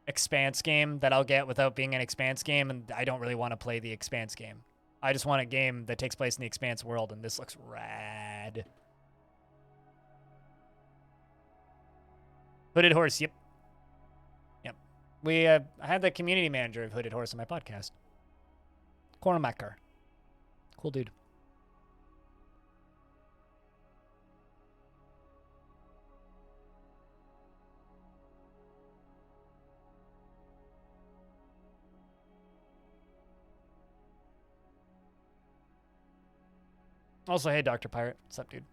Expanse game that I'll get without being an Expanse game, and I don't really want to play the Expanse game. I just want a game that takes place in the Expanse world, and this looks rad. Hooded Horse, yep. Yep. I had the community manager of Hooded Horse on my podcast. Cormacker. Cool dude. Also, hey, Dr. Pirate. What's up, dude?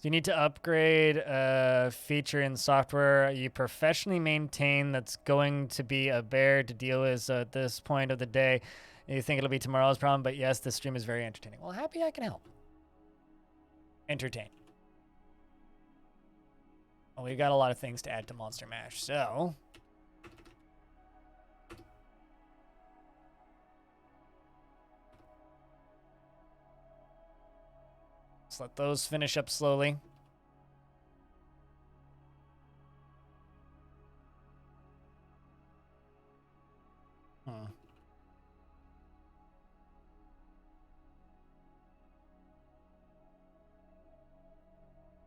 you need to upgrade a feature in software you professionally maintain that's going to be a bear to deal with. So at this point of the day, you think it'll be tomorrow's problem, but yes, this stream is very entertaining. Well, happy I can help. Entertain. Well, we've got a lot of things to add to Monster Mash, so... let's let those finish up slowly.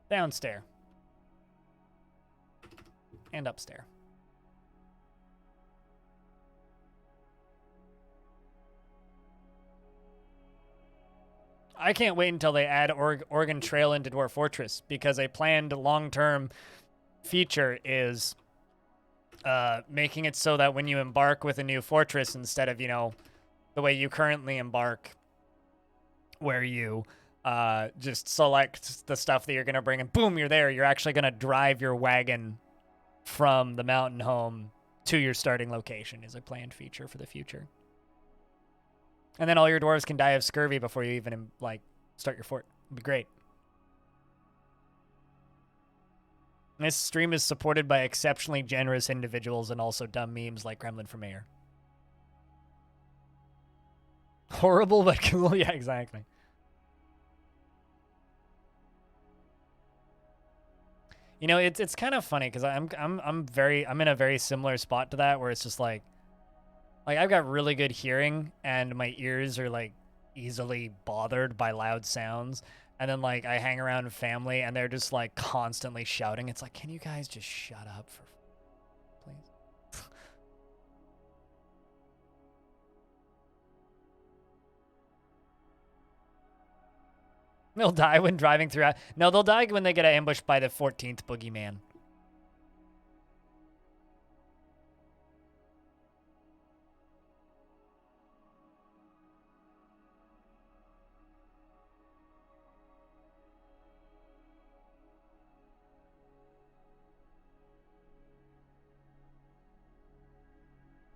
Downstairs. And upstairs. I can't wait until they add Oregon Trail into Dwarf Fortress, because a planned long-term feature is making it so that when you embark with a new fortress, instead of, you know, the way you currently embark, where you just select the stuff that you're going to bring and boom, you're there. You're actually going to drive your wagon from the mountain home to your starting location is a planned feature for the future. And then all your dwarves can die of scurvy before you even, like, start your fort. It'd be great. This stream is supported by exceptionally generous individuals and also dumb memes like Gremlin for Mayor. Horrible but cool. Yeah, exactly. You know, it's kind of funny because I'm in a very similar spot to that, where it's just like I've got really good hearing and my ears are like easily bothered by loud sounds, and then like I hang around family and they're just like constantly shouting. It's like, can you guys just shut up for please? They'll die when driving through. No, they'll die when they get ambushed by the 14th boogeyman.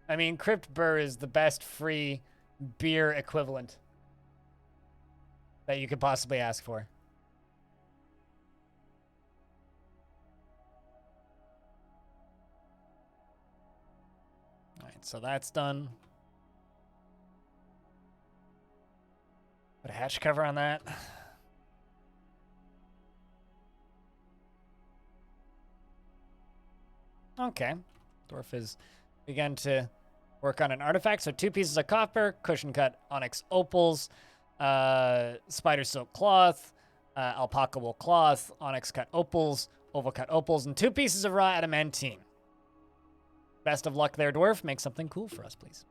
I mean, Crypt Burr is the best free beer equivalent that you could possibly ask for. All right, so that's done. Put a hatch cover on that. Okay. Dwarf has begun to work on an artifact. So 2 pieces of copper, cushion cut onyx opals, spider silk cloth, alpaca wool cloth, onyx cut opals, oval cut opals, and 2 pieces of raw adamantine. Best of luck there, Dwarf. Make something cool for us, please.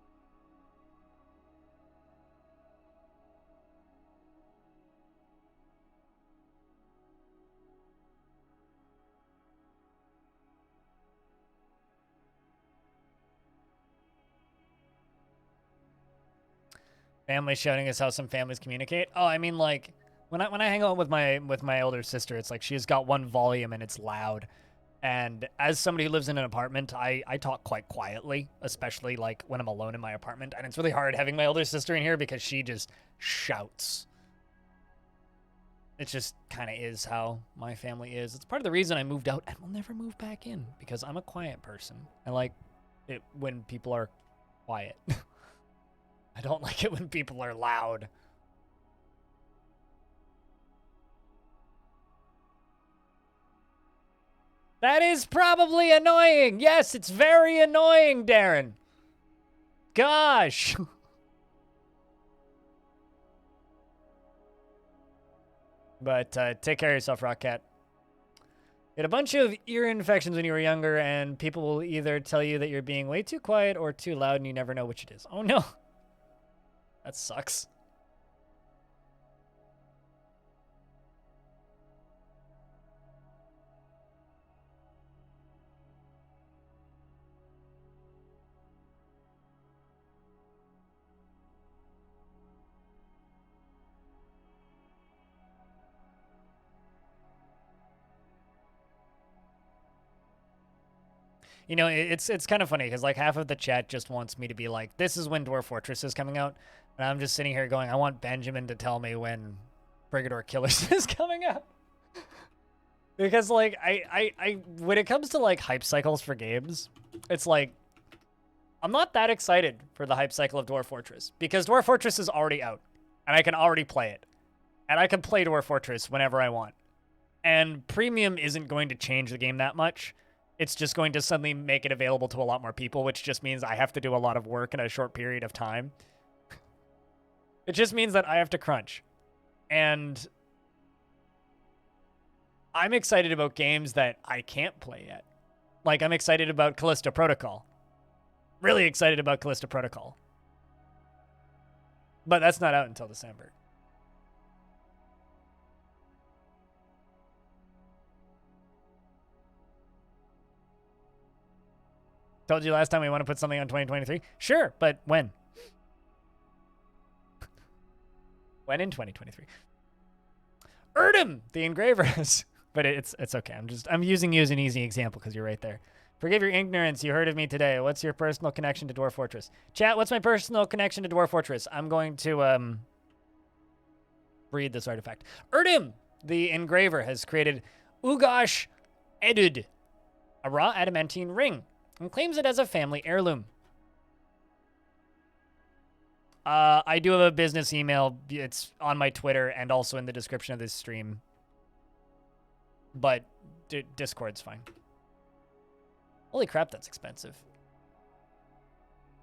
Family shouting is how some families communicate. Oh, I mean, like when I hang out with my older sister, it's like she's got one volume and it's loud. And as somebody who lives in an apartment, I talk quite quietly, especially like when I'm alone in my apartment. And it's really hard having my older sister in here because she just shouts. It just kind of is how my family is. It's part of the reason I moved out and will never move back in, because I'm a quiet person. I like it when people are quiet. I don't like it when people are loud. That is probably annoying. Yes, it's very annoying, Darren. Gosh. But take care of yourself, Rockcat. You had a bunch of ear infections when you were younger, and people will either tell you that you're being way too quiet or too loud, and you never know which it is. Oh, no. That sucks. You know, it's kind of funny because like half of the chat just wants me to be like, this is when Dwarf Fortress is coming out. And I'm just sitting here going, I want Benjamin to tell me when Brigador Killers is coming out. Because like I when it comes to like hype cycles for games, it's like I'm not that excited for the hype cycle of Dwarf Fortress because Dwarf Fortress is already out and I can already play it. And I can play Dwarf Fortress whenever I want. And premium isn't going to change the game that much. It's just going to suddenly make it available to a lot more people, which just means I have to do a lot of work in a short period of time. It just means that I have to crunch. And I'm excited about games that I can't play yet. Like, I'm excited about Callisto Protocol. Really excited about Callisto Protocol. But that's not out until December. Told you last time we want to put something on 2023? Sure, but when? When in 2023? Erdem, the engravers. But it's okay. I'm using you as an easy example because you're right there. Forgive your ignorance. You heard of me today. What's your personal connection to Dwarf Fortress? Chat, what's my personal connection to Dwarf Fortress? I'm going to read this artifact. Erdem, the engraver, has created Ugash Edud, a raw adamantine ring, and claims it as a family heirloom. I do have a business email. It's on my Twitter and also in the description of this stream. But Discord's fine. Holy crap, that's expensive.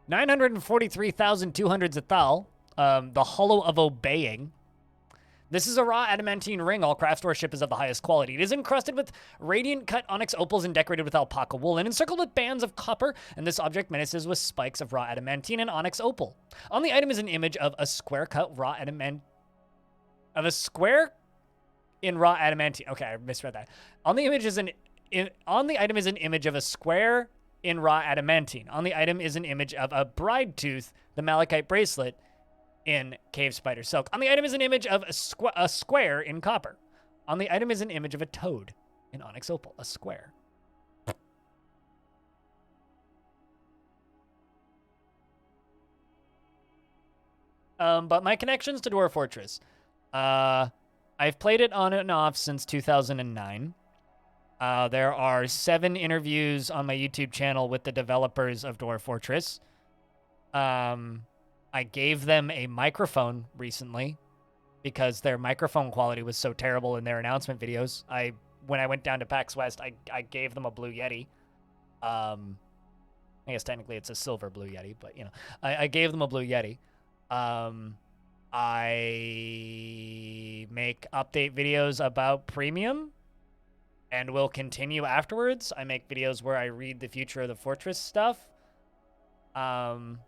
943,200 Zathal. The Hollow of Obeying. This is a raw adamantine ring. All craft store ship is of the highest quality. It is encrusted with radiant cut onyx opals and decorated with alpaca wool and encircled with bands of copper, and this object menaces with spikes of raw adamantine and onyx opal. On the item is an image of a square cut raw adamant... Of a square in raw adamantine. Okay, I misread that. On the item is an image of a square in raw adamantine. On the item is an image of a bride tooth, the malachite bracelet, in cave spider silk. On the item is an image of a square in copper. On the item is an image of a toad in onyx opal, a square. But my connections to Dwarf Fortress. I've played it on and off since 2009. There are 7 interviews on my YouTube channel with the developers of Dwarf Fortress. I gave them a microphone recently because their microphone quality was so terrible in their announcement videos. When I went down to PAX West, I gave them a Blue Yeti. I guess technically it's a silver Blue Yeti, but, you know, I gave them a Blue Yeti. I make update videos about Premium and will continue afterwards. I make videos where I read the future of the Fortress stuff. I'm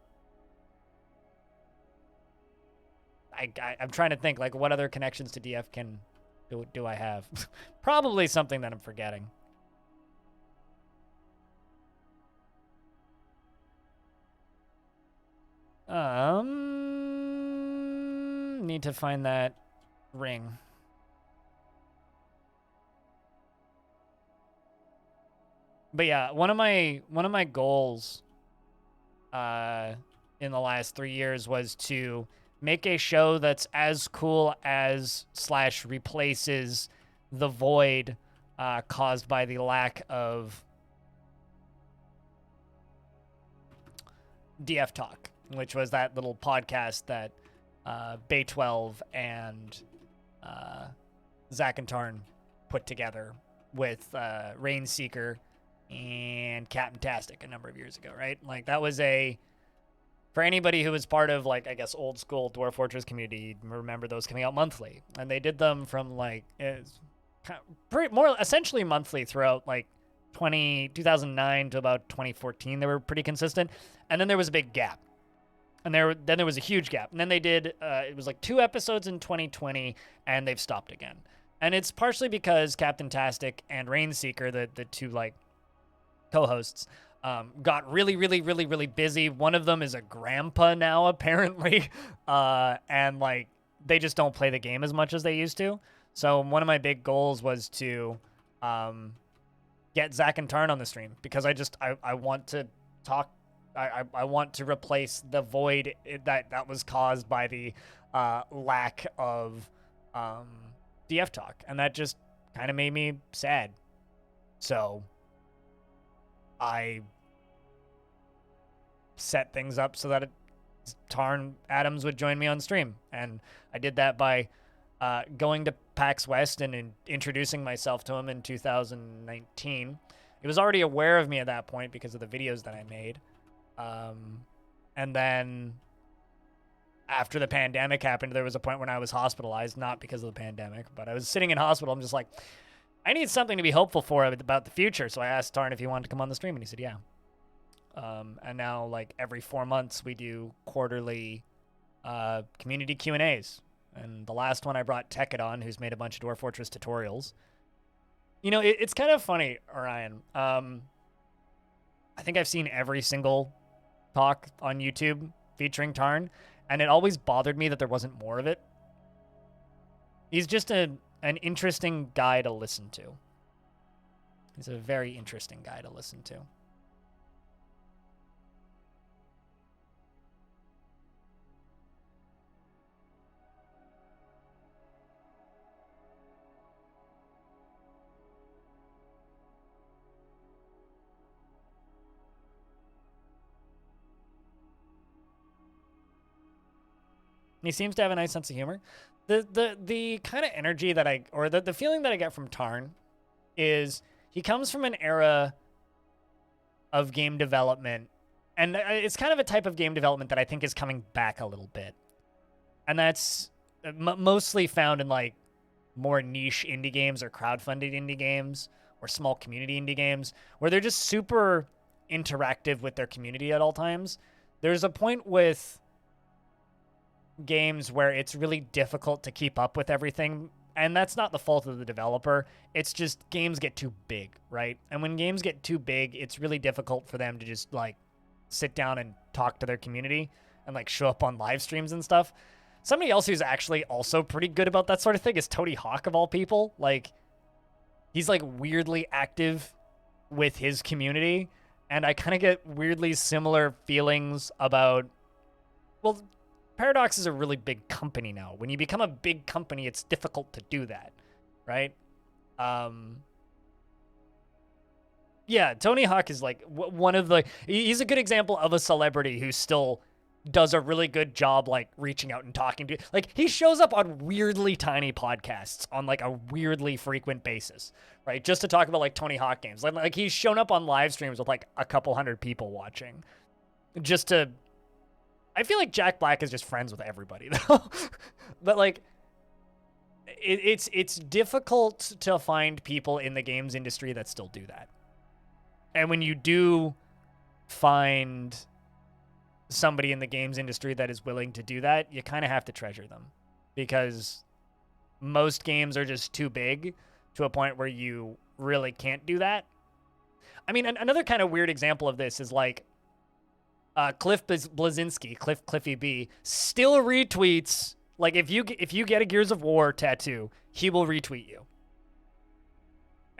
trying to think, like, what other connections to DF do I have? Probably something that I'm forgetting. Need to find that ring. But yeah, one of my goals in the last 3 years was to make a show that's as cool as / replaces the void caused by the lack of DF Talk, which was that little podcast that Bay 12 and Zach and Tarn put together with Rainseeker and Captain Tastic a number of years ago, right? Like, that was for anybody who was part of, like, I guess, old school Dwarf Fortress community, remember those coming out monthly. And they did them from, like, more essentially monthly throughout, like, 2009 to about 2014. They were pretty consistent. And then there was a big gap. And then there was a huge gap. And then they did, it was like 2 episodes in 2020, and they've stopped again. And it's partially because Captain Tastic and Rainseeker, the 2, like, co-hosts, got really, really, really, really busy. One of them is a grandpa now, apparently. And, like, they just don't play the game as much as they used to. So one of my big goals was to get Zach and Tarn on the stream because I want to talk. I want to replace the void that was caused by the lack of DF talk, and that just kind of made me sad. So I set things up so that Tarn Adams would join me on stream, and I did that by going to PAX West and introducing myself to him in 2019. He was already aware of me at that point because of the videos that I made. And then after the pandemic happened, there was a point when I was hospitalized, not because of the pandemic, but I was sitting in hospital. I'm just like, I need something to be hopeful for about the future. So I asked Tarn if he wanted to come on the stream, and he said, yeah. And now, like, every 4 months, we do quarterly community Q&As. And the last one I brought Tekket on, who's made a bunch of Dwarf Fortress tutorials. You know, it's kind of funny, Orion. I think I've seen every single talk on YouTube featuring Tarn, and it always bothered me that there wasn't more of it. He's just an interesting guy to listen to. He's a very interesting guy to listen to. He seems to have a nice sense of humor. The kind of energy that the feeling that I get from Tarn is he comes from an era of game development, and it's kind of a type of game development that I think is coming back a little bit. And that's mostly found in like more niche indie games or crowdfunded indie games or small community indie games where they're just super interactive with their community at all times. There's a point with games where it's really difficult to keep up with everything, and that's not the fault of the developer. It's just games get too big, right? And when games get too big, it's really difficult for them to just like sit down and talk to their community and like show up on live streams and stuff. Somebody else who's actually also pretty good about that sort of thing is Tony Hawk, of all people. Like, he's like weirdly active with his community, and I kind of get weirdly similar feelings about, well, Paradox is a really big company now. When you become a big company, it's difficult to do that, right? Yeah, Tony Hawk is like one of the... He's a good example of a celebrity who still does a really good job, like, reaching out and talking to... Like, he shows up on weirdly tiny podcasts on, like, a weirdly frequent basis, right? Just to talk about, like, Tony Hawk games. Like he's shown up on live streams with, like, a couple hundred people watching. Just to... I feel like Jack Black is just friends with everybody, though. But, like, it's difficult to find people in the games industry that still do that. And when you do find somebody in the games industry that is willing to do that, you kind of have to treasure them. Because most games are just too big to a point where you really can't do that. I mean, another kind of weird example of this is, like, Cliff Blazinski, Cliffy B, still retweets. Like, if you get a Gears of War tattoo, he will retweet you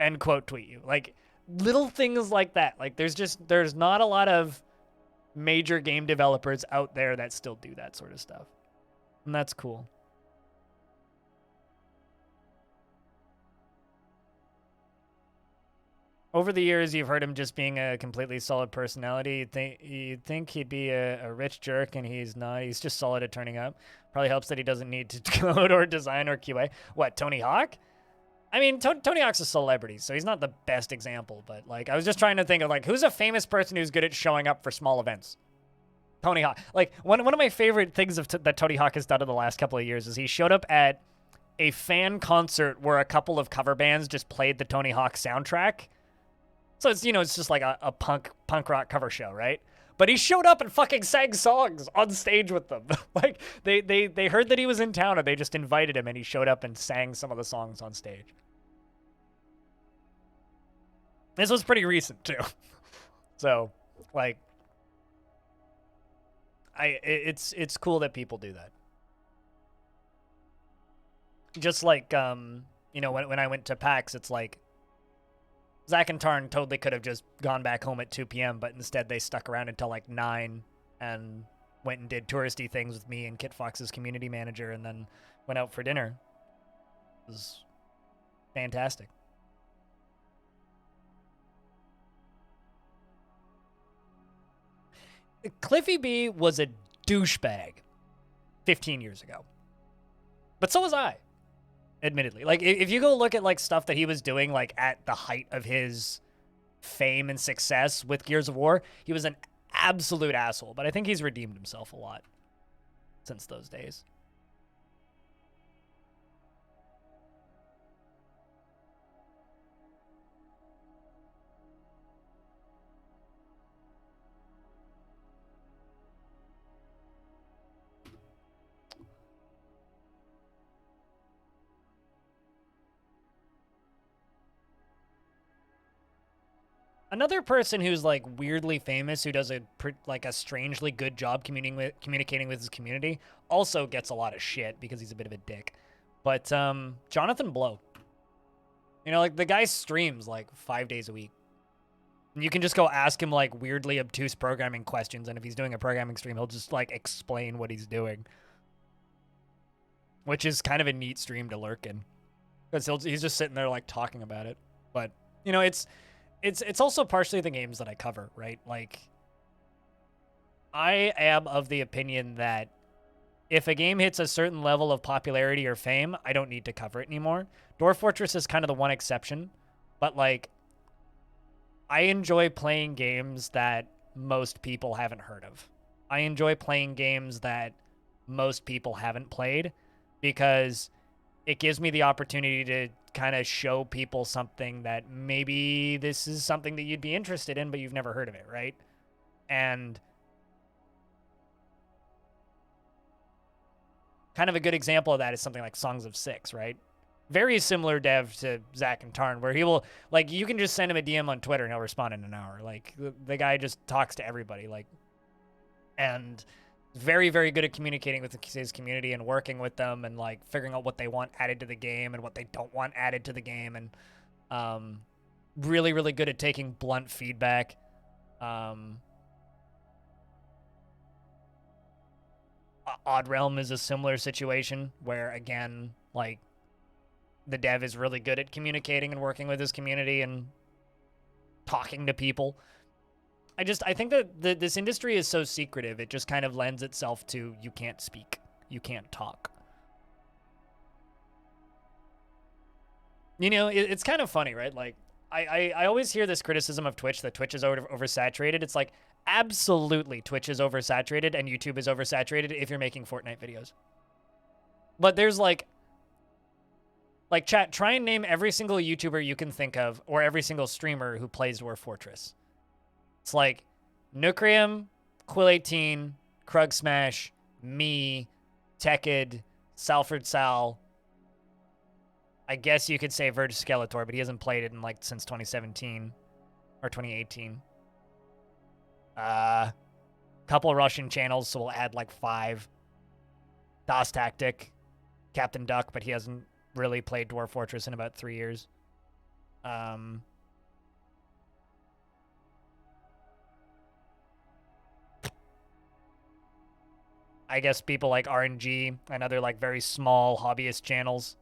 and quote tweet you. Like, little things like that. Like, there's not a lot of major game developers out there that still do that sort of stuff, and that's cool. Over the years, you've heard him just being a completely solid personality. You'd think he'd be a rich jerk, and he's not. He's just solid at turning up. Probably helps that he doesn't need to code or design or QA. What, Tony Hawk? I mean, Tony Hawk's a celebrity, so he's not the best example. But, like, I was just trying to think of, like, who's a famous person who's good at showing up for small events? Tony Hawk. Like, one of my favorite things that Tony Hawk has done in the last couple of years is he showed up at a fan concert where a couple of cover bands just played the Tony Hawk soundtrack. So it's, you know, it's just like a punk rock cover show, right? But he showed up and fucking sang songs on stage with them. Like, they heard that he was in town, and they just invited him, and he showed up and sang some of the songs on stage. This was pretty recent too. So, like, it's cool that people do that. Just like, you know, when I went to PAX, it's like, Zach and Tarn totally could have just gone back home at 2 p.m., but instead they stuck around until like 9 and went and did touristy things with me and Kit Fox's community manager and then went out for dinner. It was fantastic. Cliffy B was a douchebag 15 years ago. But so was I, admittedly. Like, if you go look at, like, stuff that he was doing, like, at the height of his fame and success with Gears of War, he was an absolute asshole. But I think he's redeemed himself a lot since those days. Another person who's like weirdly famous, who does a strangely good job communicating with his community, also gets a lot of shit because he's a bit of a dick. But Jonathan Blow, you know, like the guy streams like 5 days a week, and you can just go ask him like weirdly obtuse programming questions, and if he's doing a programming stream, he'll just like explain what he's doing, which is kind of a neat stream to lurk in because he's just sitting there like talking about it. But you know, it's also partially the games that I cover, right? Like, I am of the opinion that if a game hits a certain level of popularity or fame, I don't need to cover it anymore. Dwarf Fortress is kind of the one exception, but like, I enjoy playing games that most people haven't heard of. I enjoy playing games that most people haven't played because it gives me the opportunity to kind of show people something that maybe this is something that you'd be interested in, but you've never heard of it, right? And kind of a good example of that is something like Songs of Six, right? Very similar dev to Zach and Tarn, where he will, like, you can just send him a DM on Twitter and he'll respond in an hour. Like, the guy just talks to everybody, like, and very, very good at communicating with his community and working with them and like figuring out what they want added to the game and what they don't want added to the game, and really, really good at taking blunt feedback. Odd Realm is a similar situation where, again, like, the dev is really good at communicating and working with his community and talking to people. I think that this industry is so secretive, it just kind of lends itself to you can't speak, you can't talk. You know, it's kind of funny, right? Like, I always hear this criticism of Twitch, that Twitch is oversaturated. It's like, absolutely, Twitch is oversaturated and YouTube is oversaturated if you're making Fortnite videos. But there's like chat, try and name every single YouTuber you can think of, or every single streamer who plays Dwarf Fortress. It's like Nucrium, Quill18, Krug Smash, me, Tekid, Salford Sal. I guess you could say Verge Skeletor, but he hasn't played it in like since 2017 or 2018. Couple Russian channels, so we'll add like 5. Das Tactic, Captain Duck, but he hasn't really played Dwarf Fortress in about 3 years. I guess people like RNG and other like very small hobbyist channels.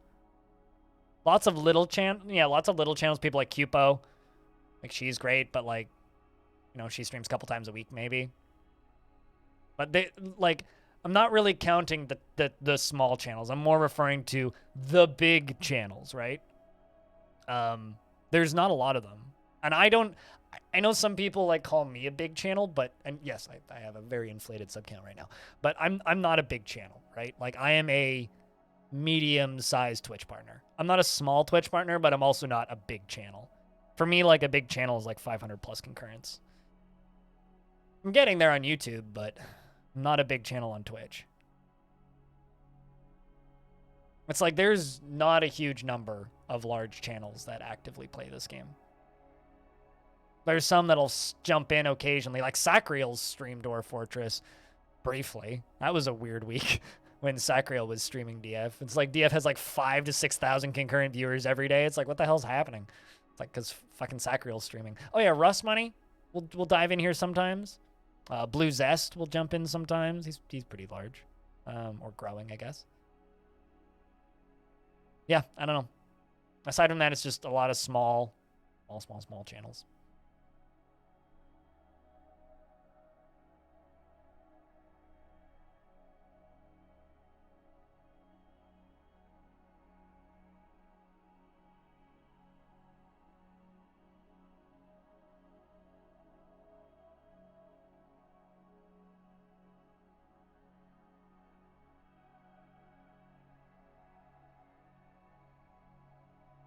Lots of little channels. People like Cupo, like, she's great, but like, you know, she streams a couple times a week maybe. But they, like, I'm not really counting the small channels. I'm more referring to the big channels, right? There's not a lot of them, and I know some people like call me a big channel, but, and yes, I have a very inflated sub count right now, but I'm not a big channel, right? Like, I am a medium-sized Twitch partner. I'm not a small Twitch partner, but I'm also not a big channel. For me, like, a big channel is like 500 plus concurrents. I'm getting there on YouTube, but I'm not a big channel on Twitch. It's like there's not a huge number of large channels that actively play this game. There's some that'll jump in occasionally, like Sacriel's streamed Dwarf Fortress briefly. That was a weird week when Sacriel was streaming DF. It's like DF has like 5,000 to 6,000 concurrent viewers every day. It's like, what the hell's happening? It's like because fucking Sacriel's streaming. Oh yeah, Rust Money. We'll dive in here sometimes. Blue Zest will jump in sometimes. He's pretty large, or growing, I guess. Yeah, I don't know. Aside from that, it's just a lot of small channels.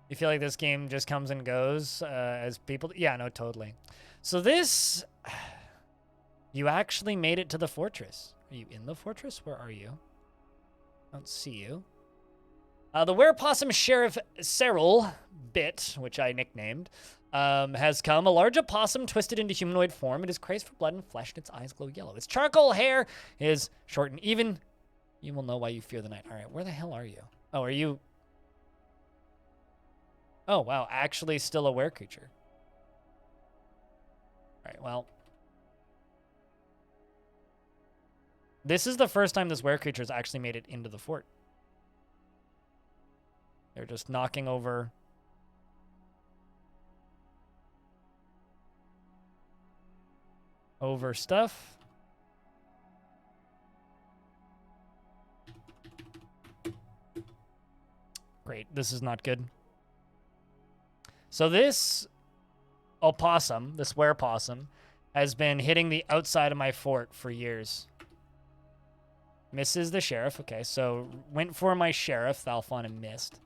You feel like this game just comes and goes as people... Yeah, no, totally. So this... You actually made it to the fortress. Are you in the fortress? Where are you? I don't see you. The Werepossum Sheriff Cyril Bit, which I nicknamed, has come. A large opossum twisted into humanoid form. It is crazed for blood and flesh, and its eyes glow yellow. Its charcoal hair is short and even. You will know why you fear the night. All right, where the hell are you? Oh, are you... Oh, wow, actually still a were creature. All right, well. This is the first time this were creature has actually made it into the fort. They're just knocking over stuff. Great, this is not good. So this opossum, this werepossum, has been hitting the outside of my fort for years. Misses the sheriff. Okay, so went for my sheriff, Thalfon, and missed.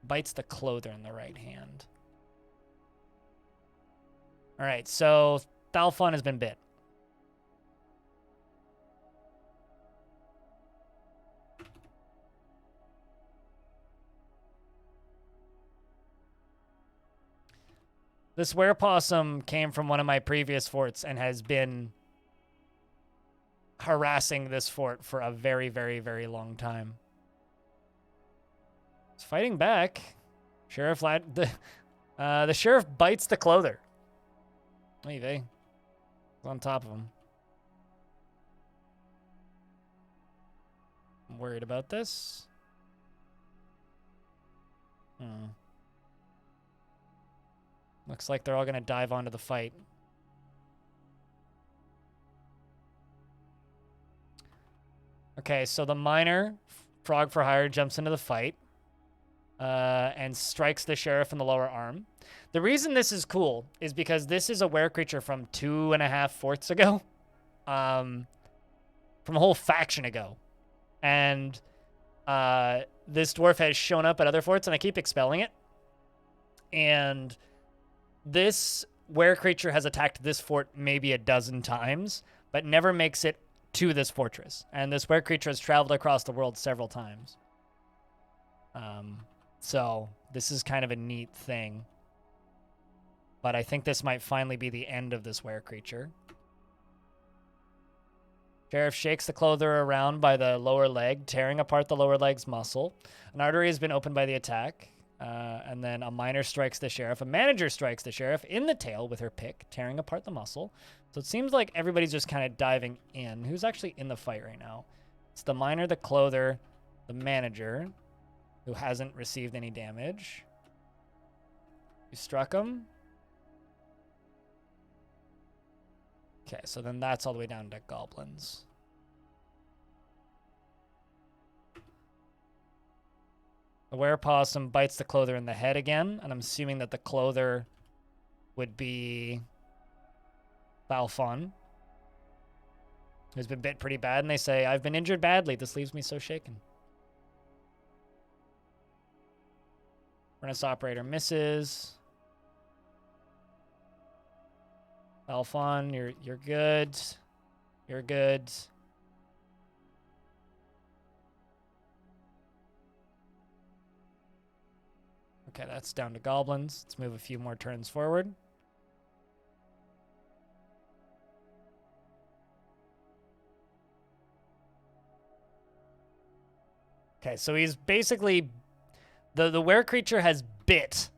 Bites the clother in the right hand. All right, so Thalfon has been bit. This werepossum came from one of my previous forts and has been harassing this fort for a very, very, very long time. It's fighting back. Sheriff the sheriff bites the clother. Maybe. It's on top of him. I'm worried about this. Looks like they're all going to dive onto the fight. Okay, so the miner, Frog for Hire, jumps into the fight and strikes the sheriff in the lower arm. The reason this is cool is because this is a were creature from 2.5 forts ago. From a whole faction ago. And this dwarf has shown up at other forts, and I keep expelling it. And this were creature has attacked this fort maybe a dozen times, but never makes it to this fortress. And this were creature has traveled across the world several times. So this is kind of a neat thing. But I think this might finally be the end of this were creature. Sheriff shakes the clother around by the lower leg, tearing apart the lower leg's muscle. An artery has been opened by the attack. And then a miner strikes the sheriff. A manager strikes the sheriff in the tail with her pick, tearing apart the muscle. So it seems like everybody's just kind of diving in. Who's actually in the fight right now? It's the miner, the clother, the manager, who hasn't received any damage. You struck him. Okay, so then that's all the way down to goblins. The werepossum bites the clother in the head again, and I'm assuming that the clother would be Thalfon, who's been bit pretty bad, and they say, I've been injured badly. This leaves me so shaken. Furnace operator misses. Thalfon, you're good. You're good. Okay, that's down to goblins. Let's move a few more turns forward. Okay, so he's basically The were creature has bit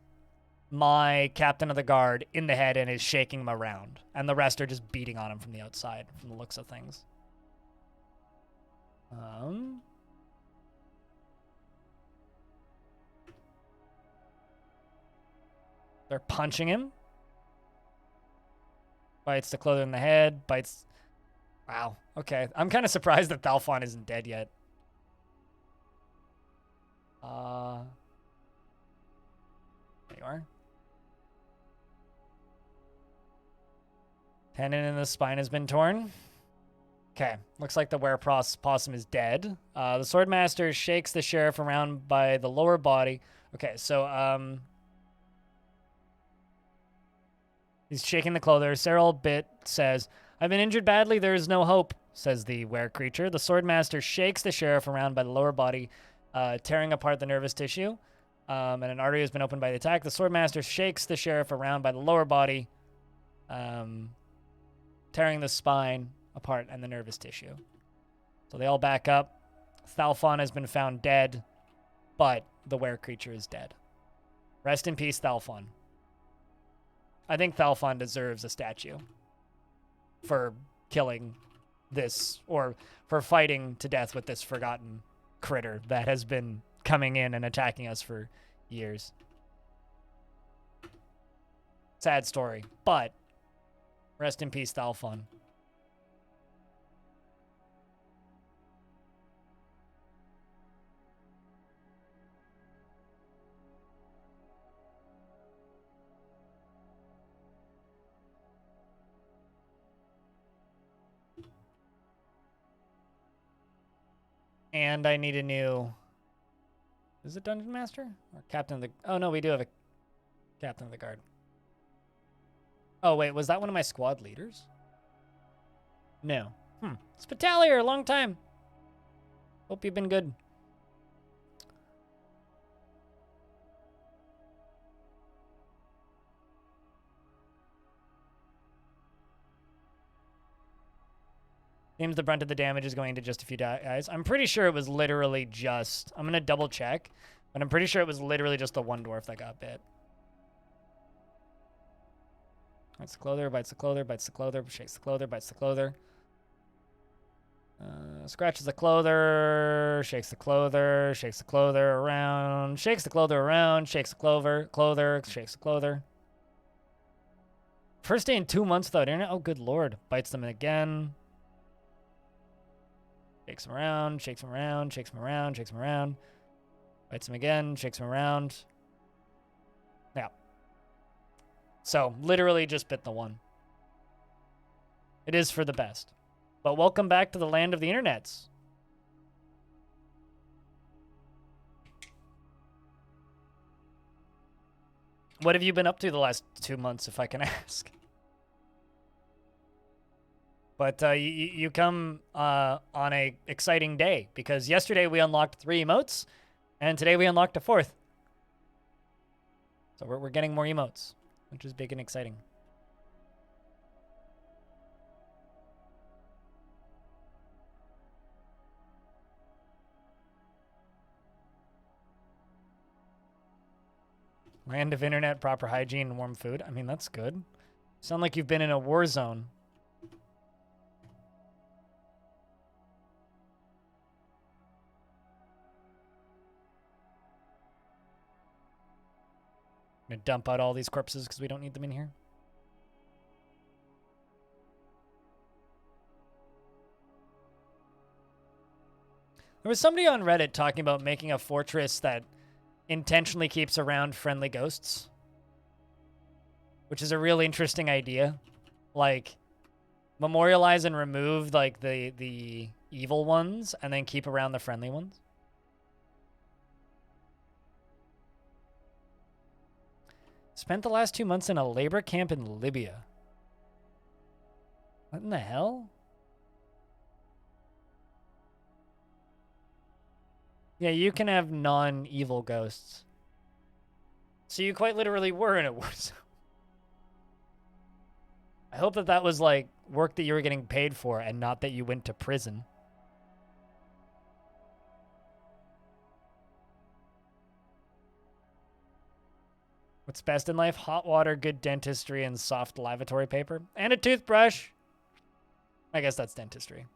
my captain of the guard in the head and is shaking him around. And the rest are just beating on him from the outside, from the looks of things. They're punching him. Bites the clother in the head. Bites... Wow. Okay. I'm kind of surprised that Thalfon isn't dead yet. There you are. Tendon in the spine has been torn. Okay. Looks like the were-possum is dead. The Swordmaster shakes the sheriff around by the lower body. Okay, so, he's shaking the clother. Cyril Bit says, I've been injured badly. There is no hope, says the were creature. The Swordmaster shakes the sheriff around by the lower body, tearing apart the nervous tissue. And an artery has been opened by the attack. The Swordmaster shakes the sheriff around by the lower body, tearing the spine apart and the nervous tissue. So they all back up. Thalfon has been found dead, but the were creature is dead. Rest in peace, Thalfon. I think Thalfon deserves a statue for killing this, or for fighting to death with this forgotten critter that has been coming in and attacking us for years. Sad story, but rest in peace, Thalfon. And I need a new... Is it Dungeon Master? Or Captain of the... Oh, no, we do have a Captain of the Guard. Oh, wait, was that one of my squad leaders? No. Spitalier, long time. Hope you've been good. Seems the brunt of the damage is going to just a few guys. I'm pretty sure it was literally just... I'm going to double check, but I'm pretty sure it was literally just the one dwarf that got bit. Bites the clother, bites the clother, bites the clother, shakes the clother, bites the clother. Scratches the clother, shakes the clother, shakes the clother around, shakes the clother around, shakes the clother, shakes the clother. First day in 2 months without internet? Oh, good lord. Bites them again. Shakes him around, shakes him around, shakes him around, shakes him around. Bites him again, shakes him around. Yeah. So, literally just bit the one. It is for the best. But welcome back to the land of the internets. What have you been up to the last 2 months, if I can ask? But you come on a exciting day, because yesterday we unlocked 3 emotes, and today we unlocked a 4th. So we're getting more emotes, which is big and exciting. Land of internet, proper hygiene, and warm food. I mean, that's good. Sound like you've been in a war zone. I'm gonna dump out all these corpses because we don't need them in here. There was somebody on Reddit talking about making a fortress that intentionally keeps around friendly ghosts, which is a really interesting idea. Like, memorialize and remove like the evil ones and then keep around the friendly ones. Spent the last 2 months in a labor camp in Libya. What in the hell? Yeah, you can have non-evil ghosts. So you quite literally were in a war zone. I hope that that was like work that you were getting paid for and not that you went to prison. What's best in life? Hot water, good dentistry, and soft lavatory paper. And a toothbrush. I guess that's dentistry.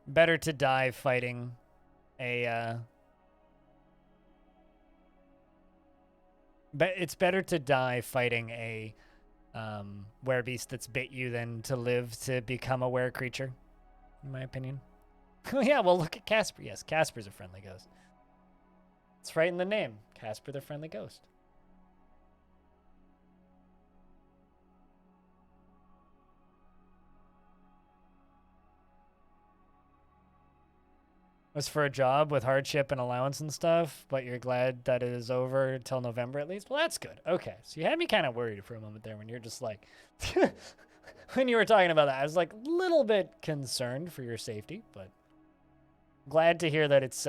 Better to die fighting a, it's better to die fighting a, werebeast that's bit you than to live to become a were creature, in my opinion. Oh yeah, well look at Casper. Yes, Casper's a friendly ghost. It's right in the name. Casper the Friendly Ghost. Was for a job with hardship and allowance and stuff, but you're glad that it is over until November at least? Well, that's good. Okay, so you had me kind of worried for a moment there when you're just like, when you were talking about that, I was like a little bit concerned for your safety, but glad to hear that it's,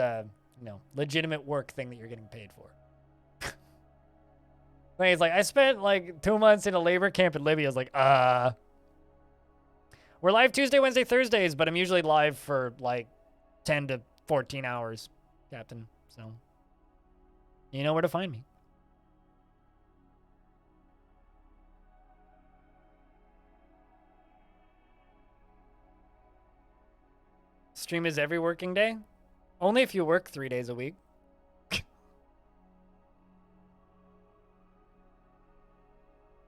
legitimate work thing that you're getting paid for. Like, it's like, I spent like 2 months in a labor camp in Libya. I was like, we're live Tuesday, Wednesday, Thursdays, but I'm usually live for like 10 to 14 hours, Captain. So, you know where to find me. Stream is every working day? Only if you work 3 days a week.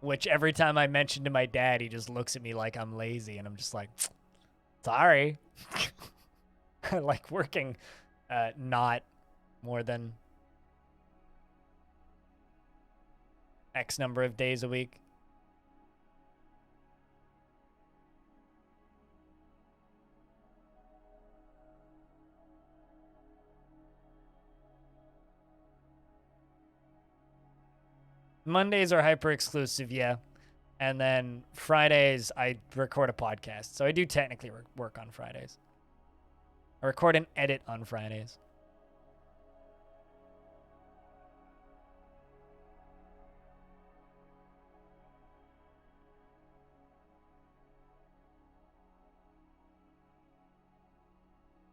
Which every time I mention to my dad, he just looks at me like I'm lazy, and I'm just like, sorry. I like working not more than X number of days a week. Mondays are hyper exclusive, yeah. And then Fridays, I record a podcast. So I do technically work on Fridays. I record and edit on Fridays.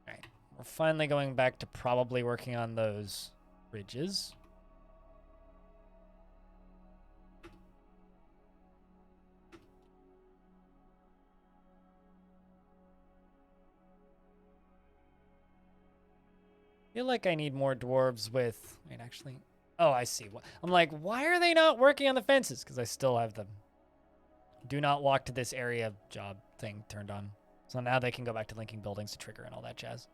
All right. We're finally going back to probably working on those ridges. I feel like I need more dwarves with... Wait, actually... Oh, I see. I'm like, why are they not working on the fences? Because I still have the do not walk to this area job thing turned on. So now they can go back to linking buildings to trigger and all that jazz.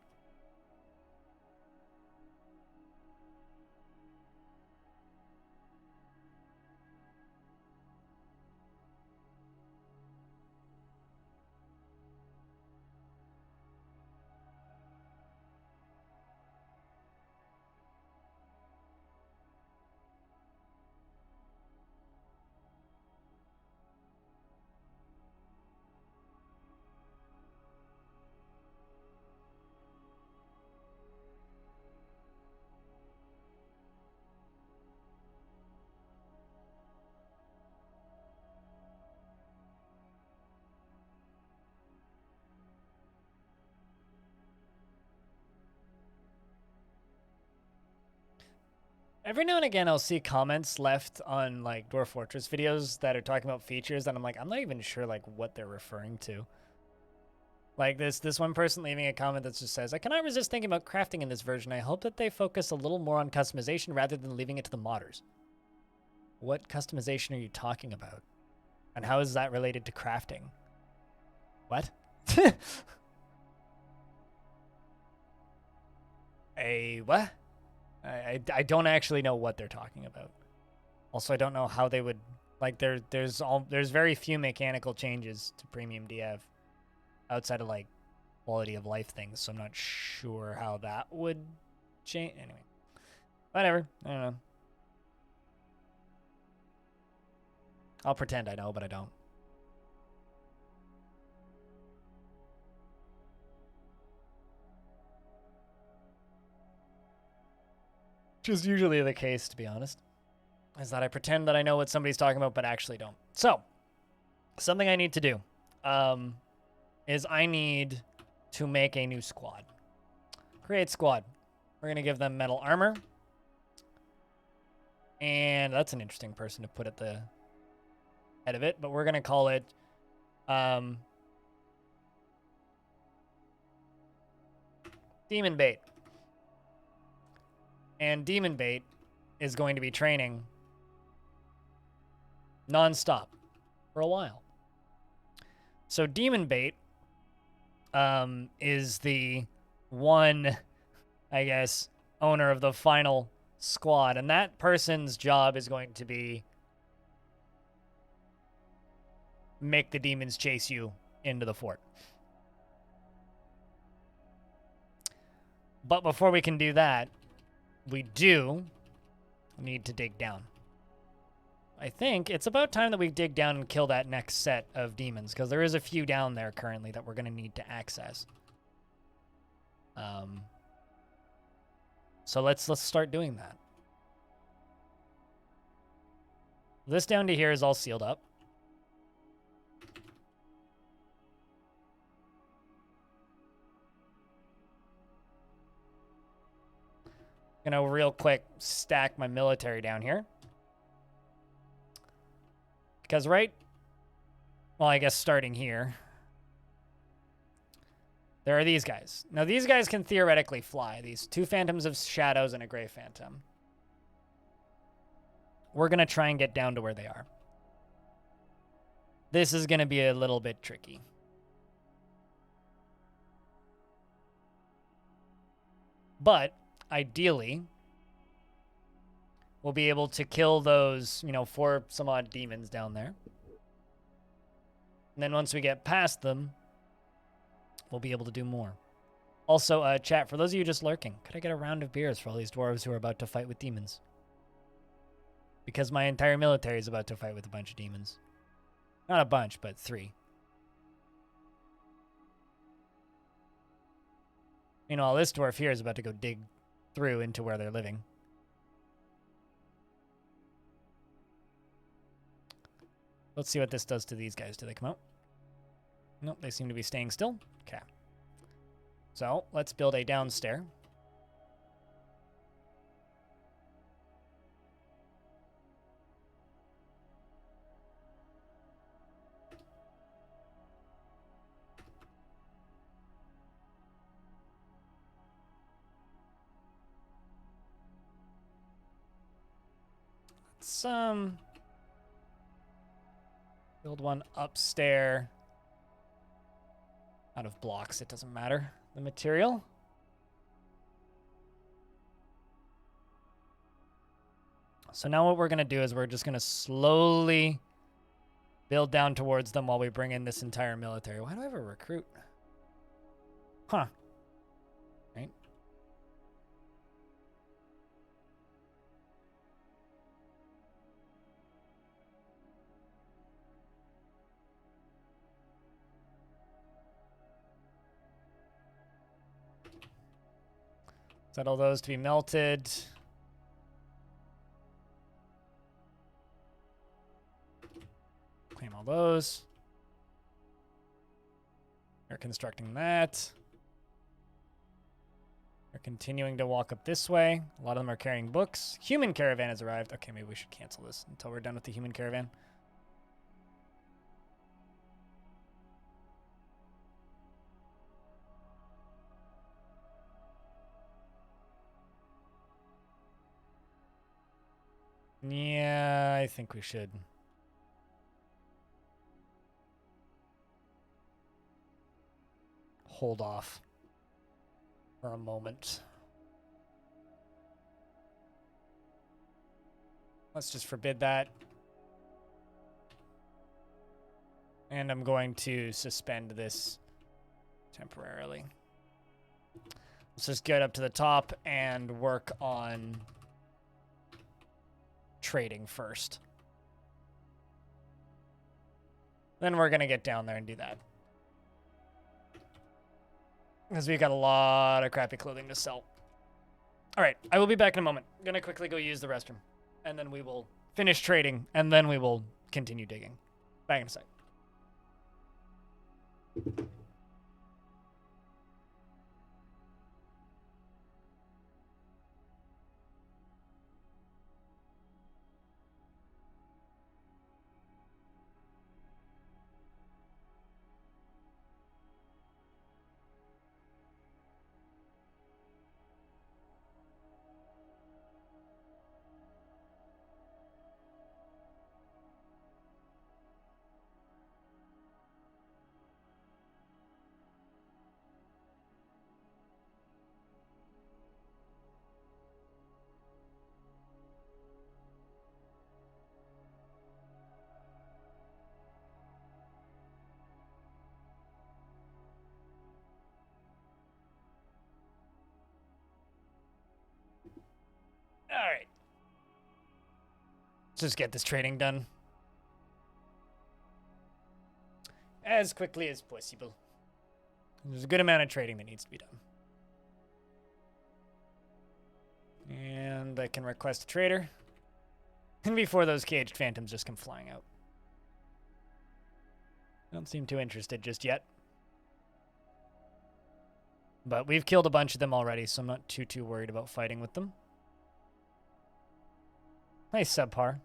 Every now and again, I'll see comments left on like Dwarf Fortress videos that are talking about features, and I'm like, I'm not even sure like what they're referring to. Like this one person leaving a comment that just says, I cannot resist thinking about crafting in this version. I hope that they focus a little more on customization rather than leaving it to the modders. What customization are you talking about? And how is that related to crafting? What? A what? I don't actually know what they're talking about. Also, I don't know how they would like there's very few mechanical changes to premium DF outside of like quality of life things, so I'm not sure how that would change. Anyway, whatever. I don't know. I'll pretend I know, but I don't. Which is usually the case, to be honest. Is that I pretend that I know what somebody's talking about, but actually don't. So, something I need to do is I need to make a new squad. Create squad. We're going to give them metal armor. And that's an interesting person to put at the head of it, but we're going to call it Demon Bait. And Demon Bait is going to be training non-stop for a while. So Demon Bait is the one, I guess, owner of the final squad, and that person's job is going to be make the demons chase you into the fort. But before we can do that, we do need to dig down. I think it's about time that we dig down and kill that next set of demons, because there is a few down there currently that we're going to need to access. So let's start doing that. This down to here is all sealed up. Gonna real quick stack my military down here. Because well, I guess starting here, there are these guys. Now these guys can theoretically fly. These 2 Phantoms of Shadows and a Gray Phantom. We're gonna try and get down to where they are. This is gonna be a little bit tricky. But ideally, we'll be able to kill those, 4 some odd demons down there. And then once we get past them, we'll be able to do more. Also, chat, for those of you just lurking, could I get a round of beers for all these dwarves who are about to fight with demons? Because my entire military is about to fight with a bunch of demons. Not a bunch, but 3. Meanwhile, this dwarf here is about to go dig through into where they're living. Let's see what this does to these guys. Do they come out? Nope, they seem to be staying still. Okay. So, let's build a downstair. Let's build one upstairs. Out of blocks, it doesn't matter. The material. So now what we're going to do is we're just going to slowly build down towards them while we bring in this entire military. Why do I have a recruit? Huh. Right. Settle those to be melted. Claim all those. They're constructing that. They're continuing to walk up this way. A lot of them are carrying books. Human caravan has arrived. Okay, maybe we should cancel this until we're done with the human caravan. Yeah, I think we should. Hold off for a moment. Let's just forbid that. And I'm going to suspend this temporarily. Let's just get up to the top and work on trading first. Then we're going to get down there and do that. Because we've got a lot of crappy clothing to sell. All right, I will be back in a moment. I'm gonna quickly go use the restroom, and then we will finish trading, and then we will continue digging. Back in a sec. All right. Let's just get this trading done as quickly as possible. There's a good amount of trading that needs to be done. And I can request a trader. And before those caged phantoms just come flying out. Don't seem too interested just yet. But we've killed a bunch of them already, so I'm not too worried about fighting with them. Nice subpar.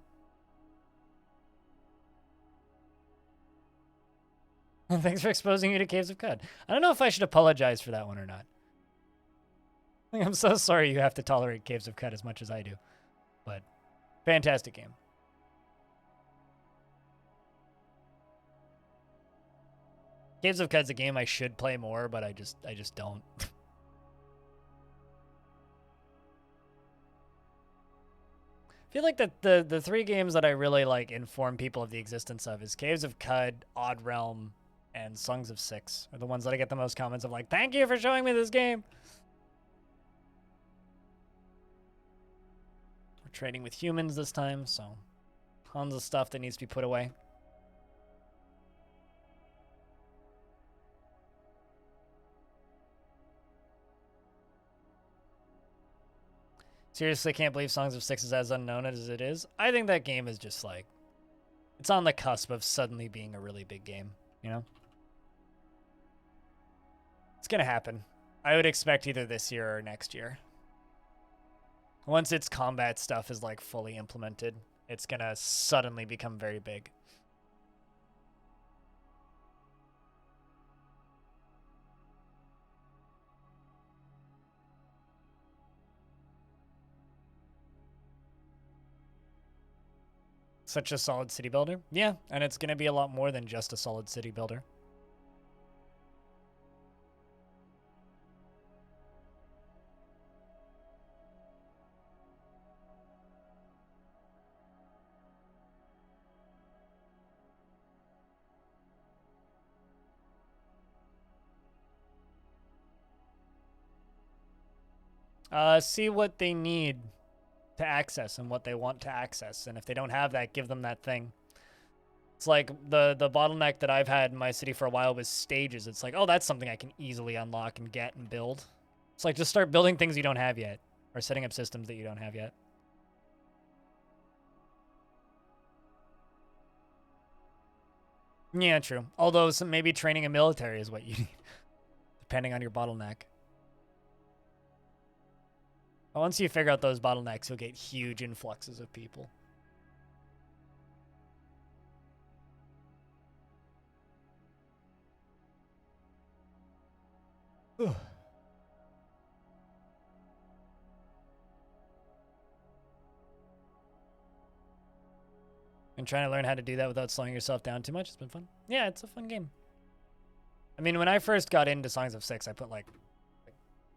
Thanks for exposing you to Caves of Cud. I don't know if I should apologize for that one or not. I'm so sorry you have to tolerate Caves of Cud as much as I do. But fantastic game. Caves of Cud's a game I should play more, but I just don't. I feel like the three games that I really like inform people of the existence of is Caves of Cud, Odd Realm, and Songs of Six are the ones that I get the most comments of like, thank you for showing me this game. We're trading with humans this time, so tons of stuff that needs to be put away. Seriously, can't believe Songs of Six is as unknown as it is. I think that game is just like, it's on the cusp of suddenly being a really big game, you know? It's gonna happen. I would expect either this year or next year. Once its combat stuff is like fully implemented, it's gonna suddenly become very big. Such a solid city builder. Yeah, and it's going to be a lot more than just a solid city builder. See what they need to access and what they want to access. And if they don't have that, give them that thing. It's like the bottleneck that I've had in my city for a while was stages. It's like, oh, that's something I can easily unlock and get and build. It's like, just start building things you don't have yet, or setting up systems that you don't have yet. Yeah, true. Although maybe training a military is what you need, depending on your bottleneck. Once you figure out those bottlenecks, you'll get huge influxes of people. Ugh. And trying to learn how to do that without slowing yourself down too much. It's been fun. Yeah, it's a fun game. I mean, when I first got into Songs of Six, I put like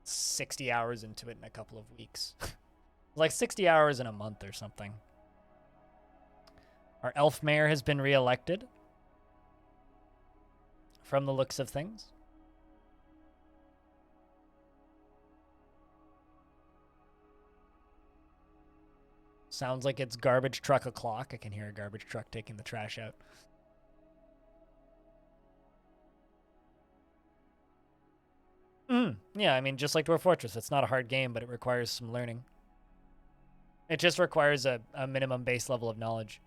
60 hours into it in a couple of weeks. Like 60 hours in a month or something. Our elf mayor has been reelected. From the looks of things. Sounds like it's garbage truck o'clock. I can hear a garbage truck taking the trash out. Yeah, I mean, just like Dwarf Fortress, it's not a hard game, but it requires some learning. It just requires a minimum base level of knowledge.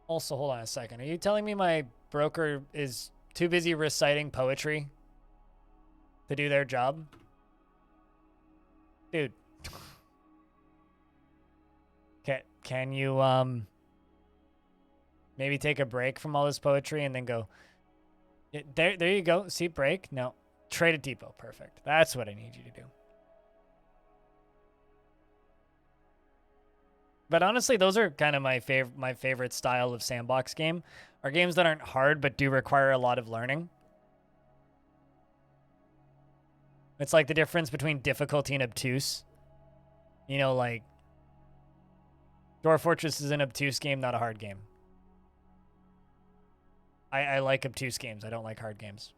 Also, hold on a second. Are you telling me my broker is too busy reciting poetry to do their job? Dude. Can you, maybe take a break from all this poetry and then go, there you go. See, break? No. Trade a depot. Perfect. That's what I need you to do. But honestly, those are kind of my favorite style of sandbox game, are games that aren't hard but do require a lot of learning. It's like the difference between difficulty and obtuse. You know, like Dwarf Fortress is an obtuse game, not a hard game. I like obtuse games. I don't like hard games.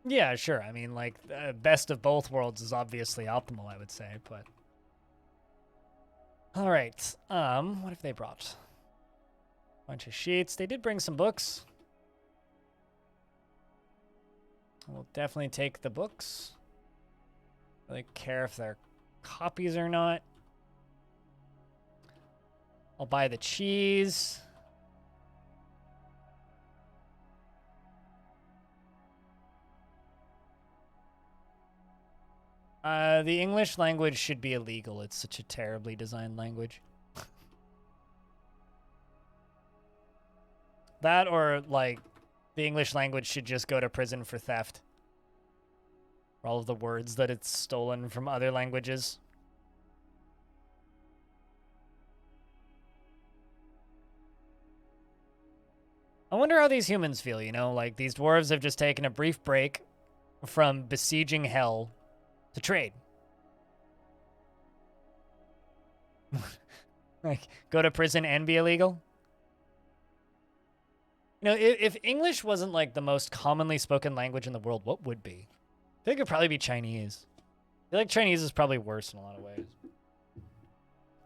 Yeah, sure. I mean, like, best of both worlds is obviously optimal, I would say, but... All right. What have they brought? Bunch of sheets. They did bring some books. We'll definitely take the books. Really care if they're copies or not. I'll buy the cheese. The English language should be illegal. It's such a terribly designed language. That or, like, the English language should just go to prison for theft. For all of the words that it's stolen from other languages. I wonder how these humans feel, you know? Like, these dwarves have just taken a brief break from besieging hell to trade. Like, go to prison and be illegal? You know, if English wasn't, like, the most commonly spoken language in the world, what would be? I think it would probably be Chinese. I feel like Chinese is probably worse in a lot of ways.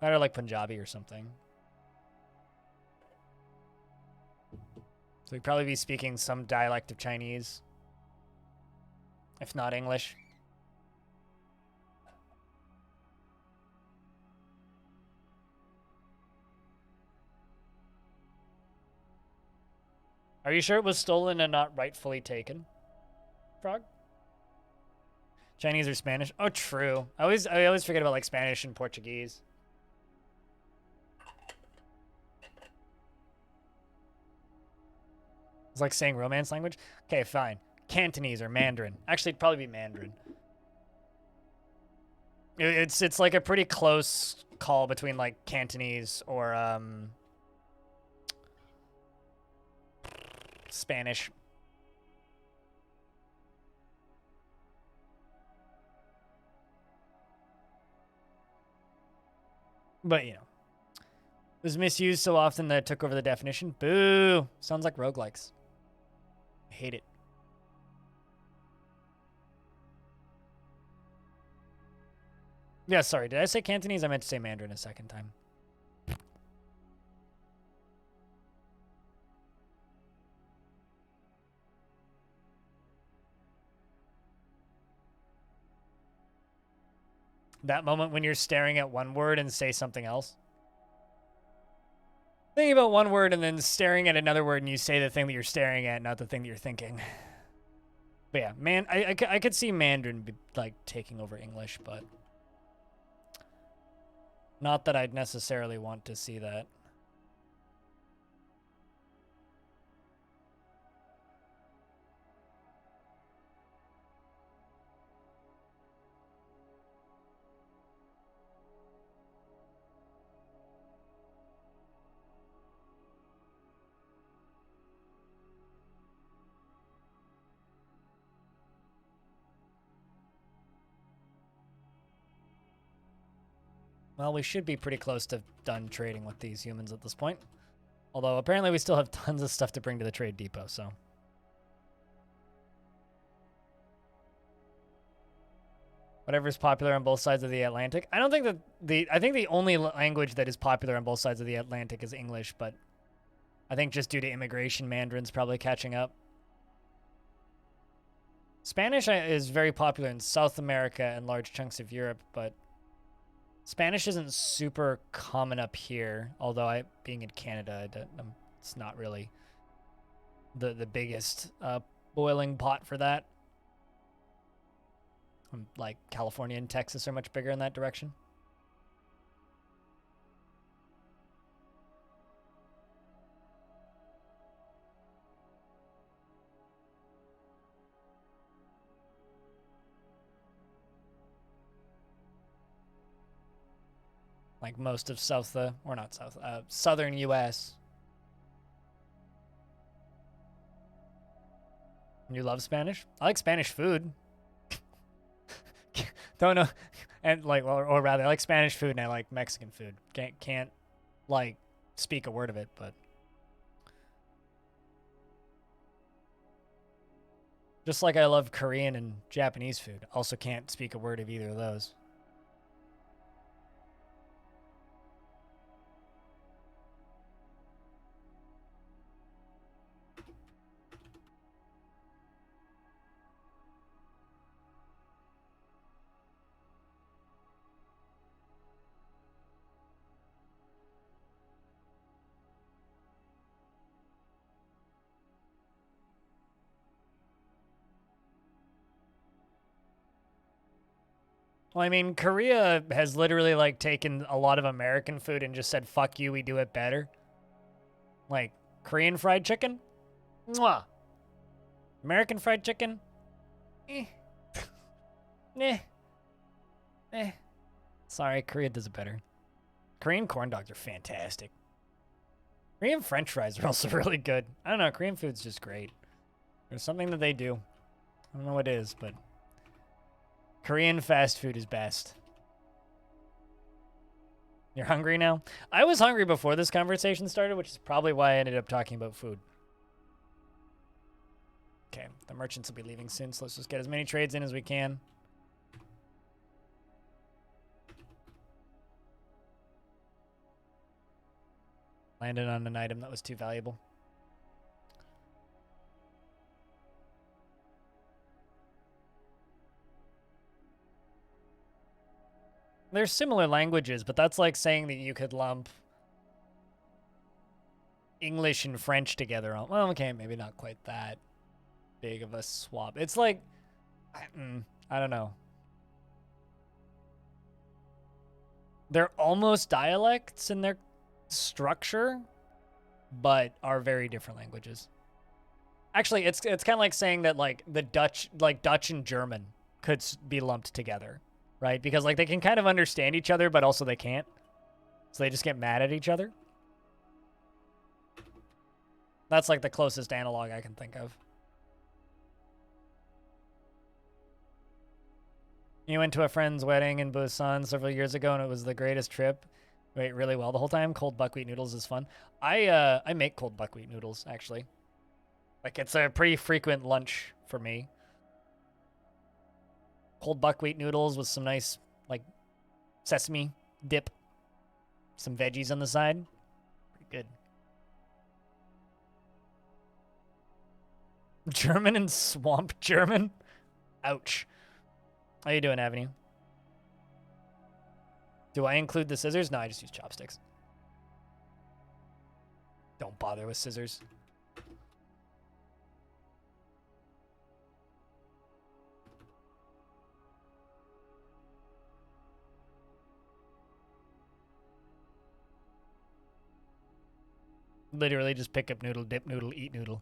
Or like Punjabi or something. So we'd probably be speaking some dialect of Chinese. If not English. Are you sure it was stolen and not rightfully taken, Frog? Chinese or Spanish? Oh, true. I always forget about, like, Spanish and Portuguese. It's like saying Romance language. Okay, fine. Cantonese or Mandarin. Actually, it'd probably be Mandarin. It's like a pretty close call between, like, Cantonese or Spanish. But, you know. It was misused so often that it took over the definition. Boo! Sounds like roguelikes. I hate it. Yeah, sorry. Did I say Cantonese? I meant to say Mandarin a second time. That moment when you're staring at one word and say something else. Thinking about one word and then staring at another word and you say the thing that you're staring at, not the thing that you're thinking. But yeah, man, I could see Mandarin be, like, taking over English, but Not that I'd necessarily want to see that. Well, we should be pretty close to done trading with these humans at this point. Although apparently we still have tons of stuff to bring to the trade depot, so. Whatever's popular on both sides of the Atlantic. I don't think that I think the only language that is popular on both sides of the Atlantic is English, but I think just due to immigration, Mandarin's probably catching up. Spanish is very popular in South America and large chunks of Europe, but Spanish isn't super common up here, although being in Canada, it's not really the biggest boiling pot for that. Like California and Texas are much bigger in that direction. Like most of southern U.S. You love Spanish? I like Spanish food. Don't know, and like, or rather, I like Spanish food and I like Mexican food. Can't like speak a word of it, but just like I love Korean and Japanese food. Also, can't speak a word of either of those. Well, I mean, Korea has literally like taken a lot of American food and just said, "Fuck you, we do it better." Like Korean fried chicken, mwah. American fried chicken, eh, eh. Sorry, Korea does it better. Korean corn dogs are fantastic. Korean French fries are also really good. I don't know, Korean food's just great. There's something that they do. I don't know what it is, but Korean fast food is best. You're hungry now? I was hungry before this conversation started, which is probably why I ended up talking about food. Okay, the merchants will be leaving soon, so let's just get as many trades in as we can. Landed on an item that was too valuable. There's similar languages, but that's like saying that you could lump English and French together. Well, okay, maybe not quite that big of a swap. It's like, I don't know. They're almost dialects in their structure, but are very different languages. Actually, it's kind of like saying that like the Dutch and German could be lumped together, right? Because like they can kind of understand each other, but also they can't. So they just get mad at each other. That's like the closest analog I can think of. You went to a friend's wedding in Busan several years ago, and it was the greatest trip. Wait, really well the whole time. Cold buckwheat noodles is fun. I make cold buckwheat noodles actually. Like it's a pretty frequent lunch for me. Cold buckwheat noodles with some nice like sesame dip, some veggies on the side. Pretty good. German and swamp German. Ouch. How you doing, Avenue? Do I include the scissors? No, I just use chopsticks. Don't bother with scissors. Literally just pick up noodle, dip noodle, eat noodle.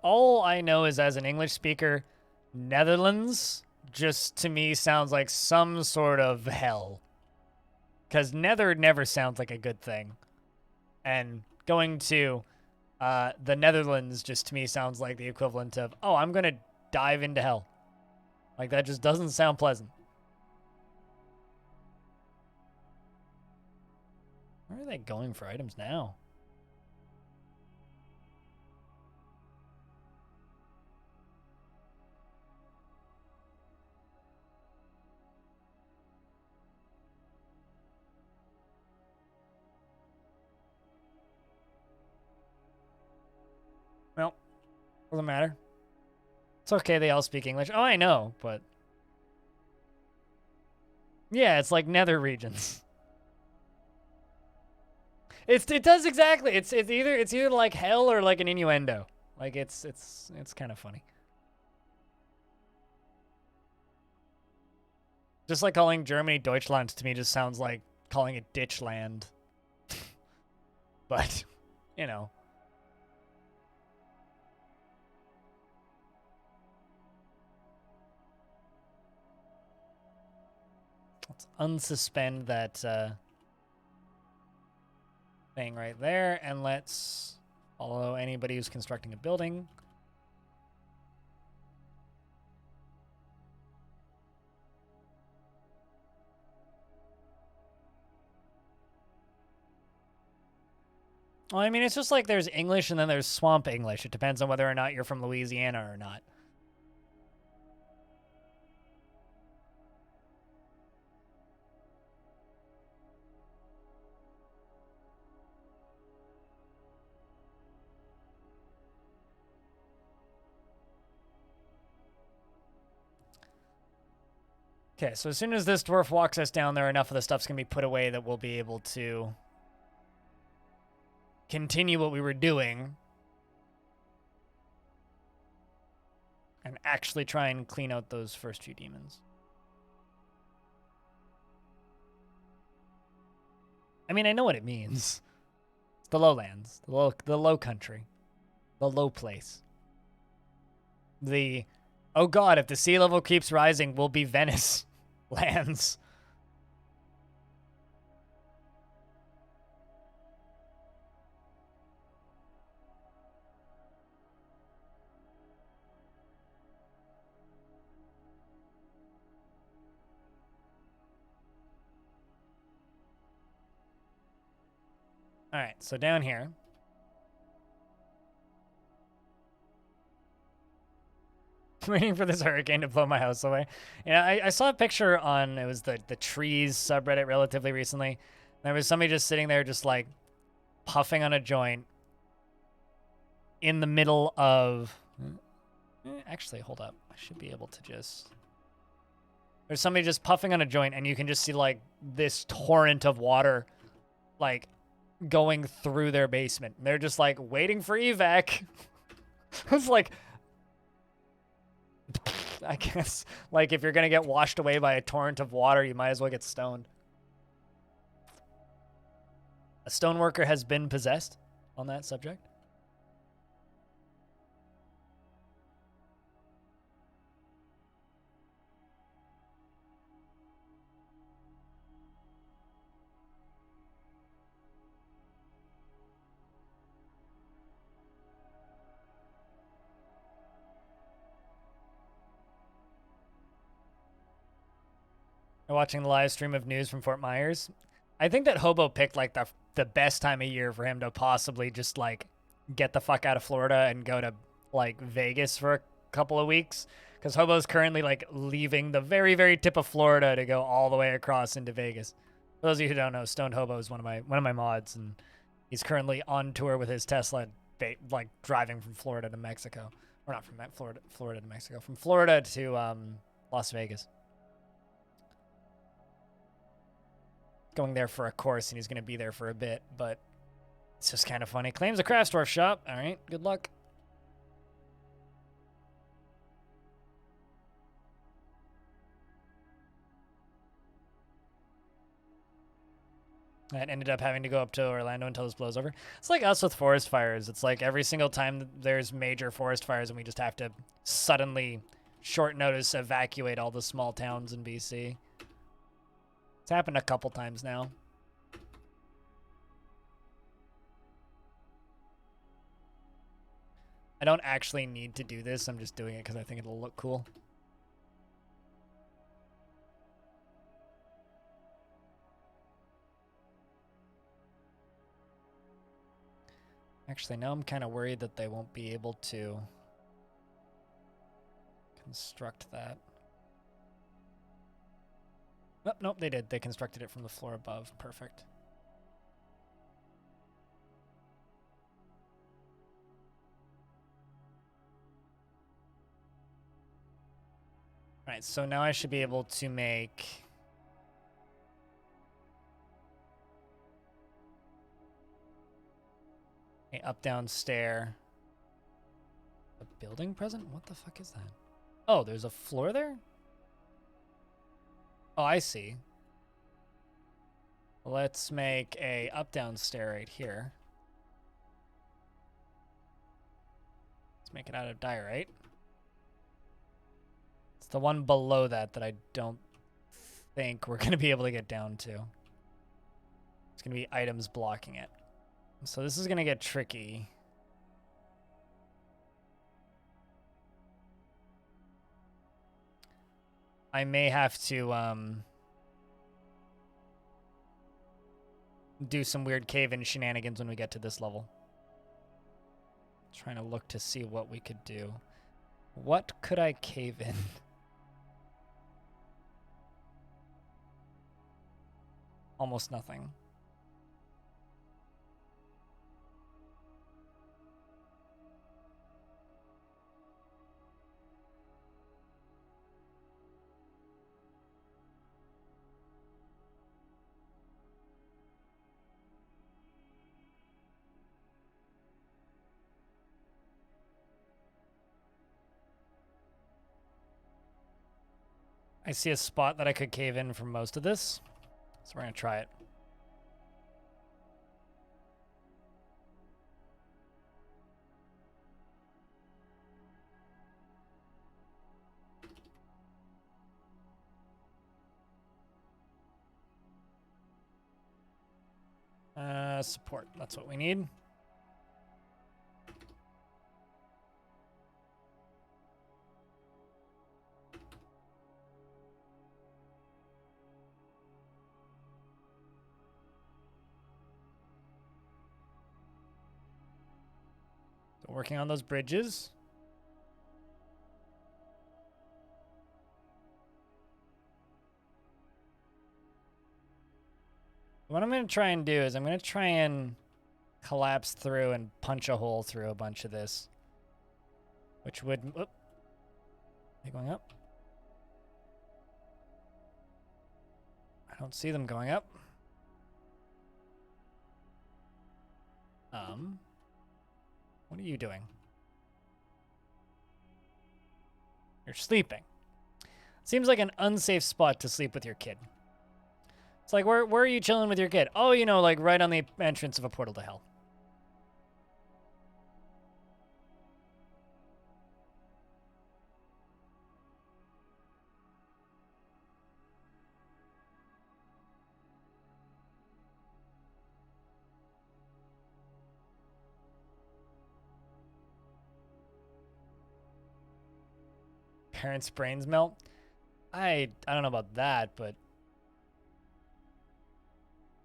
All I know is as an English speaker, Netherlands just to me sounds like some sort of hell. Because nether never sounds like a good thing. And going to the Netherlands just to me sounds like the equivalent of, oh, I'm going to dive into hell. Like, that just doesn't sound pleasant. Where are they going for items now? Well, doesn't matter. It's okay, they all speak English. Oh, I know, but... yeah, it's like nether regions. It does exactly. It's either like hell or like an innuendo. Like it's kind of funny. Just like calling Germany Deutschland to me just sounds like calling it Ditchland. But, you know. Let's unsuspend that thing right there, and let's follow anybody who's constructing a building. Well, I mean, it's just like there's English and then there's swamp English. It depends on whether or not you're from Louisiana or not. Okay, so as soon as this dwarf walks us down there, enough of the stuff's going to be put away that we'll be able to continue what we were doing and actually try and clean out those first few demons. I mean, I know what it means. It's the lowlands, the low country, the low place. The, oh god, if the sea level keeps rising, we'll be Venice lands. All right, so down here. Waiting for this hurricane to blow my house away. Yeah, I saw a picture on, it was the trees subreddit relatively recently. There was somebody just sitting there just like puffing on a joint in the middle of... actually, hold up. I should be able to just... There's somebody just puffing on a joint and you can just see like this torrent of water like going through their basement. They're just like waiting for evac. It's like... I guess, like, if you're going to get washed away by a torrent of water, you might as well get stoned. A stoneworker has been possessed on that subject. Watching the live stream of news from Fort Myers. I think that Hobo picked like the best time of year for him to possibly just like get the fuck out of Florida and go to like Vegas for a couple of weeks. Because Hobo's currently like leaving the very, very tip of Florida to go all the way across into Vegas. For those of you who don't know, Stoned Hobo is one of my mods, and he's currently on tour with his Tesla, like driving from Florida to Mexico, or not from Florida to Mexico, from Florida to Las Vegas. Going there for a course, and he's going to be there for a bit, but It's just kind of funny. Claims a craft dwarf shop. All right, good luck. I ended up having to go up to Orlando until this blows over. It's like us with forest fires. It's like every single time there's major forest fires and we just have to suddenly, short notice, evacuate all the small towns in BC. It's happened a couple times now. I don't actually need to do this. I'm just doing it because I think it'll look cool. Actually, now I'm kind of worried that they won't be able to construct that. Oh, nope, they did. They constructed it from the floor above. Perfect. All right, so now I should be able to make... a up-down stair. A building present? What the fuck is that? Oh, there's a floor there? Oh, I see. Let's make a up-down stair right here. Let's make it out of diorite. It's the one below that that I don't think we're going to be able to get down to. It's going to be items blocking it. So this is going to get tricky. I may have to do some weird cave-in shenanigans when we get to this level. Trying to look to see what we could do. What could I cave in? Almost nothing. I see a spot that I could cave in for most of this, so we're going to try it. Support, that's what we need. So working on those bridges. What I'm going to try and do is I'm going to try and collapse through and punch a hole through a bunch of this. Which would... Are they going up? I don't see them going up. What are you doing? You're sleeping. Seems like an unsafe spot to sleep with your kid. It's like, where are you chilling with your kid? Oh, you know, like right on the entrance of a portal to hell. Parents' brains melt? I don't know about that, but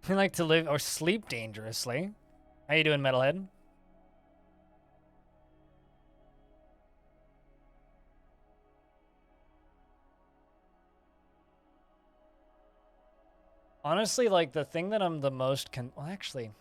we like to live or sleep dangerously. How you doing, Metalhead? Honestly, like the thing that I'm the most well, actually,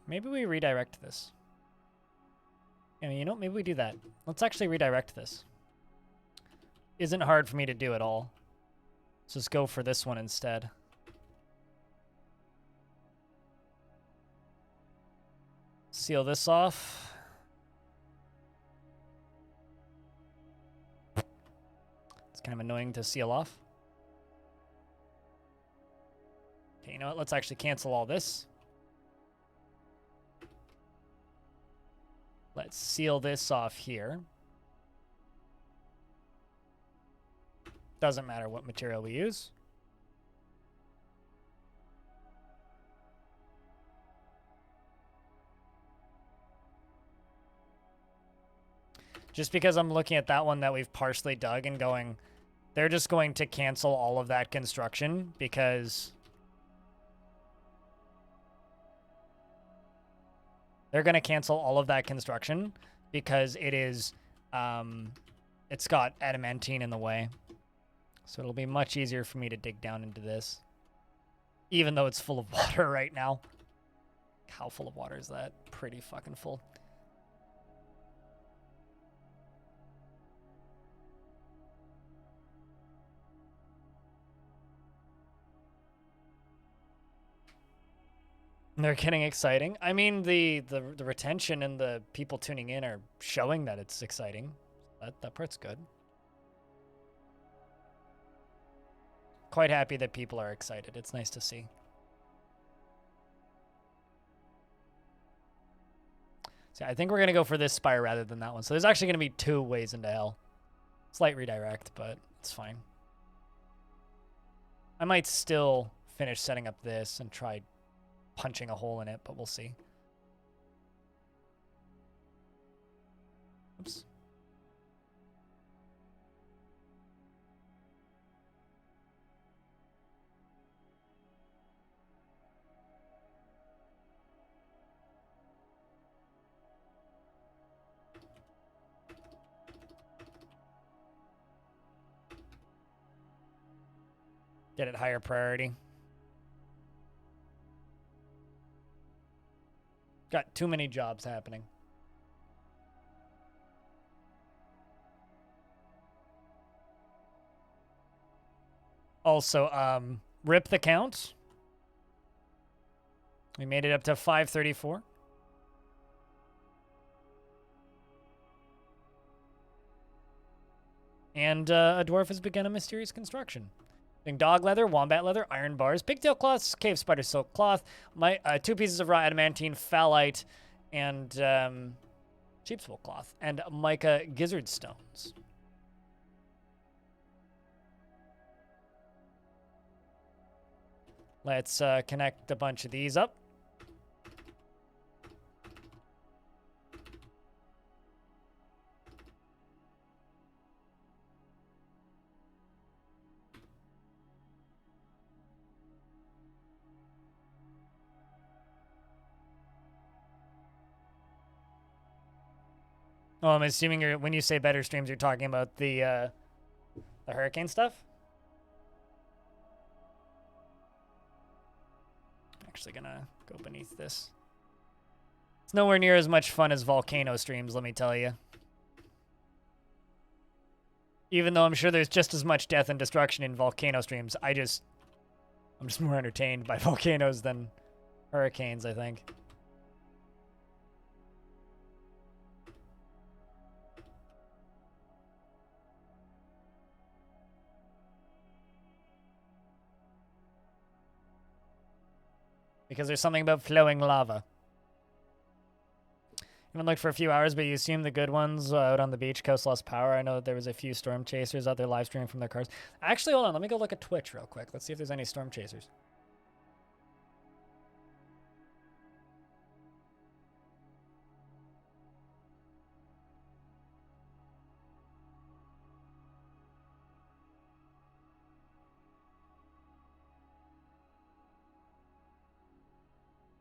Maybe we redirect this. I mean, you know, maybe we do that. Let's actually redirect this. Isn't hard for me to do at all. Let's just go for this one instead. Seal this off. It's kind of annoying to seal off. Okay, you know what? Let's actually cancel all this. Let's seal this off here. Doesn't matter what material we use. Just because I'm looking at that one that we've partially dug and going, they're just going to cancel all of that construction because they're going to cancel all of that construction because it is, it's got adamantine in the way. So it'll be much easier for me to dig down into this, even though it's full of water right now. How full of water is that? Pretty fucking full. They're getting exciting. I mean, the retention and the people tuning in are showing that it's exciting. That part's good. Quite happy that people are excited. It's nice to see. So I think we're going to go for this spire rather than that one. So there's actually going to be 2 ways into hell. Slight redirect, but it's fine. I might still finish setting up this and try punching a hole in it, but we'll see. Oops. Get it higher priority. Got too many jobs happening. Also, rip the count. We made it up to 534. And a dwarf has begun a mysterious construction. Dog leather, wombat leather, iron bars, pigtail cloths, cave spider silk cloth, 2 pieces of raw adamantine, phalite, and sheep's wool cloth, and mica gizzard stones. Let's connect a bunch of these up. Oh, I'm assuming when you say better streams, you're talking about the hurricane stuff? I'm actually gonna go beneath this. It's nowhere near as much fun as volcano streams, let me tell you. Even though I'm sure there's just as much death and destruction in volcano streams, I'm just more entertained by volcanoes than hurricanes, I think. Because there's something about flowing lava. Even looked for a few hours, but you assume the good ones out on the beach coast lost power. I know there was a few storm chasers out there live streaming from their cars. Actually, hold on. Let me go look at Twitch real quick. Let's see if there's any storm chasers.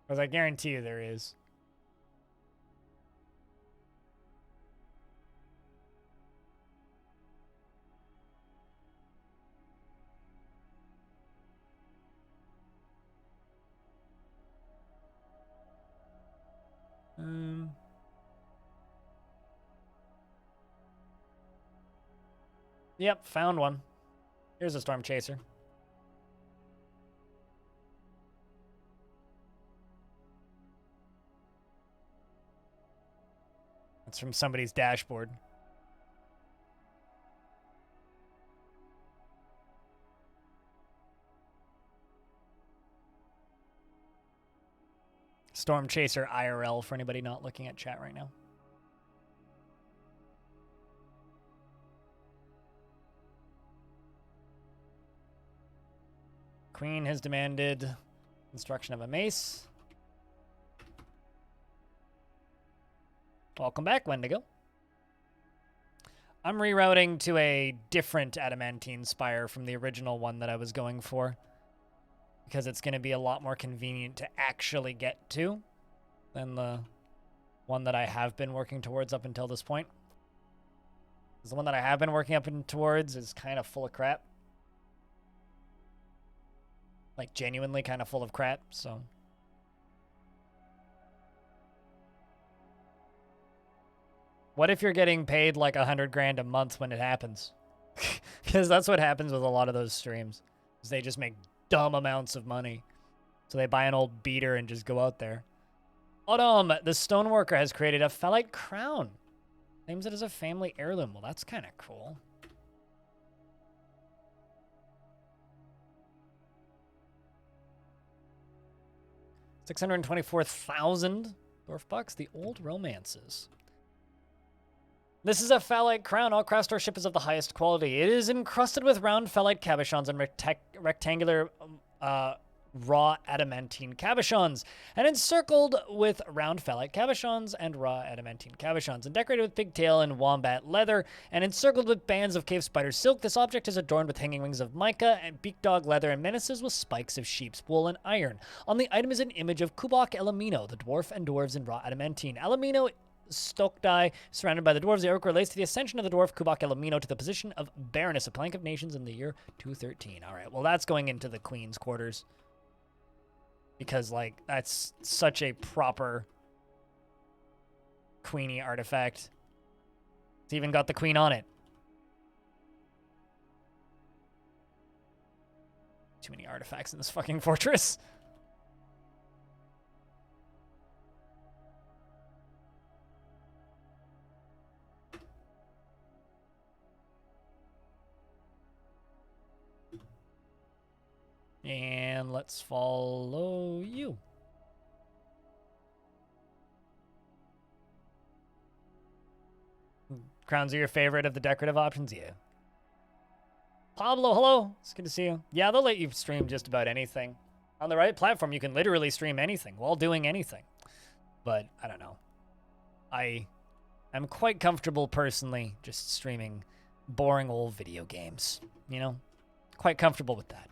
Because I guarantee you there is. Yep, found one. Here's a storm chaser. That's from somebody's dashboard. Storm Chaser IRL for anybody not looking at chat right now. Queen has demanded construction of a mace. Welcome back, Wendigo. I'm rerouting to a different adamantine spire from the original one that I was going for, because it's going to be a lot more convenient to actually get to than the one that I have been working towards up until this point. Because the one that I have been working up and towards is kind of full of crap. Like, genuinely kind of full of crap, so... What if you're getting paid like 100 grand a month when it happens? Because that's what happens with a lot of those streams. Is they just make dumb amounts of money. So they buy an old beater and just go out there. Autumn, the stoneworker has created a phalite crown. Claims it as a family heirloom. Well, that's kind of cool. $624,000 dwarf bucks. The old romances. This is a phalite crown. All craft store ship is of the highest quality. It is encrusted with round phalite cabochons and rectangular raw adamantine cabochons, and encircled with round phalite cabochons and raw adamantine cabochons, and decorated with pigtail and wombat leather, and encircled with bands of cave spider silk. This object is adorned with hanging wings of mica and beak dog leather and menaces with spikes of sheep's wool and iron. On the item is an image of Kubak Elamino, the dwarf and dwarves in raw adamantine. Elamino Stokdai, surrounded by the dwarves. The artwork relates to the ascension of the dwarf Kubak Elamino to the position of Baroness, a plank of nations in the year 213. All right, well, that's going into the queen's quarters. Because, like, that's such a proper queenie artifact. It's even got the queen on it. Too many artifacts in this fucking fortress. And let's follow you. Crowns are your favorite of the decorative options? Yeah. Pablo, hello. It's good to see you. Yeah, they'll let you stream just about anything. On the right platform, you can literally stream anything while doing anything. But, I don't know. I'm quite comfortable, personally, just streaming boring old video games. You know? Quite comfortable with that.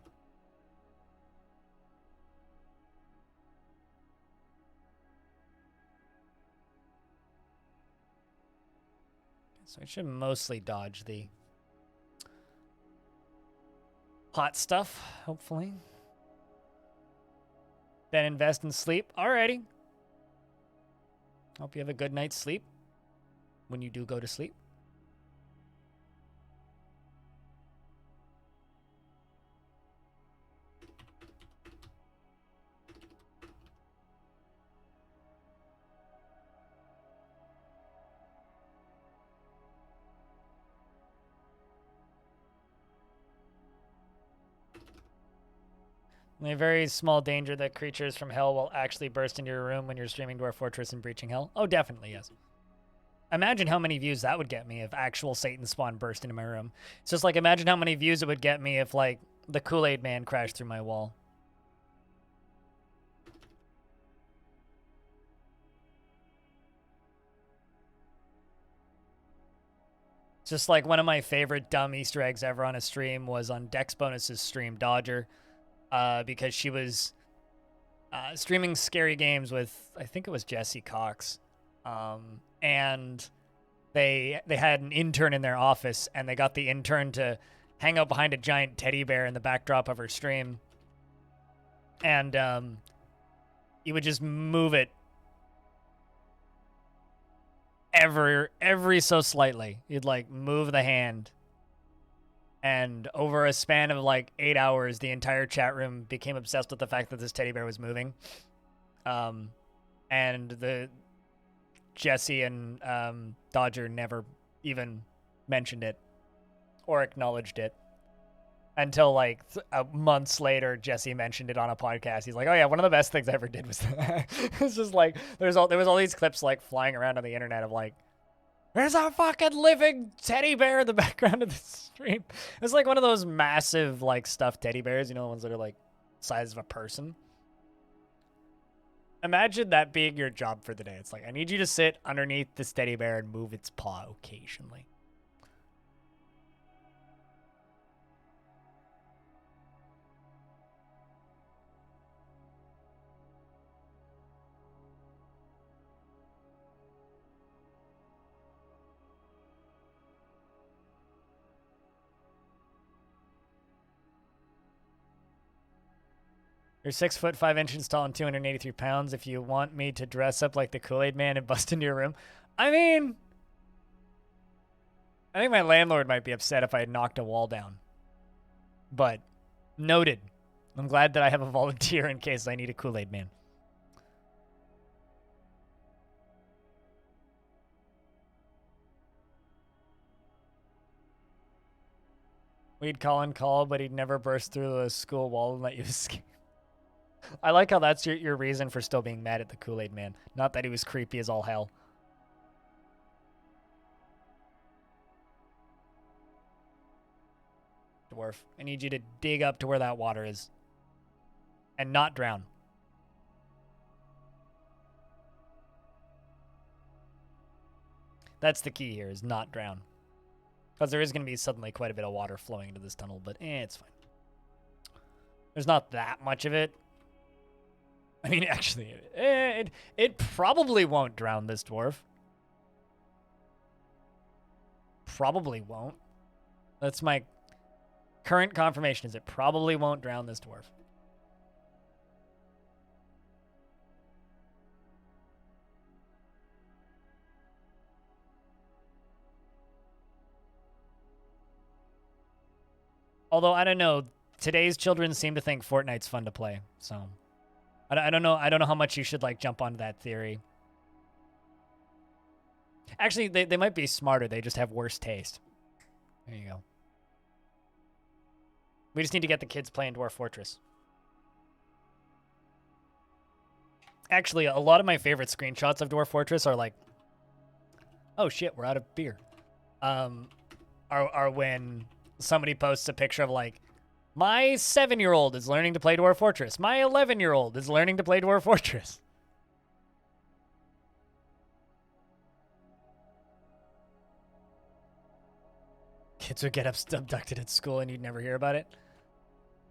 So I should mostly dodge the hot stuff, hopefully. Then invest in sleep. Alrighty. Hope you have a good night's sleep when you do go to sleep. A very small danger that creatures from hell will actually burst into your room when you're streaming Dwarf Fortress and breaching hell. Oh, definitely, yes. Imagine how many views that would get me if actual Satan spawn burst into my room. It's just like, imagine how many views it would get me if, like, the Kool-Aid Man crashed through my wall. Just like one of my favorite dumb Easter eggs ever on a stream was on Dex Bonus's stream, Dodger. Because she was streaming scary games with, I think it was Jesse Cox. And they had an intern in their office, and they got the intern to hang out behind a giant teddy bear in the backdrop of her stream. And he would just move it every so slightly. You'd like move the hand, and over a span of like 8 hours, the entire chat room became obsessed with the fact that this teddy bear was moving. And the Jesse and Dodger never even mentioned it or acknowledged it until like months later. Jesse mentioned it on a podcast. He's like, "Oh yeah, one of the best things I ever did was that." It's just like there was all these clips like flying around on the internet of like, there's a fucking living teddy bear in the background of the stream. It's like one of those massive like stuffed teddy bears, you know, the ones that are like size of a person. Imagine that being your job for the day. It's like, I need you to sit underneath this teddy bear and move its paw occasionally. You're 6'5" tall and 283 pounds. If you want me to dress up like the Kool-Aid Man and bust into your room, I mean, I think my landlord might be upset if I had knocked a wall down. But noted. I'm glad that I have a volunteer in case I need a Kool-Aid Man. We'd call and call, but he'd never burst through the school wall and let you escape. I like how that's your reason for still being mad at the Kool-Aid Man. Not that he was creepy as all hell. Dwarf, I need you to dig up to where that water is. And not drown. That's the key here, is not drown. Because there is going to be suddenly quite a bit of water flowing into this tunnel, but it's fine. There's not that much of it. I mean, actually, it probably won't drown this dwarf. Probably won't. That's my current confirmation, is it probably won't drown this dwarf. Although, I don't know. Today's children seem to think Fortnite's fun to play, so I don't know. I don't know how much you should like jump onto that theory. Actually, they might be smarter. They just have worse taste. There you go. We just need to get the kids playing Dwarf Fortress. Actually, a lot of my favorite screenshots of Dwarf Fortress are like, oh shit, we're out of beer. Are when somebody posts a picture of like, my 7-year-old is learning to play Dwarf Fortress. My 11-year-old is learning to play Dwarf Fortress. Kids would get abducted at school and you'd never hear about it.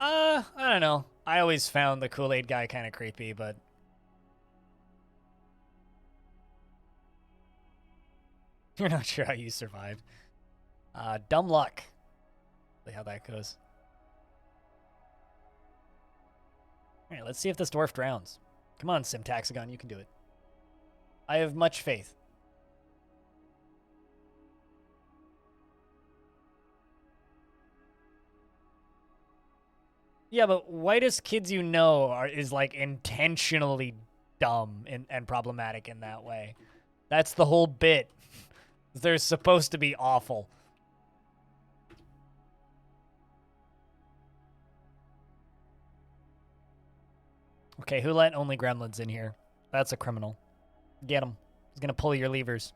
I don't know. I always found the Kool-Aid guy kind of creepy, but you're not sure how you survived. Dumb luck. See how that goes. All right, let's see if this dwarf drowns. Come on, Simtaxagon, you can do it. I have much faith. Yeah, but whitest kids you know is like intentionally dumb and problematic in that way. That's the whole bit. They're supposed to be awful. Okay, who let only gremlins in here? That's a criminal. Get him. He's gonna pull your levers.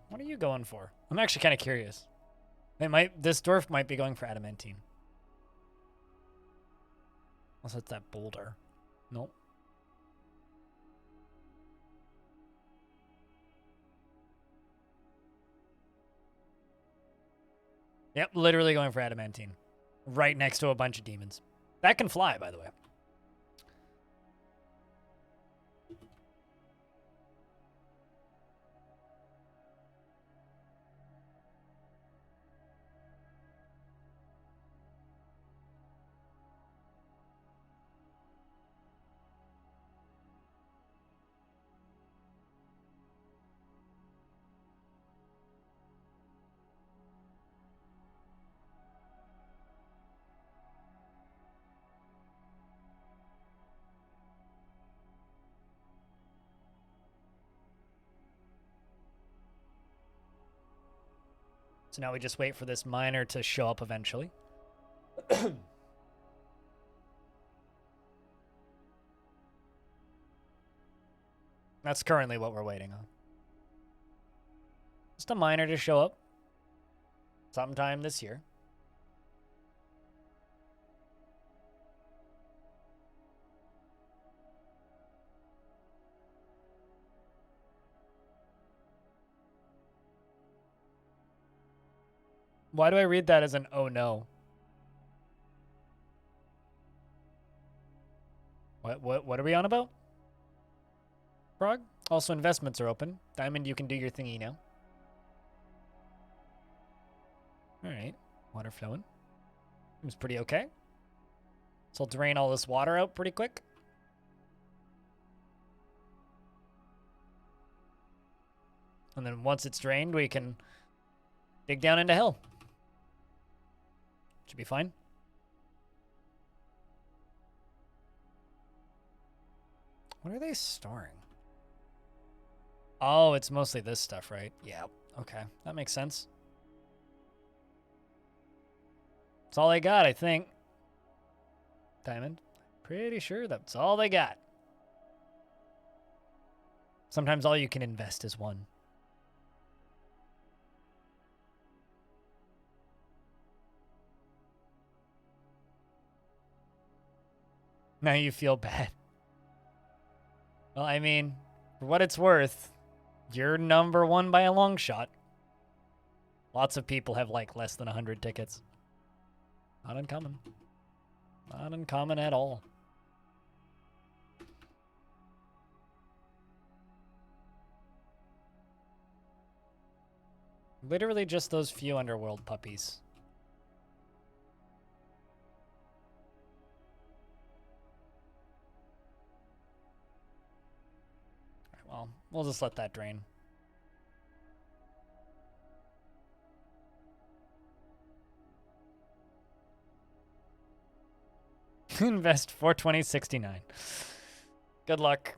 What are you going for? I'm actually kind of curious. This dwarf might be going for adamantine. Unless it's that boulder. Nope. Yep, literally going for adamantine. Right next to a bunch of demons. That can fly, by the way. So now we just wait for this miner to show up eventually. That's currently what we're waiting on. Just a miner to show up sometime this year. Why do I read that as an oh no? What are we on about? Frog? Also, investments are open. Diamond, you can do your thingy now. Alright. Water flowing. Seems pretty okay. So I'll drain all this water out pretty quick. And then once it's drained, we can dig down into hell. Should be fine. What are they storing? Oh, it's mostly this stuff, right? Yeah, okay. That makes sense. That's all they got, I think. Diamond. Pretty sure that's all they got. Sometimes all you can invest is one. Now you feel bad. Well, I mean, for what it's worth, you're number one by a long shot. Lots of people have, like, less than 100 tickets. Not uncommon. Not uncommon at all. Literally just those few underworld puppies. Well, we'll just let that drain. Invest 420.69. Good luck.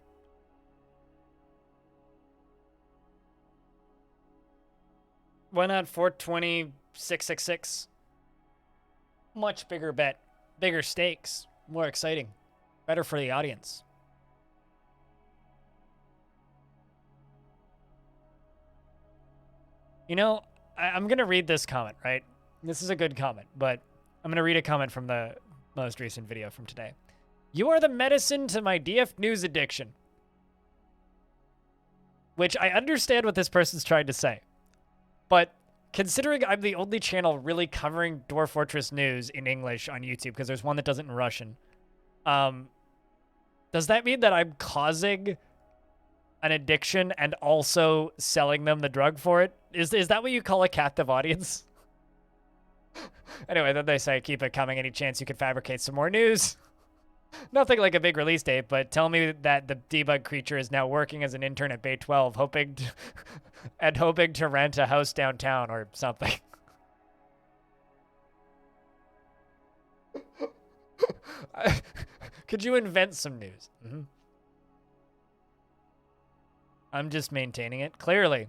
Why not 420.666? Much bigger bet. Bigger stakes. More exciting. Better for the audience. You know, I'm going to read this comment, right? This is a good comment, but I'm going to read a comment from the most recent video from today. You are the medicine to my DF news addiction. Which I understand what this person's trying to say. But considering I'm the only channel really covering Dwarf Fortress news in English on YouTube, because there's one that does it in Russian, does that mean that I'm causing an addiction and also selling them the drug for it? Is that what you call a captive audience? Anyway, then they say, keep it coming any chance you could fabricate some more news. Nothing like a big release date, but tell me that the debug creature is now working as an intern at Bay 12, hoping to rent a house downtown or something. Could you invent some news? Mm-hmm. I'm just maintaining it. Clearly.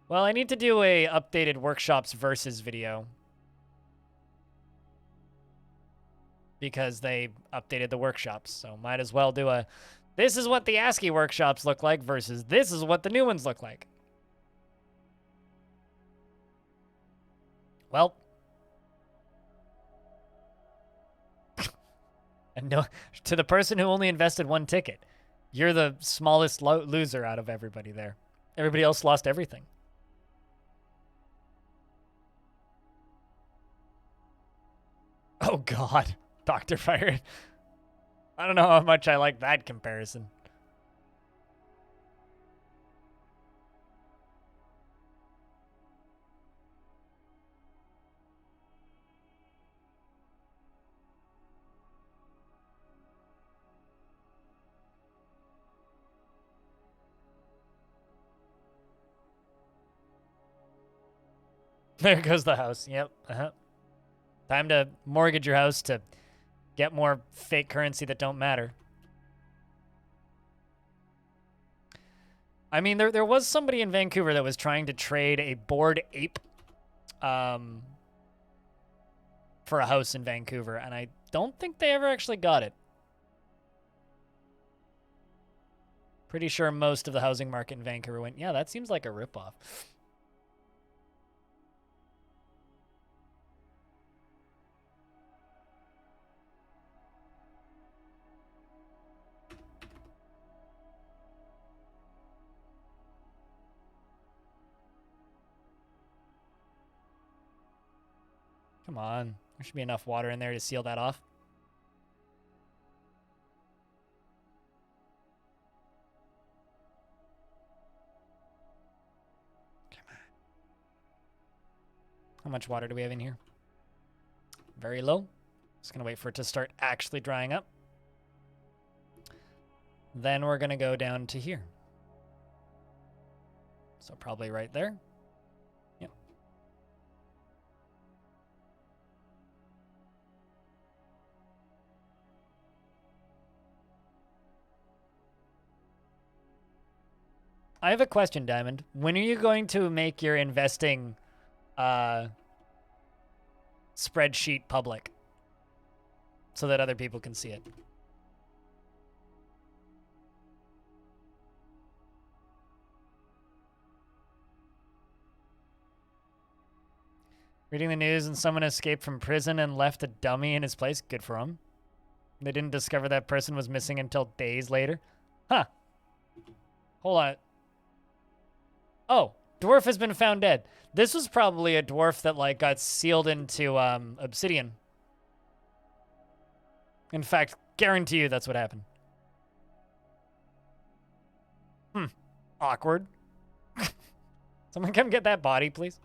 Well, I need to do a updated workshops versus video. Because they updated the workshops. So might as well do a, this is what the ASCII workshops look like versus this is what the new ones look like. Well. And no, to the person who only invested one ticket, you're the smallest loser out of everybody there. Everybody else lost everything. Oh, God. Dr. Fire. I don't know how much I like that comparison. There goes the house. Yep. Time to mortgage your house to get more fake currency that don't matter. I mean, there was somebody in Vancouver that was trying to trade a bored ape for a house in Vancouver, and I don't think they ever actually got it. Pretty sure most of the housing market in Vancouver went, yeah, that seems like a ripoff. Come on. There should be enough water in there to seal that off. Come on. How much water do we have in here? Very low. Just going to wait for it to start actually drying up. Then we're going to go down to here. So probably right there. Yep. I have a question, Diamond. When are you going to make your investing spreadsheet public so that other people can see it? Reading the news and someone escaped from prison and left a dummy in his place. Good for him. They didn't discover that person was missing until days later. Huh. Hold on. Oh, dwarf has been found dead. This was probably a dwarf that like got sealed into obsidian. In fact, guarantee you that's what happened. Awkward. Someone come get that body, please.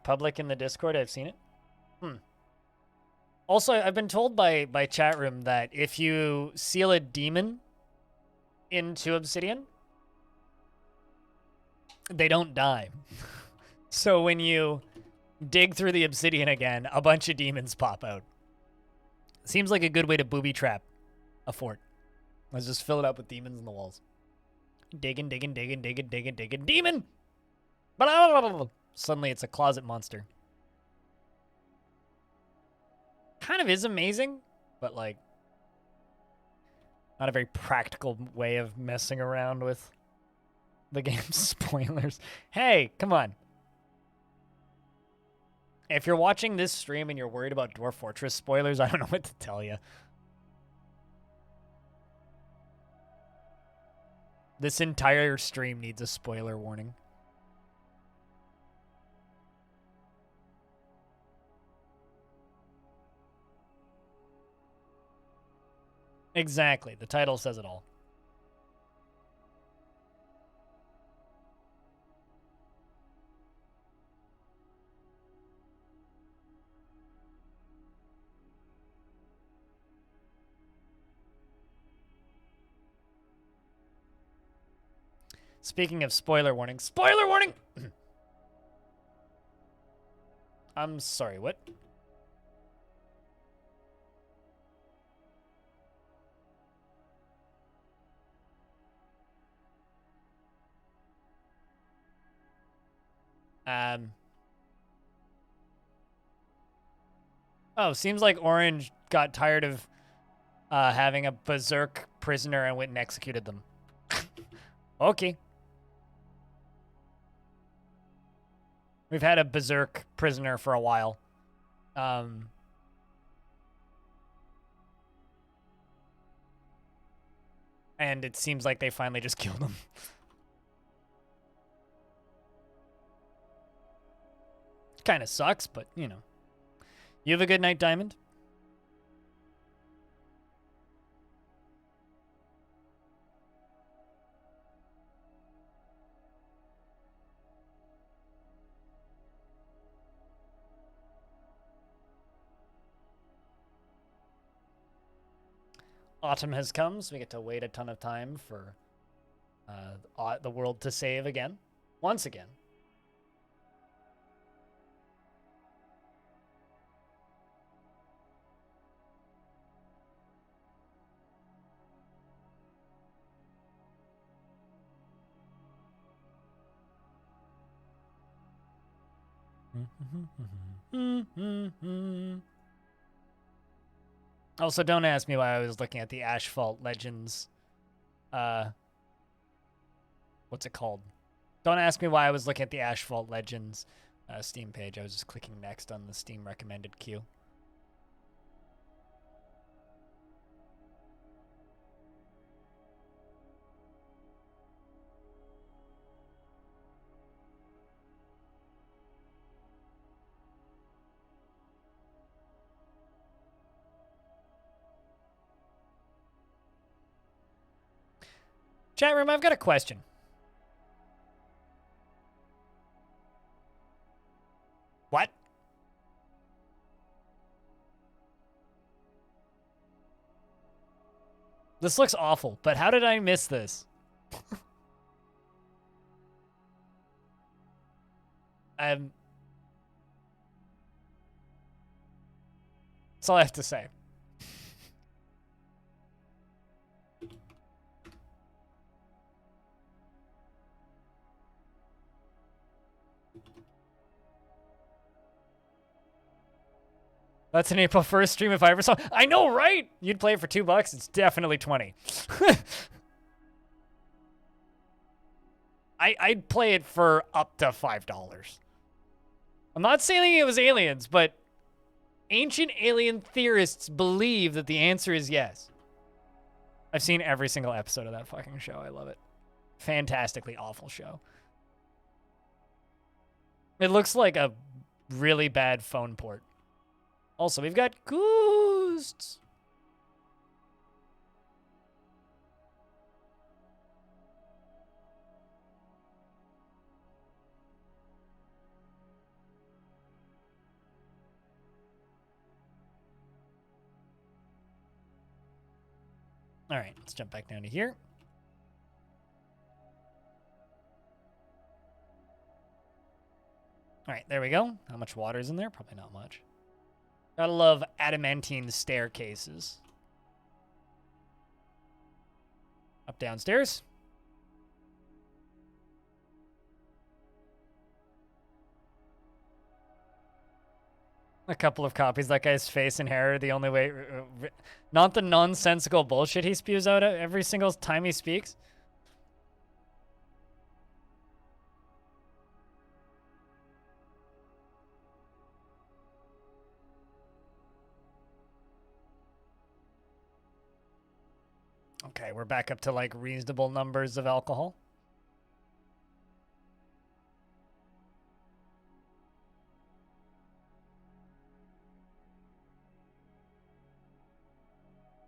Public in the Discord, I've seen it. Also, I've been told by chat room that if you seal a demon into obsidian, they don't die. So when you dig through the obsidian again, a bunch of demons pop out. Seems like a good way to booby trap a fort. Let's just fill it up with demons in the walls. Digging, digging, digging, digging, digging, digging. Demon! Suddenly it's a closet monster. Kind of is amazing, but like not a very practical way of messing around with the game's spoilers. Hey, come on. If you're watching this stream and you're worried about Dwarf Fortress spoilers, I don't know what to tell you. This entire stream needs a spoiler warning. Exactly. The title says it all. Speaking of spoiler warning. Spoiler warning! I'm sorry, what? Oh, seems like Orange got tired of having a berserk prisoner and went and executed them. Okay. We've had a berserk prisoner for a while. And it seems like they finally just killed him. Kind of sucks, but, you know. You have a good night, Diamond? Autumn has come, so we get to wait a ton of time for the world to save again. Once again. Also, don't ask me why I was looking at the Asphalt Legends. What's it called? Don't ask me why I was looking at the Asphalt Legends Steam page. I was just clicking next on the Steam recommended queue. Chat room, I've got a question. What? This looks awful, but how did I miss this? That's all I have to say. That's an April 1st stream if I ever saw. I know, right? You'd play it for $2. It's definitely 20. I'd play it for up to $5. I'm not saying it was aliens, but ancient alien theorists believe that the answer is yes. I've seen every single episode of that fucking show. I love it. Fantastically awful show. It looks like a really bad phone port. Also, we've got ghosts. All right, let's jump back down to here. All right, there we go. How much water is in there? Probably not much. Gotta love adamantine staircases. Up downstairs. A couple of copies. That guy's face and hair are the only way. Not the nonsensical bullshit he spews out every single time he speaks. Okay, we're back up to like reasonable numbers of alcohol.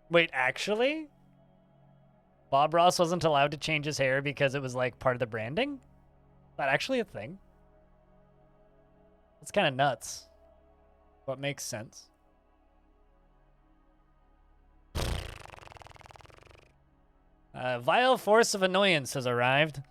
Wait, actually? Bob Ross wasn't allowed to change his hair because it was like part of the branding? Is that actually a thing? It's kind of nuts. What makes sense? Vile force of annoyance has arrived.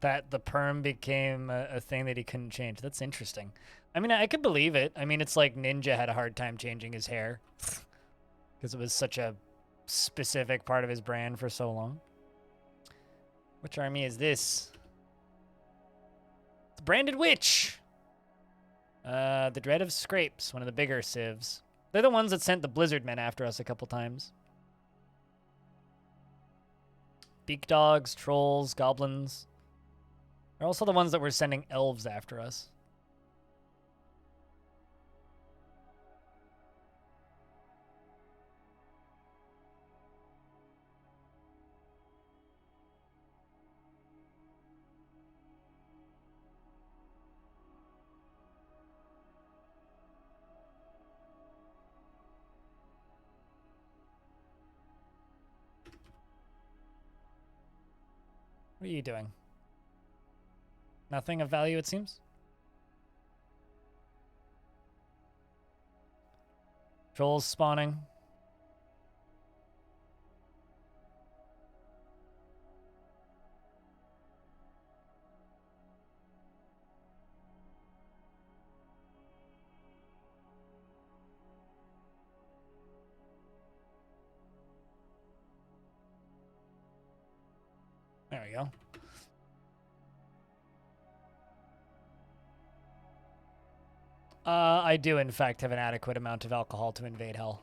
That the perm became a thing that he couldn't change. That's interesting. I mean, I could believe it. I mean, it's like Ninja had a hard time changing his hair because it was such a specific part of his brand for so long. Which army is this? The Branded Witch! The Dread of Scrapes, one of the bigger civs. They're the ones that sent the Blizzard Men after us a couple times. Beak Dogs, Trolls, Goblins. They're also the ones that were sending elves after us. What are you doing? Nothing of value, it seems. Trolls spawning. go. I do, in fact, have an adequate amount of alcohol to invade hell.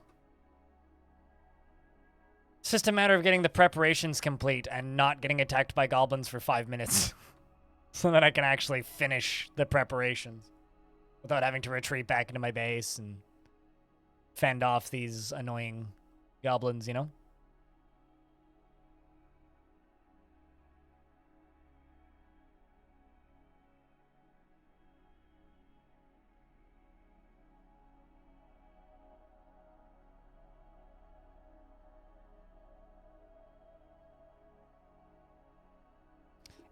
It's just a matter of getting the preparations complete and not getting attacked by goblins for 5 minutes. So that I can actually finish the preparations without having to retreat back into my base and fend off these annoying goblins, you know?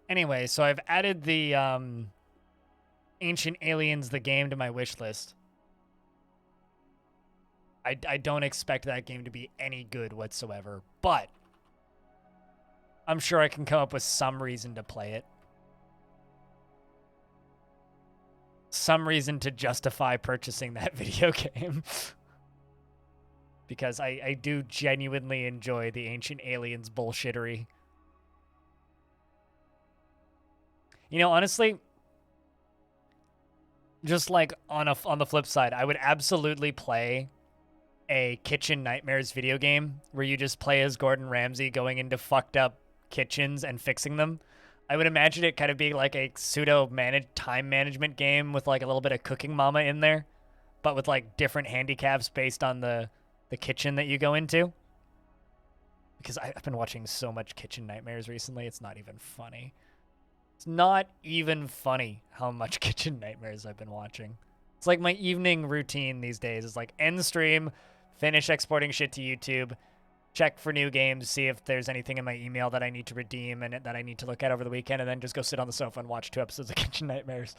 Anyway, so I've added the Ancient Aliens, the game, to my wish list. I don't expect that game to be any good whatsoever, but I'm sure I can come up with some reason to play it. Some reason to justify purchasing that video game. Because I do genuinely enjoy the Ancient Aliens bullshittery. You know, honestly, just like on the flip side, I would absolutely play a Kitchen Nightmares video game where you just play as Gordon Ramsay going into fucked up kitchens and fixing them. I would imagine it kind of being like a pseudo time management game with like a little bit of Cooking Mama in there, but with like different handicaps based on the kitchen that you go into. Because I've been watching so much Kitchen Nightmares recently, it's not even funny. It's not even funny how much Kitchen Nightmares I've been watching. It's like my evening routine these days is like end stream, finish exporting shit to YouTube, check for new games, see if there's anything in my email that I need to redeem and that I need to look at over the weekend, and then just go sit on the sofa and watch 2 episodes of Kitchen Nightmares.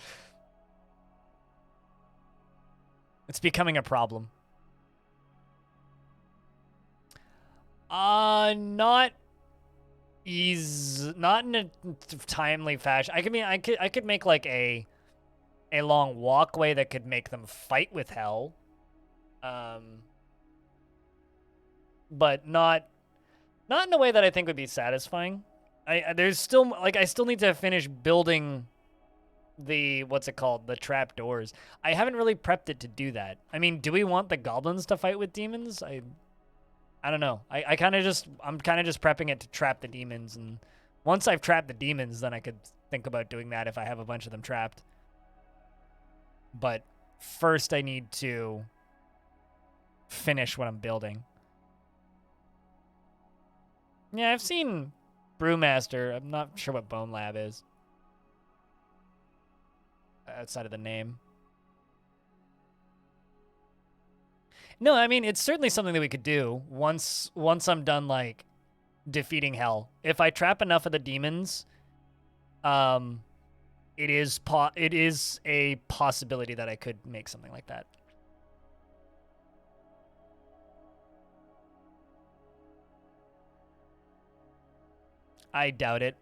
It's becoming a problem. Not in a timely fashion. I could make like a long walkway that could make them fight with hell. But not in a way that I think would be satisfying. There's still like I still need to finish building the what's it called? The trap doors. I haven't really prepped it to do that. I mean, do we want the goblins to fight with demons? I don't know. I'm kind of just prepping it to trap the demons, and once I've trapped the demons, then I could think about doing that if I have a bunch of them trapped. But first I need to finish what I'm building. Yeah, I've seen Brewmaster. I'm not sure what Bone Lab is. Outside of the name. No, I mean, it's certainly something that we could do once I'm done, like, defeating hell. If I trap enough of the demons, it is a possibility that I could make something like that. I doubt it.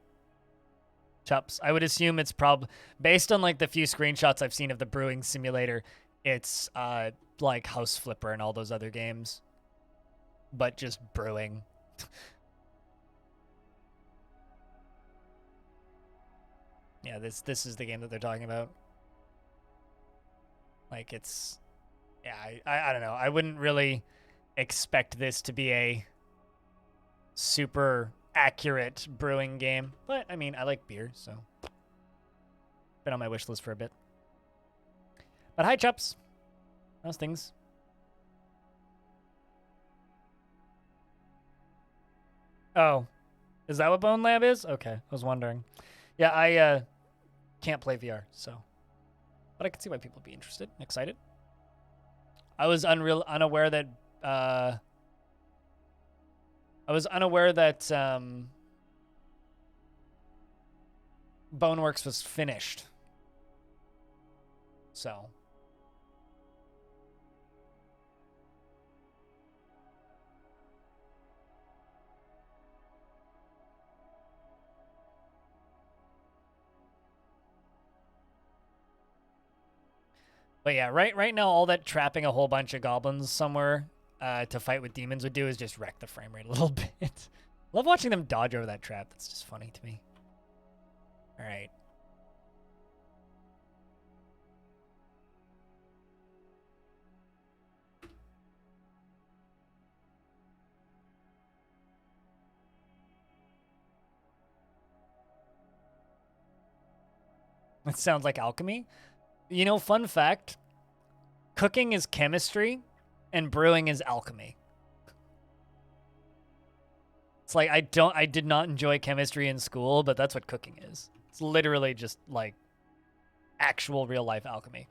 Chups. I would assume it's based on like the few screenshots I've seen of the brewing simulator, it's like House Flipper and all those other games, but just brewing. Yeah, this is the game that they're talking about. Like it's, yeah, I don't know. I wouldn't really expect this to be a super accurate brewing game, but I mean, I like beer, so been on my wish list for a bit. But hi, Chups. How's things? Oh, is that what Bone Lab is? Okay, I was wondering. Yeah, I can't play VR, so, but I can see why people would be interested and excited. I was unaware that Boneworks was finished. So. But yeah, right now, all that trapping a whole bunch of goblins somewhere to fight with demons would do is just wreck the frame rate a little bit. Love watching them dodge over that trap. That's just funny to me. All right. That sounds like alchemy. You know, fun fact, cooking is chemistry and brewing is alchemy. It's like I did not enjoy chemistry in school, but that's what cooking is. It's literally just like actual real life alchemy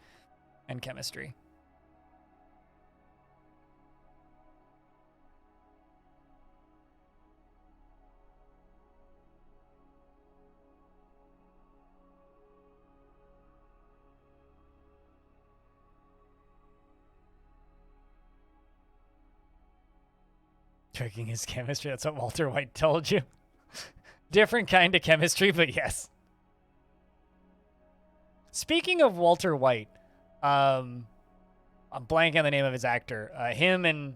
and chemistry. Cooking is chemistry. That's what Walter White told you. Different kind of chemistry, but yes. Speaking of Walter White, I'm blanking on the name of his actor. Him and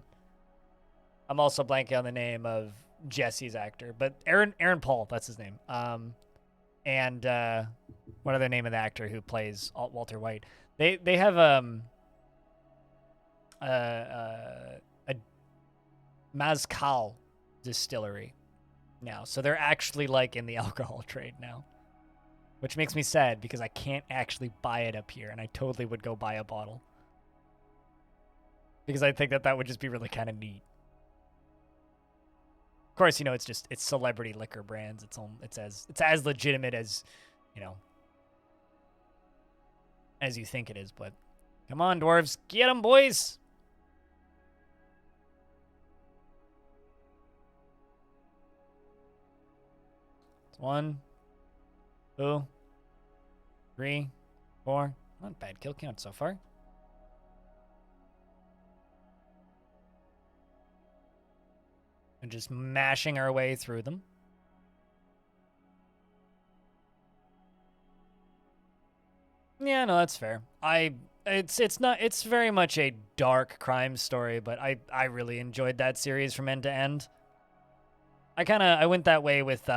I'm also blanking on the name of Jesse's actor, but Aaron Paul, that's his name. And what other name of the actor who plays Walter White? They have a Mezcal distillery now, so they're actually like in the alcohol trade now, which makes me sad because I can't actually buy it up here, and I totally would go buy a bottle because I think that would just be really kind of neat. Of course, you know, it's celebrity liquor brands. It's as legitimate as, you know, as you think it is. But come on, dwarves, get them, boys. It's 1, 2, 3, 4. Not bad kill count so far. And just mashing our way through them. Yeah, no, that's fair. It's very much a dark crime story, but I really enjoyed that series from end to end. I went that way with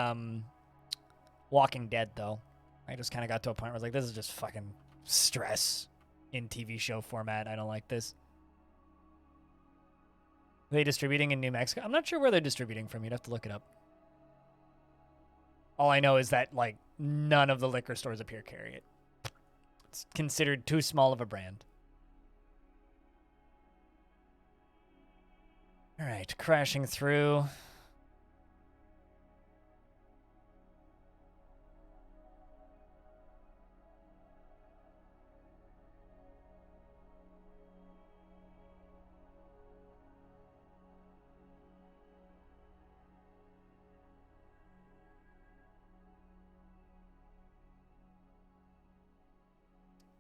Walking Dead though. I just kind of got to a point where I was like, this is just fucking stress in TV show format. I don't like this. Are they distributing in New Mexico? I'm not sure where they're distributing from. You'd have to look it up. All I know is that, like, none of the liquor stores up here carry it. It's considered too small of a brand. All right, crashing through.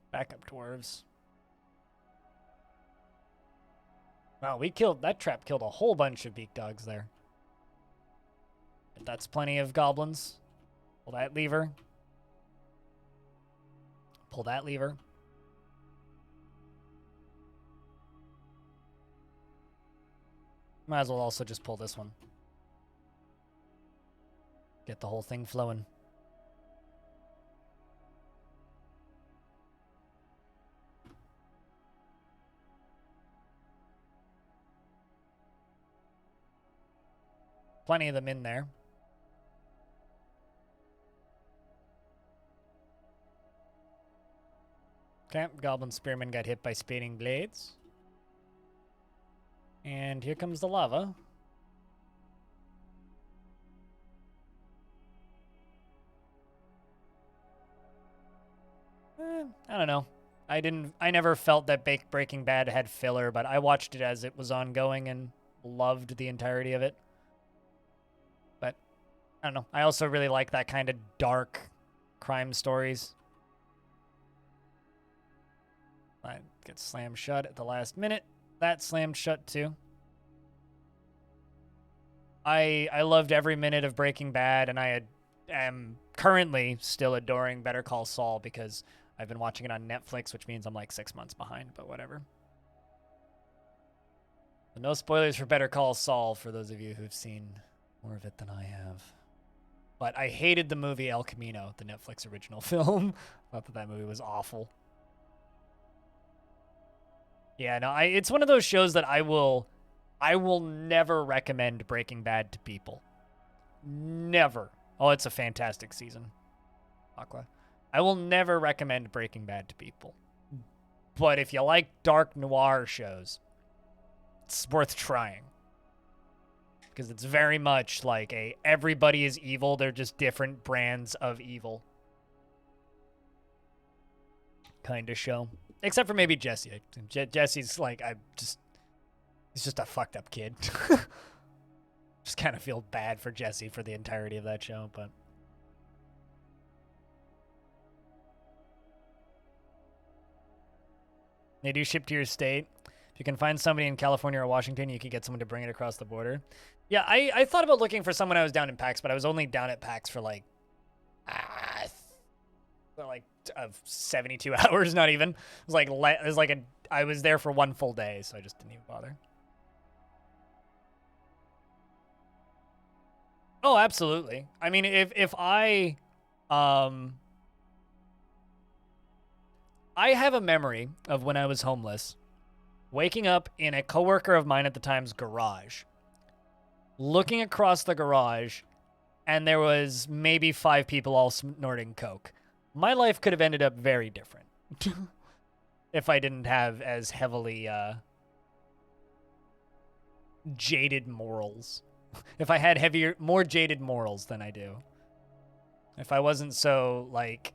Backup dwarves. Wow, that trap killed a whole bunch of beak dogs there. But that's plenty of goblins. Pull that lever. Pull that lever. Might as well also just pull this one. Get the whole thing flowing. Plenty of them in there. Okay, Goblin Spearman got hit by Spading Blades. And here comes the lava. I don't know. I never felt that Breaking Bad had filler, but I watched it as it was ongoing and loved the entirety of it. But I don't know. I also really like that kind of dark crime stories. I get slammed shut at the last minute. That slammed shut too. I loved every minute of Breaking Bad, and I am currently still adoring Better Call Saul because I've been watching it on Netflix, which means I'm like 6 months behind, but whatever. So no spoilers for Better Call Saul for those of you who've seen more of it than I have. But I hated the movie El Camino, the Netflix original film. Thought that movie was awful. Yeah, no, it's one of those shows that I will never recommend Breaking Bad to people. Never. Oh, it's a fantastic season. Aqua. I will never recommend Breaking Bad to people. But if you like dark noir shows, it's worth trying. Because it's very much like everybody is evil, they're just different brands of evil kind of show. Except for maybe Jesse. Jesse's like, he's just a fucked up kid. Just kind of feel bad for Jesse for the entirety of that show, but... They do ship to your state. If you can find somebody in California or Washington, you can get someone to bring it across the border. Yeah, I thought about looking for someone I was down in PAX, but I was only down at PAX for like 72 hours, not even. I was there for one full day, so I just didn't even bother. Oh, absolutely. I mean, if I have a memory of when I was homeless, waking up in a coworker of mine at the time's garage, looking across the garage, and there was maybe 5 people all snorting coke. My life could have ended up very different if I didn't have as heavily jaded morals. If I had more jaded morals than I do. If I wasn't so, like...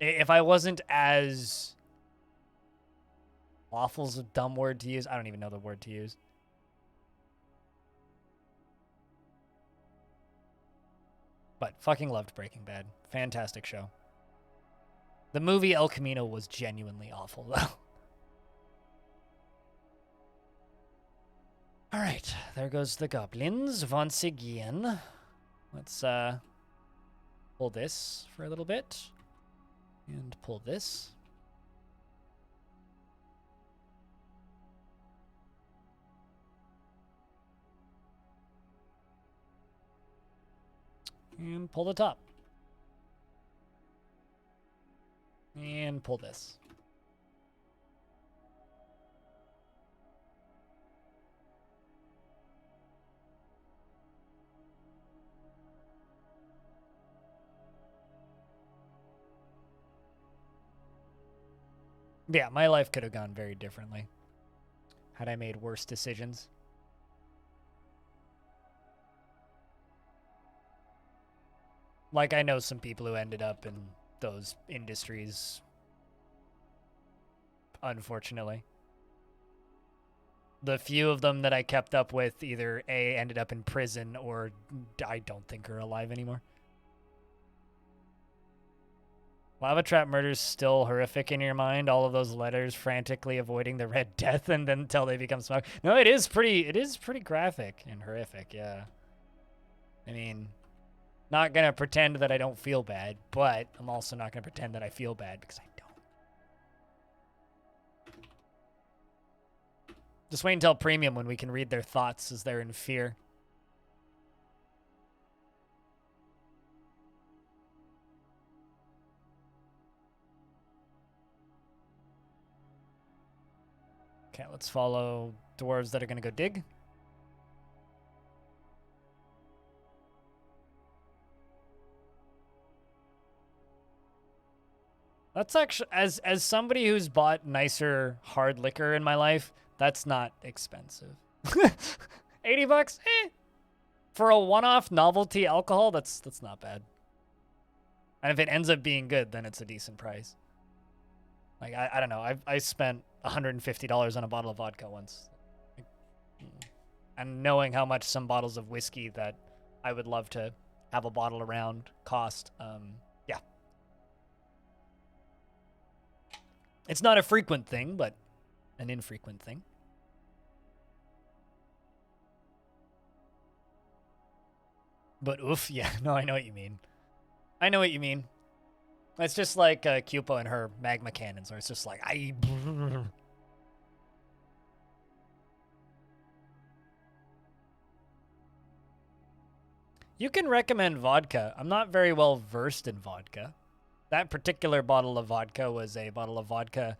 If I wasn't as... Lawful's a dumb word to use. I don't even know the word to use. But fucking loved Breaking Bad. Fantastic show. The movie El Camino was genuinely awful, though. Alright, there goes the goblins once again. Let's pull this for a little bit. And pull this. And pull the top. And pull this. Yeah, my life could have gone very differently had I made worse decisions. Like, I know some people who ended up in those industries, unfortunately. The few of them that I kept up with either A, ended up in prison, or I don't think are alive anymore. Lava Trap murders still horrific in your mind? All of those letters frantically avoiding the Red Death and then until they become smoke? No, it is pretty graphic and horrific, yeah. I mean, not gonna pretend that I don't feel bad, but I'm also not gonna pretend that I feel bad because I don't. Just wait until Premium when we can read their thoughts as they're in fear. Okay, let's follow dwarves that are gonna go dig. That's actually, as somebody who's bought nicer hard liquor in my life, that's not expensive. 80 bucks? Eh. For a one-off novelty alcohol, that's not bad. And if it ends up being good, then it's a decent price. Like, I don't know. I spent $150 on a bottle of vodka once. And knowing how much some bottles of whiskey that I would love to have a bottle around cost, yeah. It's not a frequent thing, but an infrequent thing. But oof, yeah, no, I know what you mean. I know what you mean. It's just like Cupo and her magma cannons, where it's just like, You can recommend vodka. I'm not very well versed in vodka. That particular bottle of vodka was a bottle of vodka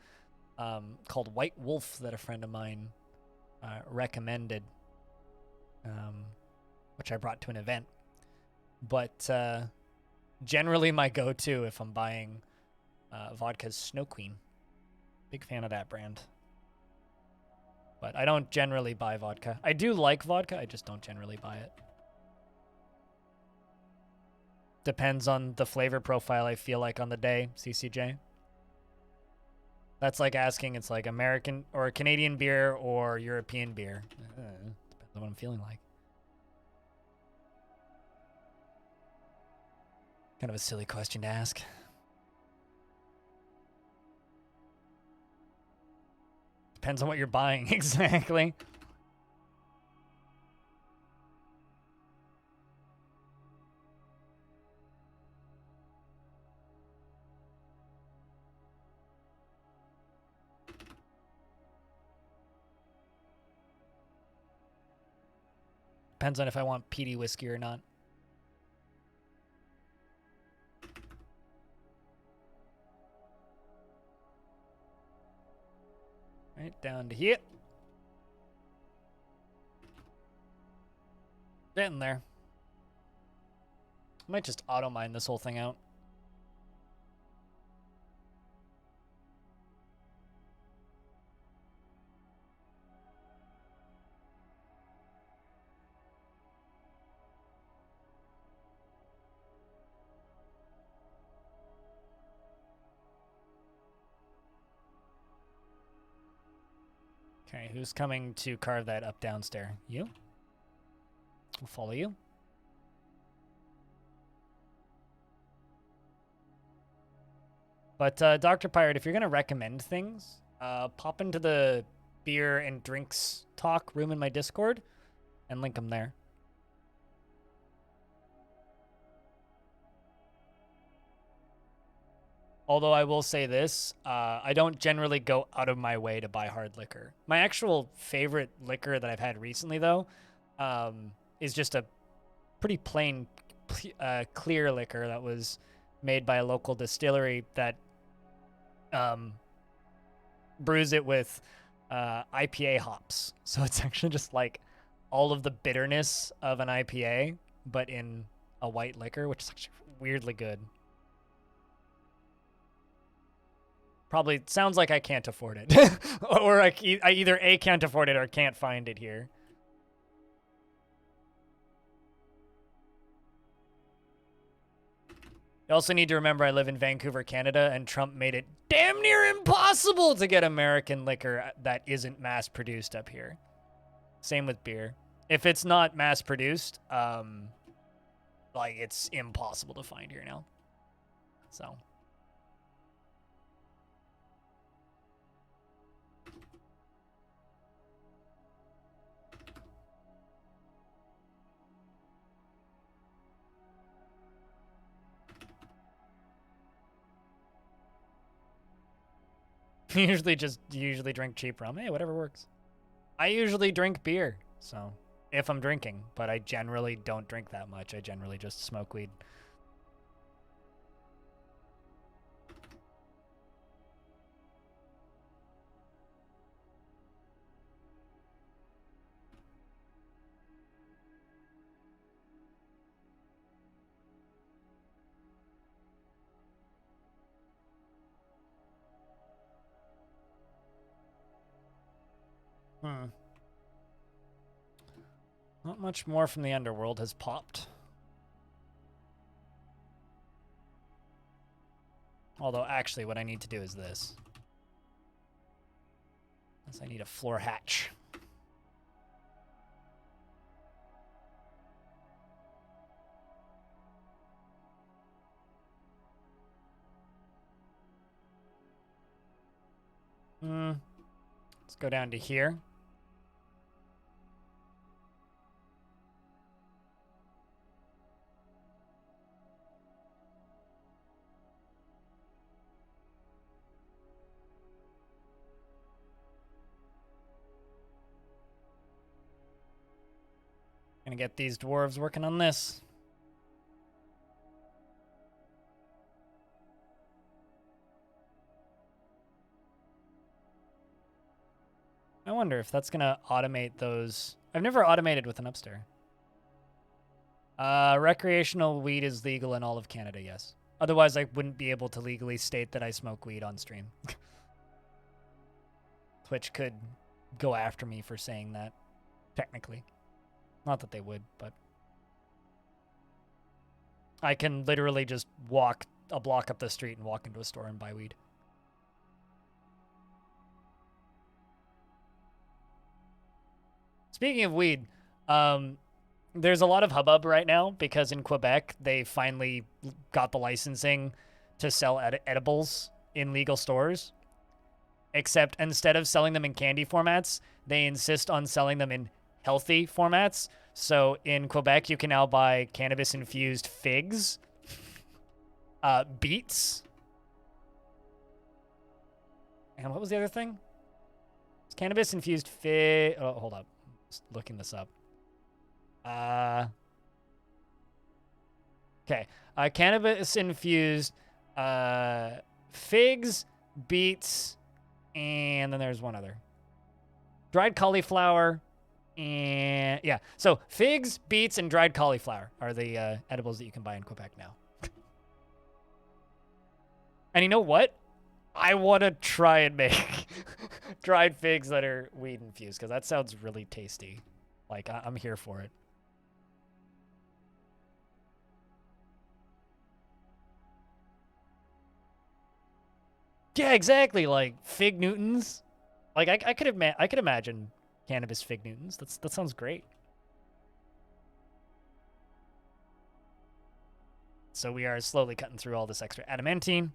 called White Wolf that a friend of mine recommended, which I brought to an event. But generally my go-to if I'm buying vodka is Snow Queen. Big fan of that brand. But I don't generally buy vodka. I do like vodka, I just don't generally buy it. Depends on the flavor profile I feel like on the day, CCJ. That's like asking, it's like American or Canadian beer or European beer. Depends on what I'm feeling like. Kind of a silly question to ask. Depends on what you're buying, exactly. Depends on if I want peaty whiskey or not. Right down to here. Getting there. I might just auto mine this whole thing out. Okay, who's coming to carve that up downstairs? You? We'll follow you. But Dr. Pirate, if you're gonna recommend things, pop into the beer and drinks talk room in my Discord and link them there. Although I will say this, I don't generally go out of my way to buy hard liquor. My actual favorite liquor that I've had recently, though, is just a pretty plain, clear liquor that was made by a local distillery that brews it with IPA hops. So it's actually just like all of the bitterness of an IPA, but in a white liquor, which is actually weirdly good. Probably sounds like I can't afford it. Or I either A, can't afford it or can't find it here. You also need to remember I live in Vancouver, Canada, and Trump made it damn near impossible to get American liquor that isn't mass-produced up here. Same with beer. If it's not mass-produced, like, it's impossible to find here now. So... usually drink cheap rum. Hey, whatever works. I usually drink beer, so if I'm drinking, but I generally don't drink that much. I generally just smoke weed. Not much more from the underworld has popped. Although, actually, what I need to do is this. I need a floor hatch. Let's go down to here. Gonna get these dwarves working on this. I wonder if that's gonna automate those. I've never automated with an upstairs. Recreational weed is legal in all of Canada, yes. Otherwise, I wouldn't be able to legally state that I smoke weed on stream. Twitch could go after me for saying that, technically. Not that they would, but... I can literally just walk a block up the street and walk into a store and buy weed. Speaking of weed, there's a lot of hubbub right now because in Quebec, they finally got the licensing to sell edibles in legal stores. Except instead of selling them in candy formats, they insist on selling them in healthy formats. So in Quebec, you can now buy cannabis-infused figs, beets, and what was the other thing? It's cannabis-infused fig... Oh, hold up. Just looking this up. Okay. Cannabis-infused figs, beets, and then there's one other. Dried cauliflower, and yeah. So figs, beets, and dried cauliflower are the edibles that you can buy in Quebec now. And you know what? I want to try and make dried figs that are weed infused because that sounds really tasty. Like, I'm here for it. Yeah, exactly. Like fig Newtons. Like I could imagine cannabis fig Newtons. That sounds great. So we are slowly cutting through all this extra adamantine.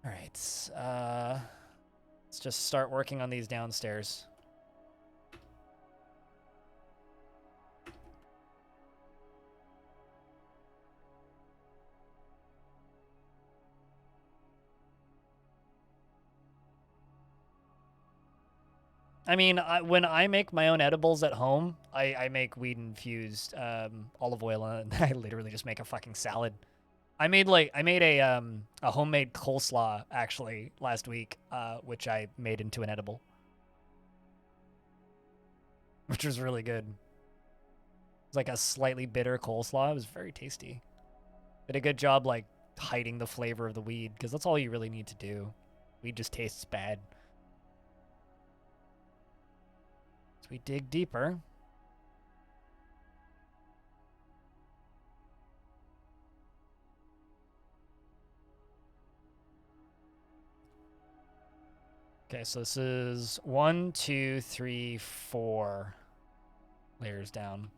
All right. Let's just start working on these downstairs. I mean, when I make my own edibles at home, I make weed-infused olive oil, and I literally just make a fucking salad. I made a homemade coleslaw actually last week, which I made into an edible, which was really good. It's like a slightly bitter coleslaw. It was very tasty. Did a good job like hiding the flavor of the weed because that's all you really need to do. Weed just tastes bad. We dig deeper. Okay, so this is 1, 2, 3, 4 layers down.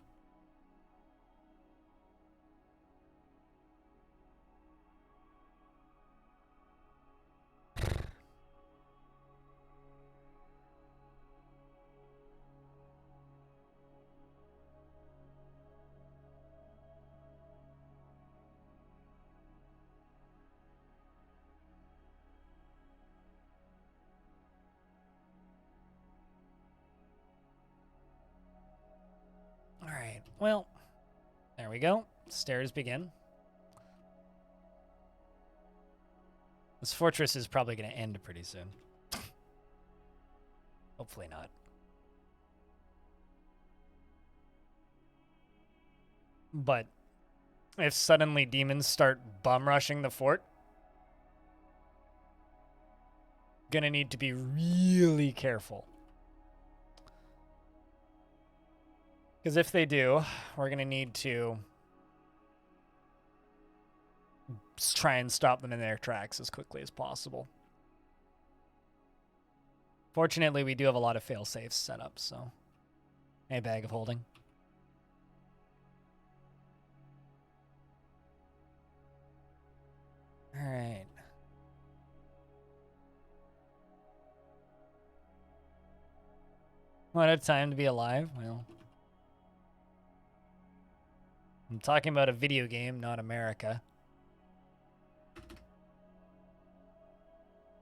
Alright, well, there we go. Stairs begin. This fortress is probably going to end pretty soon. Hopefully not. But if suddenly demons start bum rushing the fort, gonna need to be really careful. Because if they do, we're gonna need to try and stop them in their tracks as quickly as possible. Fortunately, we do have a lot of fail-safes set up, so a bag of holding. All right. What a time to be alive. Well, I'm talking about a video game, not America.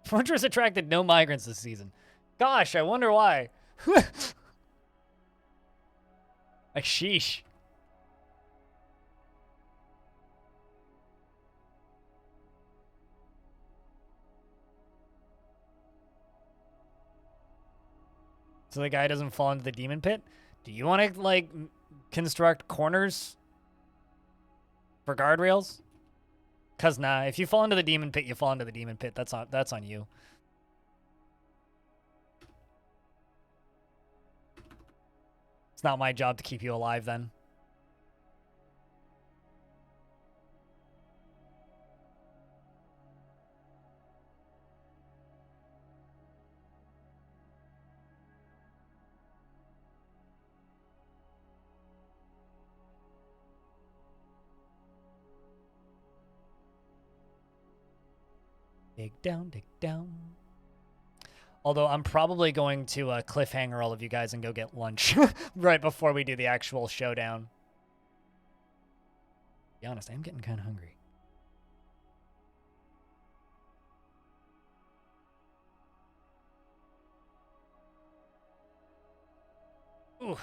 Fortress attracted no migrants this season. Gosh, I wonder why. Like, sheesh. So the guy doesn't fall into the demon pit. Do you want to, like, construct corners for guardrails? Because, nah, if you fall into the demon pit, you fall into the demon pit. That's on you. It's not my job to keep you alive, then. Dig down, dig down. Although I'm probably going to cliffhanger all of you guys and go get lunch right before we do the actual showdown. To be honest, I am getting kind of hungry. Ooh.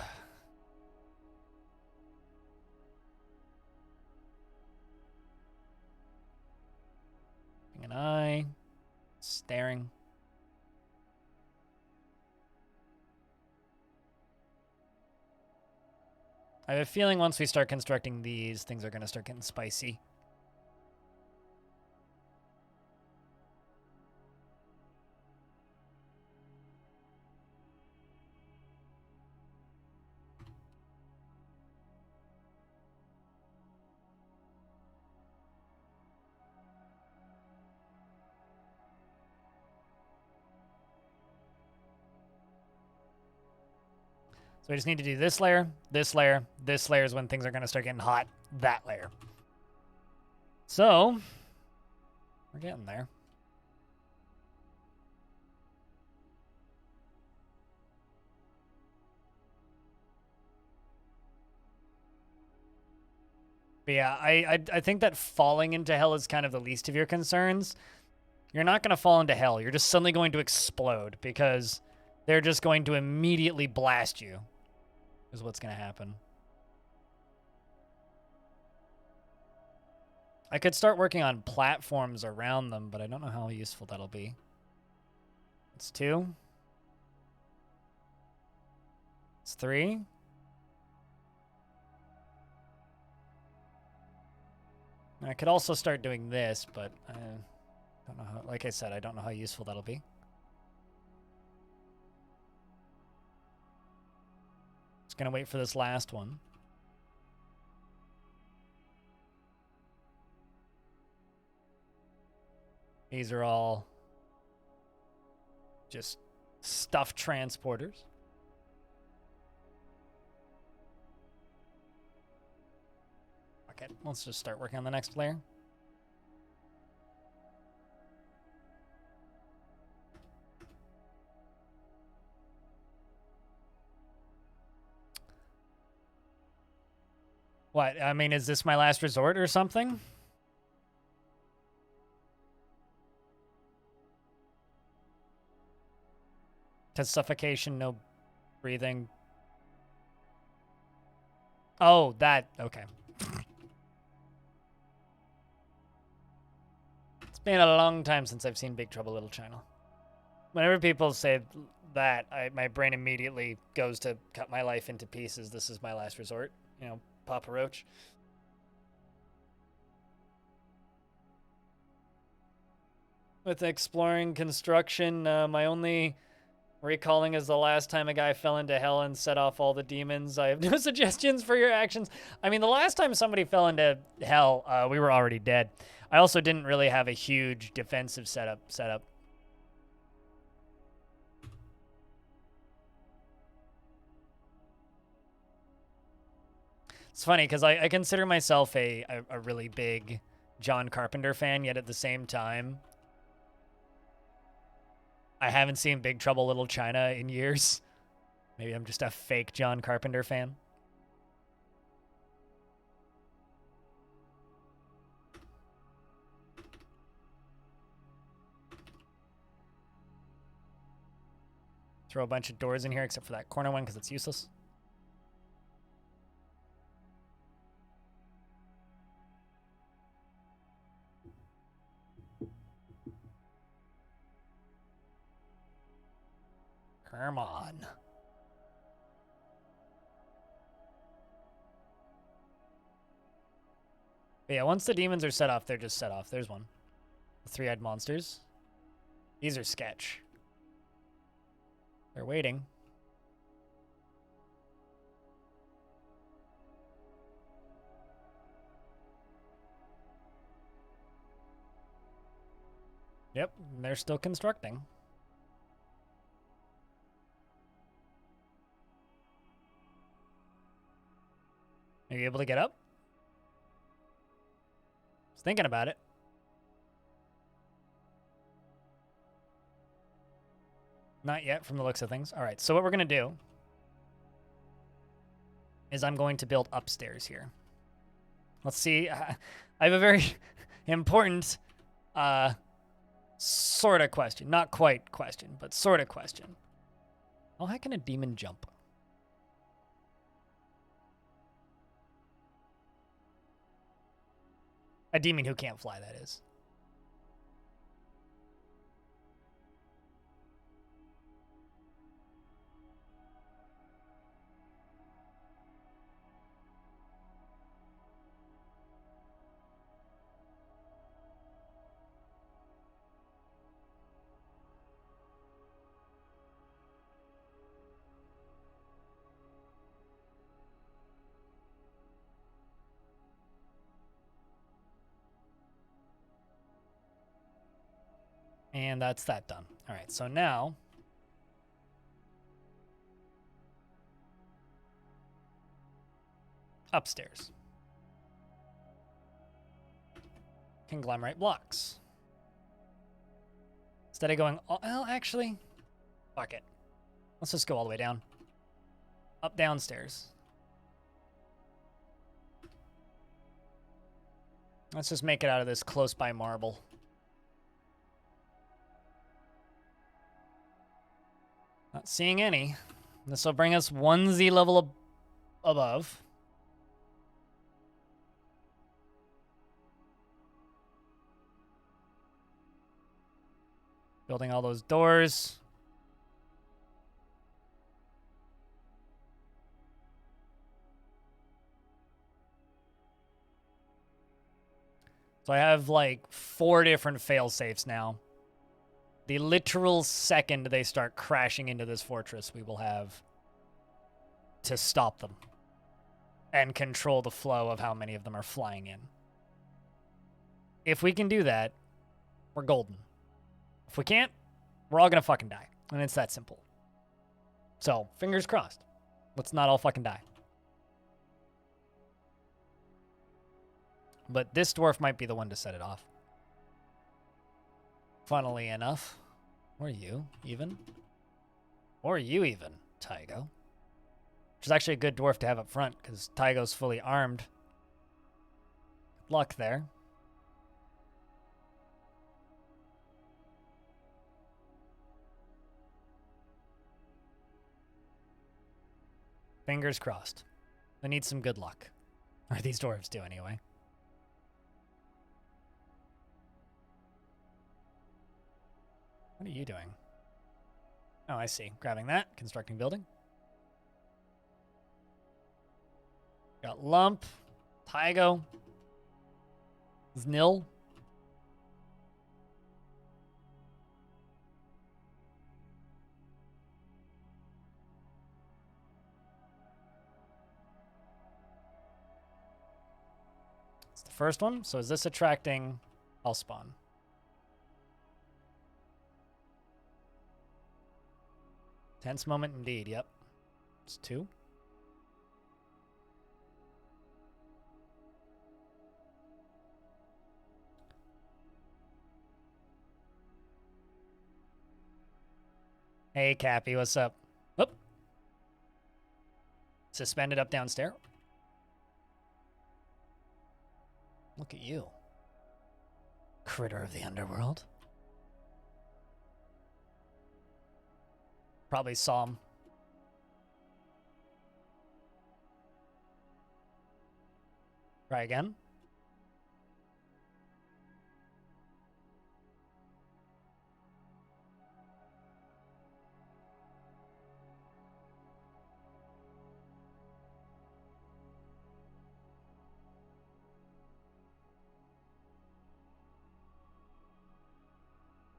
An eye. Staring. I have a feeling once we start constructing these, things are going to start getting spicy. So we just need to do this layer, this layer. This layer is when things are going to start getting hot. That layer. So, we're getting there. But yeah, I think that falling into hell is kind of the least of your concerns. You're not going to fall into hell. You're just suddenly going to explode because they're just going to immediately blast you. Is what's going to happen. I could start working on platforms around them, but I don't know how useful that'll be. It's 2. It's 3. I could also start doing this, but I don't know how, like I said, I don't know how useful that'll be. Just gonna wait for this last one. These are all just stuff transporters. Okay, let's just start working on the next layer. What? I mean, is this my last resort or something? To suffocation, no breathing. Oh, that. Okay. It's been a long time since I've seen Big Trouble Little China. Whenever people say that, my brain immediately goes to cut my life into pieces. This is my last resort. You know, Papa Roach. With exploring construction, my only recalling is the last time a guy fell into hell and set off all the demons. I have no suggestions for your actions. I mean, the last time somebody fell into hell, we were already dead. I also didn't really have a huge defensive setup. It's funny because I consider myself a really big John Carpenter fan, yet at the same time, I haven't seen Big Trouble Little China in years. Maybe I'm just a fake John Carpenter fan. Throw a bunch of doors in here except for that corner one because it's useless. Come on. But yeah, once the demons are set off, they're just set off. There's one. The three-eyed monsters. These are sketch. They're waiting. Yep, they're still constructing. Are you able to get up? I was thinking about it. Not yet from the looks of things. All right, so what we're going to do is I'm going to build upstairs here. Let's see. I have a very important sort of question. Not quite question, but sort of question. How high can a demon jump? A demon who can't fly, that is. And that's that done. All right, so now upstairs. Conglomerate blocks. Instead of going, well, actually, fuck it. Let's just go all the way down. Up downstairs. Let's just make it out of this close by marble. Not seeing any. This will bring us 1Z level above. Building all those doors. So I have like 4 different fail safes now. The literal second they start crashing into this fortress, we will have to stop them and control the flow of how many of them are flying in. If we can do that, we're golden. If we can't, we're all gonna fucking die. And it's that simple. So, fingers crossed. Let's not all fucking die. But this dwarf might be the one to set it off. Funnily enough. Or you, even. Or you, even, Tygo. Which is actually a good dwarf to have up front, because Tygo's fully armed. Good luck there. Fingers crossed. They need some good luck. Or these dwarves do, anyway. What are you doing? Oh, I see. Grabbing that. Constructing building. Got Lump. Tygo. Znil. It's the first one. So is this attracting? I'll spawn. Tense moment indeed, yep. It's 2. Hey, Cappy, what's up? Whoop. Suspended up downstairs. Look at you. Critter of the underworld. Probably saw him. Try again.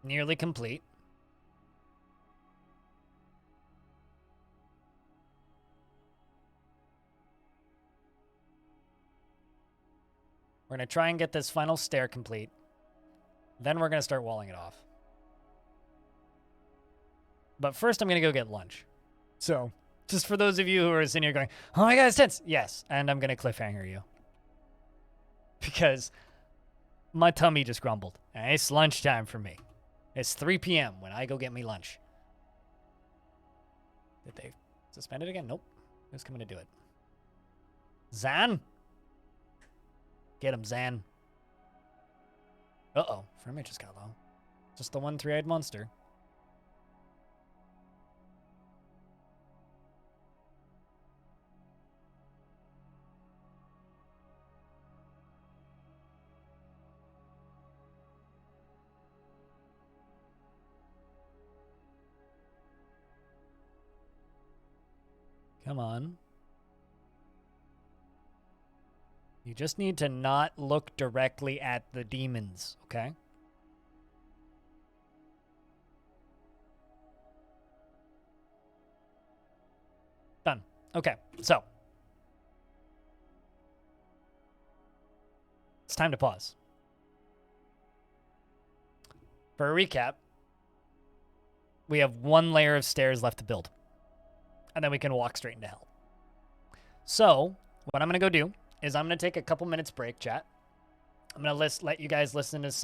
Nearly complete. We're going to try and get this final stair complete. Then we're going to start walling it off. But first, I'm going to go get lunch. So, just for those of you who are sitting here going, oh my god, it's tense. Yes, and I'm going to cliffhanger you. Because my tummy just grumbled. And it's lunchtime for me. It's 3 p.m. when I go get me lunch. Did they suspend it again? Nope. Who's coming to do it? Zan? Get him, Zan. Uh-oh. Frame rate just got low. Just the one three-eyed monster. Come on. You just need to not look directly at the demons, okay? Done. Okay, so. It's time to pause. For a recap, we have one layer of stairs left to build. And then we can walk straight into hell. So, what I'm going to go do is I'm going to take a couple minutes break, chat. I'm going to let you guys listen to some